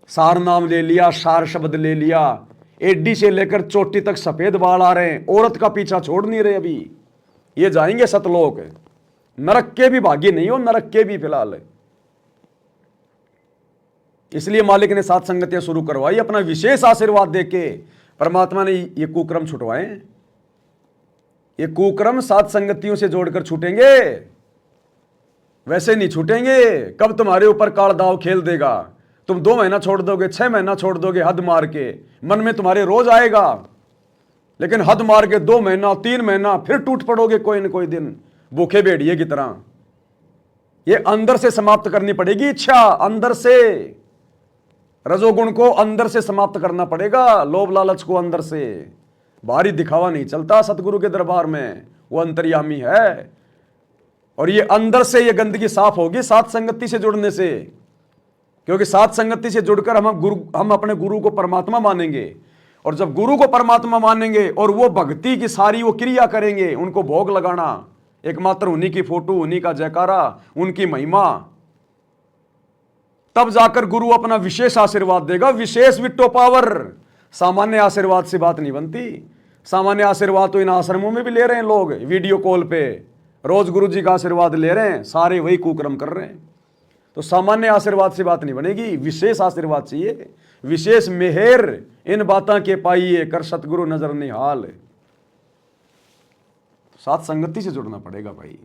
सार नाम ले लिया, सार शब्द ले लिया, एडी से लेकर चोटी तक सफेद बाल आ रहे हैं, औरत का पीछा छोड़ नहीं रहे। अभी ये जाएंगे सतलोक। नरक के भी भागी नहीं हो, नरक के भी फिलहाल। इसलिए मालिक ने 7 संगतियां शुरू करवाई अपना विशेष आशीर्वाद देके। परमात्मा ने ये कुक्रम छुटवाए। ये कुक्रम 7 संगतियों से जोड़कर छूटेंगे, वैसे नहीं छूटेंगे। कब तुम्हारे ऊपर काल दाव खेल देगा, तुम 2 महीना छोड़ दोगे, 6 महीना छोड़ दोगे, हद मार के मन में तुम्हारे रोज आएगा लेकिन हद मार के 2 महीना 3 महीना फिर टूट पड़ोगे कोई न कोई दिन, भूखे भेड़िए की तरह। ये अंदर से समाप्त करनी पड़ेगी इच्छा, अंदर से। रजोगुण को अंदर से समाप्त करना पड़ेगा, लोभ लालच को अंदर से। बाहरी दिखावा नहीं चलता सतगुरु के दरबार में, वो अंतर्यामी है। और ये अंदर से ये गंदगी साफ होगी सात संगति से जुड़ने से, क्योंकि सात संगति से जुड़कर हम अपने गुरु को परमात्मा मानेंगे। और जब गुरु को परमात्मा मानेंगे और वो भक्ति की सारी वो क्रिया करेंगे, उनको भोग लगाना, एकमात्र उन्हीं की फोटो, उन्हीं का जयकारा, उनकी महिमा, तब जाकर गुरु अपना विशेष आशीर्वाद देगा, विशेष विट्टो पावर। सामान्य आशीर्वाद से बात नहीं बनती। सामान्य आशीर्वाद तो इन आश्रमों में भी ले रहे हैं लोग, वीडियो कॉल पे रोज गुरु जी का आशीर्वाद ले रहे हैं, सारे वही कुकर्म कर रहे हैं। तो सामान्य आशीर्वाद से बात नहीं बनेगी, विशेष आशीर्वाद चाहिए, विशेष मेहर। इन बातों के पाइए कर सतगुरु नजर निहाल। सात संगति से जुड़ना पड़ेगा भाई।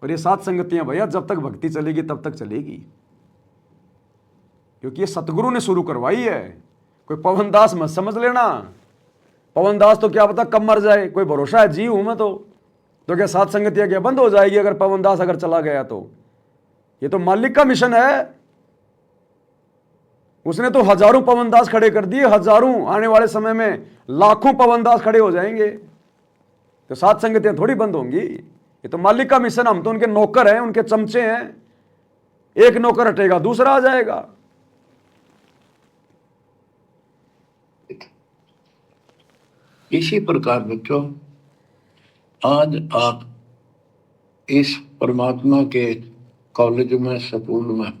और ये सात संगतियां भैया जब तक भक्ति चलेगी तब तक चलेगी, क्योंकि ये सतगुरु ने शुरू करवाई है। कोई पवनदास मत समझ लेना, पवनदास तो क्या पता कब मर जाए, कोई भरोसा है जी हूं मैं तो क्या सात संगतियां क्या बंद हो जाएगी अगर पवनदास अगर चला गया तो? ये तो मालिक का मिशन है। उसने तो हजारों पवनदास खड़े कर दिए, हजारों, आने वाले समय में लाखों पवनदास खड़े हो जाएंगे। तो सात संगतियां थोड़ी बंद होंगी, ये तो मालिक का मिशन। हम तो उनके नौकर हैं, उनके चमचे हैं। एक नौकर हटेगा दूसरा आ जाएगा। इसी प्रकार बच्चों, आज आप इस परमात्मा के कॉलेज में, स्कूल में,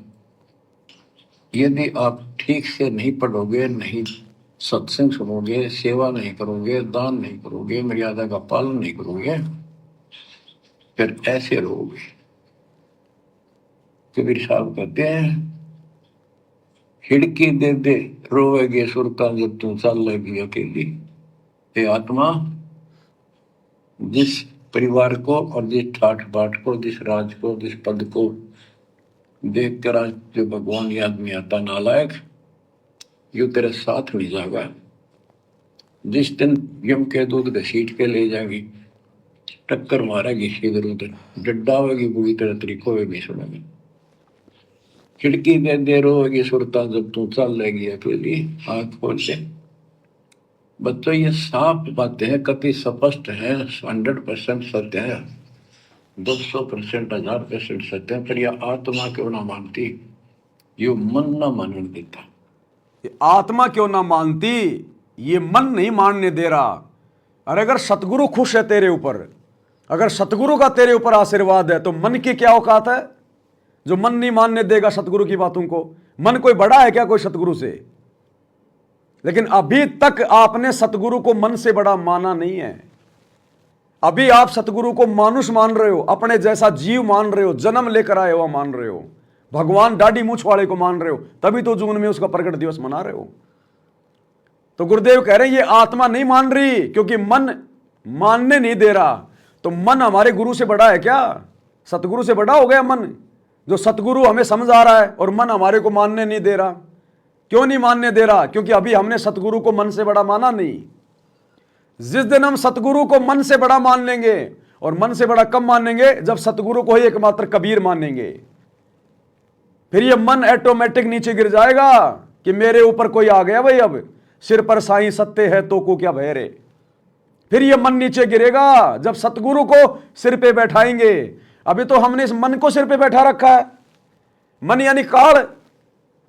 यदि आप ठीक से नहीं पढ़ोगे, नहीं सत्संग सुनोगे, सेवा नहीं करोगे, दान नहीं करोगे, मर्यादा का पालन नहीं करोगे, फिर ऐसे रहोगे। कबीर साहब कहते हैं, खिड़की दे दे रोवेगे सुरता जब तू चल लेगी अकेली। हे आत्मा, जिस परिवार को और जिस ठाठ बाट को, जिस राज को, जिस पद को देख कर आज जो भगवान याद में आता नालायक, यू तेरे साथ नहीं जाएगा। जिस दिन यम के दूध घसीट के ले जाएगी, टक्कर मारेगी इधर उधर, डड्डावेगी बुरी तरह तरीकों में भी सुनेगी। खिड़की दे दे रोएगी सुरता जब तू चल लेगी अकेली। आंख खोल के बच्चों, ये साफ बातें हैं, कति स्पष्ट है, 100% सत्य है, 200%, 1000% सत्य है। पर यह आत्मा क्यों ना मानती, ये मन ना मानने देता। ये आत्मा क्यों ना मानती, ये मन नहीं मानने दे रहा। अरे अगर सतगुरु खुश है तेरे ऊपर, अगर सतगुरु का तेरे ऊपर आशीर्वाद है, तो मन की क्या औकात है जो मन नहीं मानने देगा सतगुरु की बातों को? मन कोई बड़ा है क्या कोई सतगुरु से? लेकिन अभी तक आपने सतगुरु को मन से बड़ा माना नहीं है। अभी आप सतगुरु को मानुष मान रहे हो, अपने जैसा जीव मान रहे हो, जन्म लेकर आए हुआ मान रहे हो, भगवान दाढ़ी मूछ वाले को मान रहे हो, तभी तो जून में उसका प्रकट दिवस मना रहे हो। तो गुरुदेव कह रहे हैं ये आत्मा नहीं मान रही, क्योंकि मन मानने नहीं दे रहा। तो मन हमारे गुरु से बड़ा है क्या? सतगुरु से बड़ा हो गया मन, जो सतगुरु हमें समझा रहा है और मन हमारे को मानने नहीं दे रहा। क्यों नहीं मानने दे रहा? क्योंकि अभी हमने सतगुरु को मन से बड़ा माना नहीं। जिस दिन हम सतगुरु को मन से बड़ा मान लेंगे, और मन से बड़ा कब मानेंगे? जब सतगुरु को ही एकमात्र कबीर मानेंगे। फिर ये मन ऑटोमेटिक नीचे गिर जाएगा कि मेरे ऊपर कोई आ गया भाई, अब सिर पर साईं सत्य है तो को क्या भय रे। फिर ये मन नीचे गिरेगा जब सतगुरु को सिर पे बैठाएंगे। अभी तो हमने इस मन को सिर पे बैठा रखा है। मन यानी काल,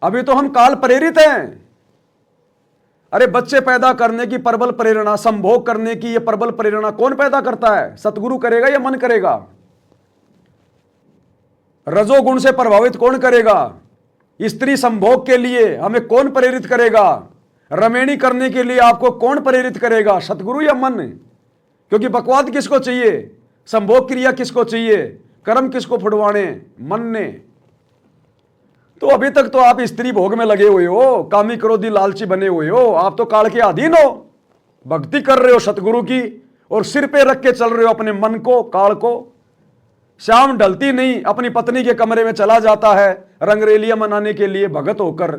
अभी तो हम काल प्रेरित हैं। अरे बच्चे पैदा करने की प्रबल प्रेरणा, संभोग करने की ये प्रबल प्रेरणा कौन पैदा करता है? सतगुरु करेगा या मन करेगा? रजोगुण से प्रभावित कौन करेगा? स्त्री संभोग के लिए हमें कौन प्रेरित करेगा? रमेणी करने के लिए आपको कौन प्रेरित करेगा? सतगुरु या मन? क्योंकि बकवाद किसको चाहिए, संभोग क्रिया किसको चाहिए, कर्म किसको फुड़वाने? मन ने। तो अभी तक तो आप स्त्री भोग में लगे हुए हो, कामी क्रोधी लालची बने हुए हो, आप तो काल के अधीन हो। भक्ति कर रहे हो सतगुरु की और सिर पे रख के चल रहे हो अपने मन को, काल को। शाम ढलती नहीं अपनी पत्नी के कमरे में चला जाता है रंगरेलियां मनाने के लिए भगत होकर।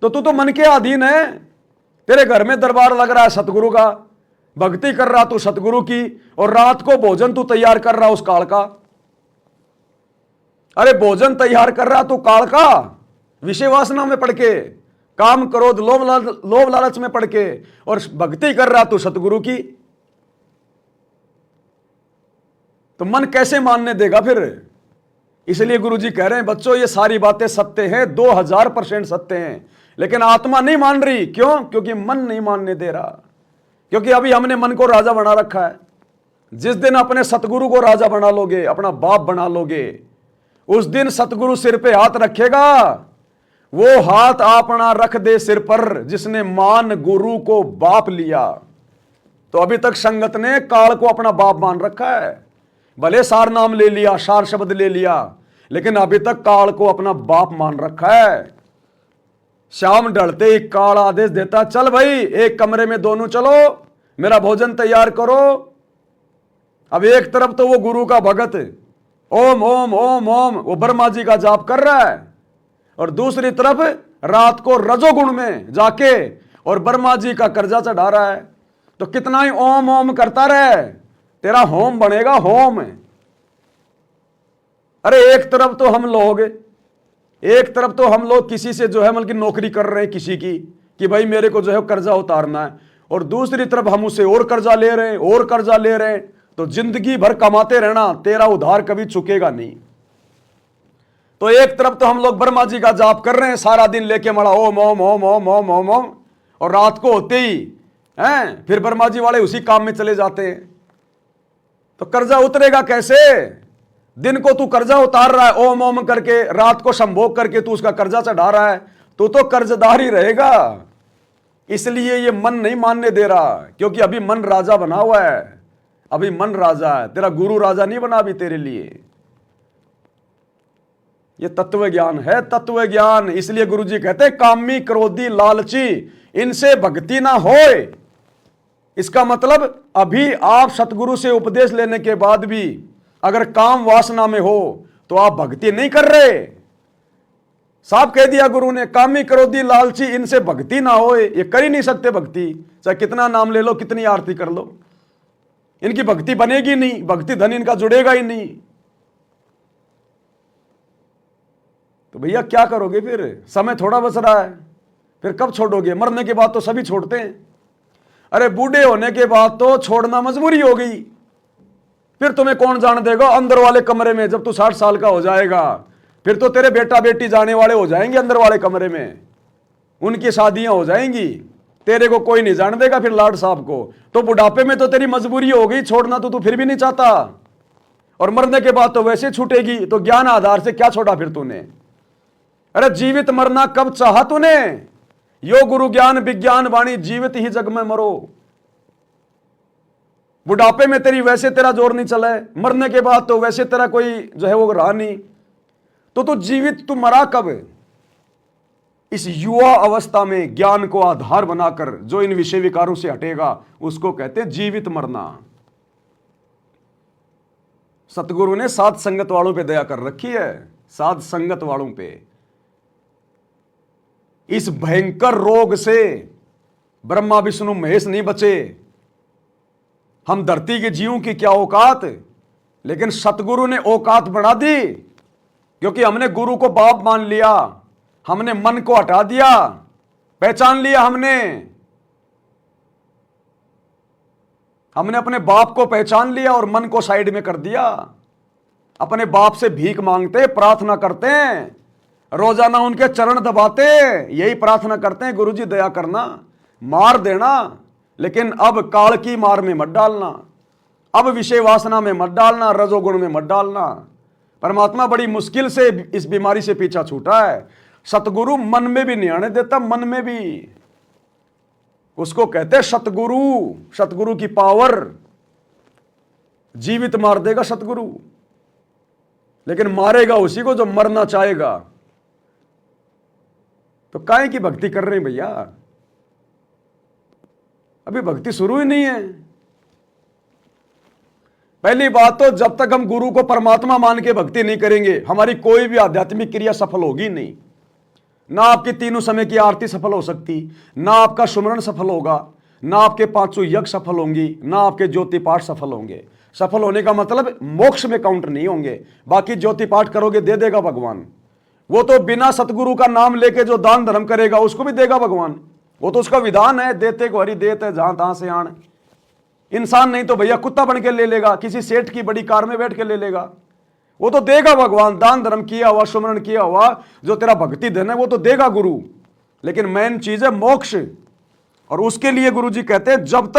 तो तू तो मन के अधीन है। तेरे घर में दरबार लग रहा है सतगुरु का, भक्ति कर रहा तू सतगुरु की, और रात को भोजन तू तैयार कर रहा उस काल का। अरे भोजन तैयार कर रहा तू काल का, विषय वासना में पड़ के, काम क्रोध लोभ लालच में पड़ के, और भक्ति कर रहा तू सतगुरु की। तो मन कैसे मानने देगा फिर? इसलिए गुरुजी कह रहे हैं बच्चों, ये सारी बातें सत्य हैं, 2000% सत्य हैं, लेकिन आत्मा नहीं मान रही। क्यों? क्योंकि मन नहीं मानने दे रहा। क्योंकि अभी हमने मन को राजा बना रखा है। जिस दिन अपने सतगुरु को राजा बना लोगे, अपना बाप बना लोगे, उस दिन सतगुरु सिर पे हाथ रखेगा। वो हाथ अपना रख दे सिर पर जिसने मान गुरु को बाप लिया। तो अभी तक संगत ने काल को अपना बाप मान रखा है। भले सार नाम ले लिया, सार शब्द ले लिया, लेकिन अभी तक काल को अपना बाप मान रखा है। शाम ढलते ही काल आदेश देता, चल भाई एक कमरे में दोनों चलो, मेरा भोजन तैयार करो। अब एक तरफ तो वो गुरु का भगत ओम ओम ओम ओम वो ब्रह्मा जी का जाप कर रहा है, और दूसरी तरफ रात को रजोगुण में जाके और ब्रह्मा जी का कर्जा चढ़ा रहा है। तो कितना ही ओम ओम करता रहे, तेरा होम बनेगा होम। अरे एक तरफ तो हम लोग किसी से जो है मतलब नौकरी कर रहे हैं किसी की, कि भाई मेरे को जो है कर्जा उतारना है, और दूसरी तरफ हम उसे और कर्जा ले रहे हैं, और कर्जा ले रहे हैं। तो जिंदगी भर कमाते रहना, तेरा उधार कभी चुकेगा नहीं। तो एक तरफ तो हम लोग ब्रह्मा जी का जाप कर रहे हैं सारा दिन लेके मड़ा ओम ओम ओम ओम ओम ओम ओम, और रात को होते ही हैं फिर ब्रह्मा जी वाले उसी काम में चले जाते हैं। तो कर्जा उतरेगा कैसे? दिन को तू कर्जा उतार रहा है ओम ओम करके, रात को संभोग करके तू उसका कर्जा चढ़ा रहा है, तो कर्जदार ही रहेगा। इसलिए ये मन नहीं मानने दे रहा, क्योंकि अभी मन राजा बना हुआ है। अभी मन राजा है, तेरा गुरु राजा नहीं बना अभी तेरे लिए। ये तत्व ज्ञान है, तत्व ज्ञान। इसलिए गुरुजी कहते हैं कामी क्रोधी लालची इनसे भक्ति ना होए। इसका मतलब अभी आप सतगुरु से उपदेश लेने के बाद भी अगर काम वासना में हो तो आप भक्ति नहीं कर रहे। साफ कह दिया गुरु ने, कामी क्रोधी लालची इनसे भक्ति ना होए। ये कर ही नहीं सकते भक्ति, चाहे कितना नाम ले लो, कितनी आरती कर लो, इनकी भक्ति बनेगी नहीं, भक्ति धन इनका जुड़ेगा ही नहीं। तो भैया क्या करोगे फिर? समय थोड़ा बच रहा है, फिर कब छोड़ोगे? मरने के बाद तो सभी छोड़ते हैं। अरे बूढ़े होने के बाद तो छोड़ना मजबूरी हो गई, फिर तुम्हें कौन जान देगा अंदर वाले कमरे में। जब तू 60 साल का हो जाएगा, फिर तो तेरे बेटा बेटी जाने वाले हो जाएंगे अंदर वाले कमरे में, उनकी शादियां हो जाएंगी, तेरे को कोई नहीं जान देगा फिर लाड साहब को। तो बुढ़ापे में तो तेरी मजबूरी हो गई, छोड़ना तो तू फिर भी नहीं चाहता, और मरने के बाद तो वैसे छूटेगी। तो ज्ञान आधार से क्या छोड़ा फिर तूने? अरे जीवित मरना कब चाहा तूने? यो गुरु ज्ञान विज्ञान वाणी जीवित ही जग में मरो। बुढ़ापे में तेरी वैसे तेरा जोर नहीं चला है, मरने के बाद तो वैसे तेरा कोई जो है वो रहा नहीं, तो तू जीवित तू मरा कब? इस युवा अवस्था में ज्ञान को आधार बनाकर जो इन विषय विकारों से हटेगा उसको कहते हैं जीवित मरना। सतगुरु ने साध संगत वालों पे दया कर रखी है, साध संगत वालों पे। इस भयंकर रोग से ब्रह्मा विष्णु महेश नहीं बचे। हम धरती के जीवों की क्या औकात, लेकिन सतगुरु ने औकात बढ़ा दी, क्योंकि हमने गुरु को बाप मान लिया, हमने मन को हटा दिया, पहचान लिया हमने अपने बाप को पहचान लिया और मन को साइड में कर दिया। अपने बाप से भीख मांगते, प्रार्थना करते हैं, रोजाना उनके चरण दबाते, यही प्रार्थना करते हैं गुरुजी दया करना, मार देना, लेकिन अब काल की मार में मत डालना, अब विषय वासना में मत डालना, रजोगुण में मत डालना। परमात्मा बड़ी मुश्किल से इस बीमारी से पीछा छूटा है। सतगुरु मन में भी नहीं आने देता, मन में भी। उसको कहते हैं सतगुरु, सतगुरु की पावर। जीवित मार देगा सतगुरु, लेकिन मारेगा उसी को जो मरना चाहेगा। तो काहे की भक्ति कर रहे हैं भैया? अभी भक्ति शुरू ही नहीं है। पहली बात तो जब तक हम गुरु को परमात्मा मान के भक्ति नहीं करेंगे, हमारी कोई भी आध्यात्मिक क्रिया सफल होगी नहीं। ना आपकी तीनों समय की आरती सफल हो सकती, ना आपका सुमरन सफल होगा, ना आपके 500 यज्ञ सफल होंगी, ना आपके ज्योति पाठ सफल होंगे। सफल होने का मतलब मोक्ष में काउंट नहीं होंगे। बाकी ज्योति पाठ करोगे दे देगा भगवान। वो तो बिना सतगुरु का नाम लेके जो दान धर्म करेगा उसको भी देगा भगवान। वो तो उसका विधान है, देते को हरि देते जहां तहां से आण। इंसान नहीं तो भैया कुत्ता बन के ले लेगा, किसी सेठ की बड़ी कार में बैठ के ले लेगा। वो तो देगा भगवान। दान धर्म किया हुआ, सुमरण किया हुआ, जो तेरा भक्ति धन है वो तो देगा गुरु। लेकिन मेन चीज है मोक्ष। और उसके लिए गुरु जी कहते हैं जब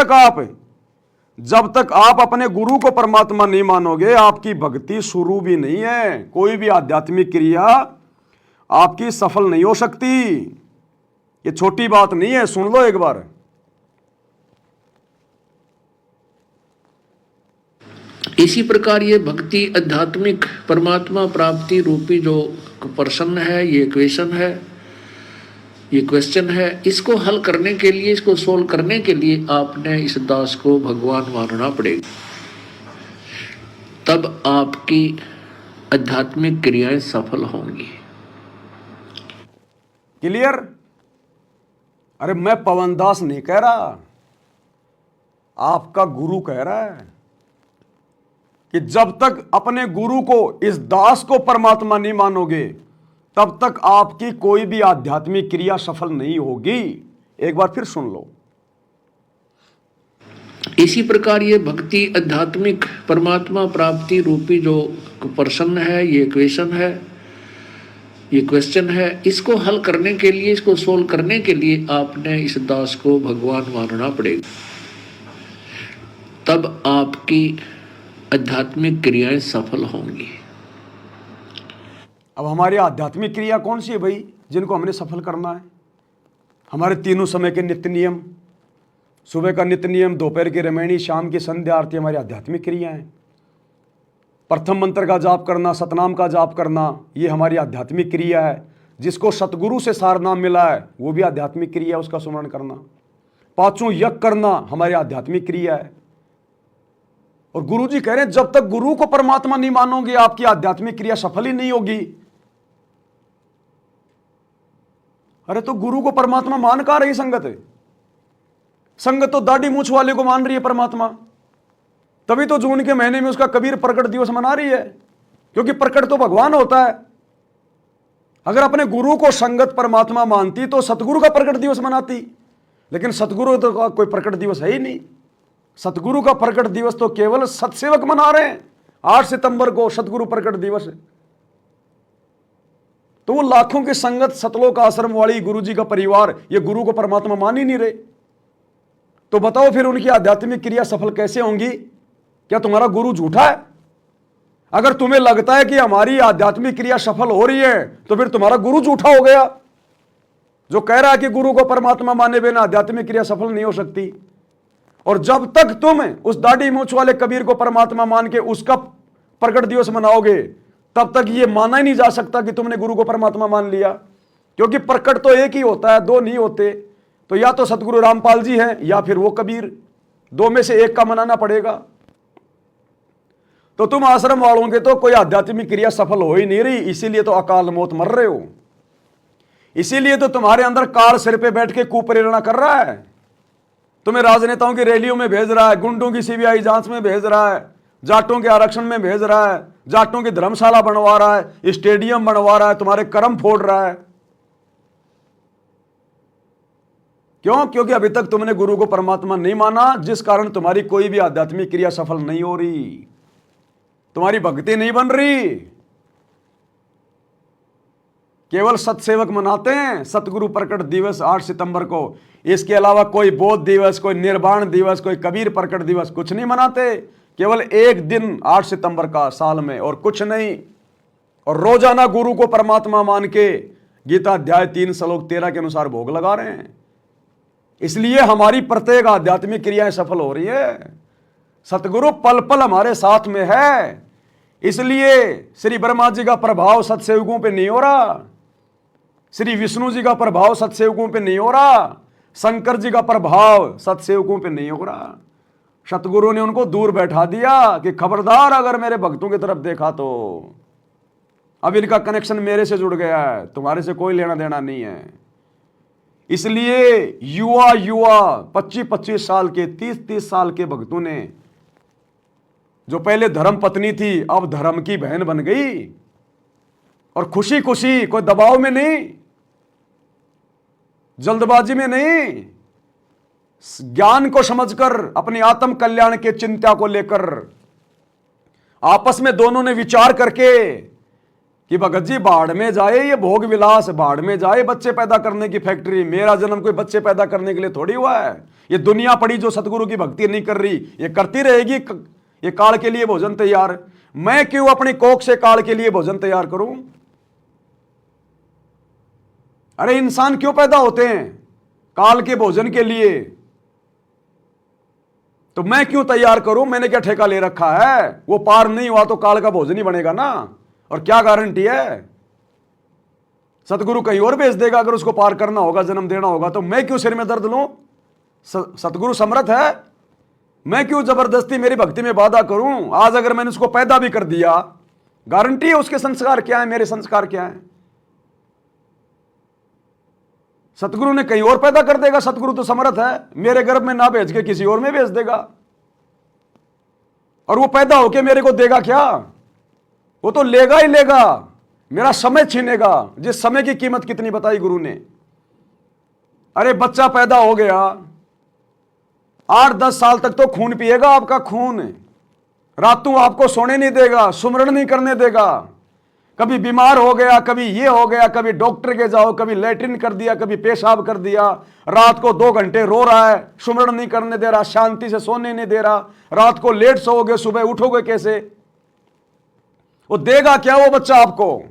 तक आप अपने गुरु को परमात्मा नहीं मानोगे, आपकी भक्ति शुरू भी नहीं है। कोई भी आध्यात्मिक क्रिया आपकी सफल नहीं हो सकती। ये छोटी बात नहीं है, सुन लो एक बार। इसी प्रकार ये भक्ति आध्यात्मिक परमात्मा प्राप्ति रूपी जो प्रश्न है, ये क्वेश्चन है, इसको हल करने के लिए, इसको सोल्व करने के लिए आपने इस दास को भगवान मानना पड़ेगा। तब आपकी आध्यात्मिक क्रियाएं सफल होंगी। क्लियर? अरे मैं पवन दास नहीं कह रहा, आपका गुरु कह रहा है कि जब तक अपने गुरु को, इस दास को परमात्मा नहीं मानोगे, तब तक आपकी कोई भी आध्यात्मिक क्रिया सफल नहीं होगी। एक बार फिर सुन लो। इसी प्रकार ये भक्ति आध्यात्मिक परमात्मा प्राप्ति रूपी जो प्रश्न है, ये क्वेश्चन है, इसको हल करने के लिए, इसको सोल्व करने के लिए आपने इस दास को भगवान मानना पड़ेगा। तब आपकी आध्यात्मिक क्रियाएं सफल होंगी। अब हमारी आध्यात्मिक क्रिया कौन सी है भाई, जिनको हमने सफल करना है? हमारे तीनों समय के नित्य नियम, सुबह का नित्य नियम, दोपहर की रामायणी, शाम की संध्या आरती हमारी आध्यात्मिक क्रिया है। प्रथम मंत्र का जाप करना, सतनाम का जाप करना, ये हमारी आध्यात्मिक क्रिया है। जिसको सतगुरु से सार नाम मिला है वो भी आध्यात्मिक क्रिया है, उसका स्मरण करना। 5 यज्ञ करना हमारी आध्यात्मिक क्रिया है। और गुरु जी कह रहे हैं जब तक गुरु को परमात्मा नहीं मानोगे, आपकी आध्यात्मिक क्रिया सफल ही नहीं होगी। अरे तो गुरु को परमात्मा मान कहां रही संगत है? संगत तो दाढ़ी मूछ वाले को मान रही है परमात्मा। तभी तो जून के महीने में उसका कबीर प्रकट दिवस मना रही है, क्योंकि प्रकट तो भगवान होता है। अगर अपने गुरु को संगत परमात्मा मानती तो सतगुरु का प्रकट दिवस मनाती, लेकिन सतगुरु तो का कोई प्रकट दिवस है ही नहीं। सतगुरु का प्रकट दिवस तो केवल सतसेवक मना रहे हैं। 8 सितंबर को सतगुरु प्रकट दिवस है। तो वो लाखों की संगत, सतलोक आश्रम वाली गुरु जी का परिवार, ये गुरु को परमात्मा मान ही नहीं रहे। तो बताओ फिर उनकी आध्यात्मिक क्रिया सफल कैसे होंगी? क्या तुम्हारा गुरु झूठा है? अगर तुम्हें लगता है कि हमारी आध्यात्मिक क्रिया सफल हो रही है तो फिर तुम्हारा गुरु झूठा हो गया, जो कह रहा है कि गुरु को परमात्मा माने बिना आध्यात्मिक क्रिया सफल नहीं हो सकती। और जब तक तुम उस दाढ़ी मूछ वाले कबीर को परमात्मा मान के उसका प्रकट दिवस मनाओगे, तब तक ये माना ही नहीं जा सकता कि तुमने गुरु को परमात्मा मान लिया। क्योंकि प्रकट तो एक ही होता है, दो नहीं होते। तो या तो सतगुरु रामपाल जी हैं या फिर वो कबीर, दो में से एक का मनाना पड़ेगा। तो तुम आश्रम वालों के तो कोई आध्यात्मिक क्रिया सफल हो ही नहीं रही, इसीलिए तो अकाल मौत मर रहे हो। इसीलिए तो तुम्हारे अंदर काल सिर पे बैठ के कुप्रेरणा कर रहा है। तुम्हें राजनेताओं की रैलियों में भेज रहा है, गुंडों की सीबीआई जांच में भेज रहा है, जाटों के आरक्षण में भेज रहा है, जाटों की धर्मशाला बनवा रहा है, स्टेडियम बनवा रहा है, तुम्हारे कर्म फोड़ रहा है। क्यों? क्योंकि अभी तक तुमने गुरु को परमात्मा नहीं माना, जिस कारण तुम्हारी कोई भी आध्यात्मिक क्रिया सफल नहीं हो रही, तुम्हारी भक्ति नहीं बन रही। केवल सतसेवक मनाते हैं सतगुरु प्रकट दिवस 8 सितंबर को। इसके अलावा कोई बौद्ध दिवस, कोई निर्वाण दिवस, कोई कबीर प्रकट दिवस कुछ नहीं मनाते। केवल एक दिन 8 सितंबर का साल में, और कुछ नहीं। और रोजाना गुरु को परमात्मा मान के गीता अध्याय 3 श्लोक 13 के अनुसार भोग लगा रहे हैं। इसलिए हमारी प्रत्येक आध्यात्मिक क्रियाएं सफल हो रही है। सतगुरु पल पल हमारे साथ में है। इसलिए श्री ब्रह्मा जी का प्रभाव सतसेवकों पे नहीं हो रहा, श्री विष्णु जी का प्रभाव सतसेवकों पे नहीं हो रहा, शंकर जी का प्रभाव सतसेवकों पे नहीं हो रहा। सतगुरु ने उनको दूर बैठा दिया कि खबरदार अगर मेरे भक्तों की तरफ देखा तो। अब इनका कनेक्शन मेरे से जुड़ गया है, तुम्हारे से कोई लेना देना नहीं है। इसलिए युवा 25-25 साल के, 30-30 साल के भक्तों ने, जो पहले धर्म पत्नी थी अब धर्म की बहन बन गई, और खुशी खुशी, कोई दबाव में नहीं, जल्दबाजी में नहीं, ज्ञान को समझकर, अपने आत्म कल्याण के चिंता को लेकर आपस में दोनों ने विचार करके कि भगत जी बाढ़ में जाए ये भोग विलास, बाढ़ में जाए बच्चे पैदा करने की फैक्ट्री। मेरा जन्म कोई बच्चे पैदा करने के लिए थोड़ी हुआ है। ये दुनिया पड़ी जो सतगुरु की भक्ति नहीं कर रही, ये करती रहेगी। ये काल के लिए भोजन तैयार, मैं क्यों अपनी कोख से काल के लिए भोजन तैयार करूं? अरे इंसान क्यों पैदा होते हैं? काल के भोजन के लिए। तो मैं क्यों तैयार करूं? मैंने क्या ठेका ले रखा है? वो पार नहीं हुआ तो काल का भोजन ही बनेगा ना। और क्या गारंटी है? सतगुरु कहीं और भेज देगा अगर उसको पार करना होगा, जन्म देना होगा। तो मैं क्यों सिर में दर्द लूं? सतगुरु समर्थ है, मैं क्यों जबरदस्ती मेरी भक्ति में बाधा करूं? आज अगर मैंने उसको पैदा भी कर दिया, गारंटी है उसके संस्कार क्या है, मेरे संस्कार क्या है? सतगुरु ने कहीं और पैदा कर देगा। सतगुरु तो समर्थ है, मेरे गर्भ में ना भेज के किसी और में भेज देगा। और वो पैदा होके मेरे को देगा क्या? वो तो लेगा ही लेगा, मेरा समय छीनेगा। जिस समय की कीमत कितनी बताई गुरु ने। अरे बच्चा पैदा हो गया, 8-10 साल तक तो खून पिएगा, आपका खून। रातों आपको सोने नहीं देगा, सुमरण नहीं करने देगा। कभी बीमार हो गया, कभी ये हो गया, कभी डॉक्टर के जाओ, कभी लैट्रिन कर दिया, कभी पेशाब कर दिया। रात को 2 घंटे रो रहा है, सुमरण नहीं करने दे रहा, शांति से सोने नहीं दे रहा। रात को लेट सोओगे, सुबह उठोगे कैसे? वो देगा क्या वो बच्चा आपको?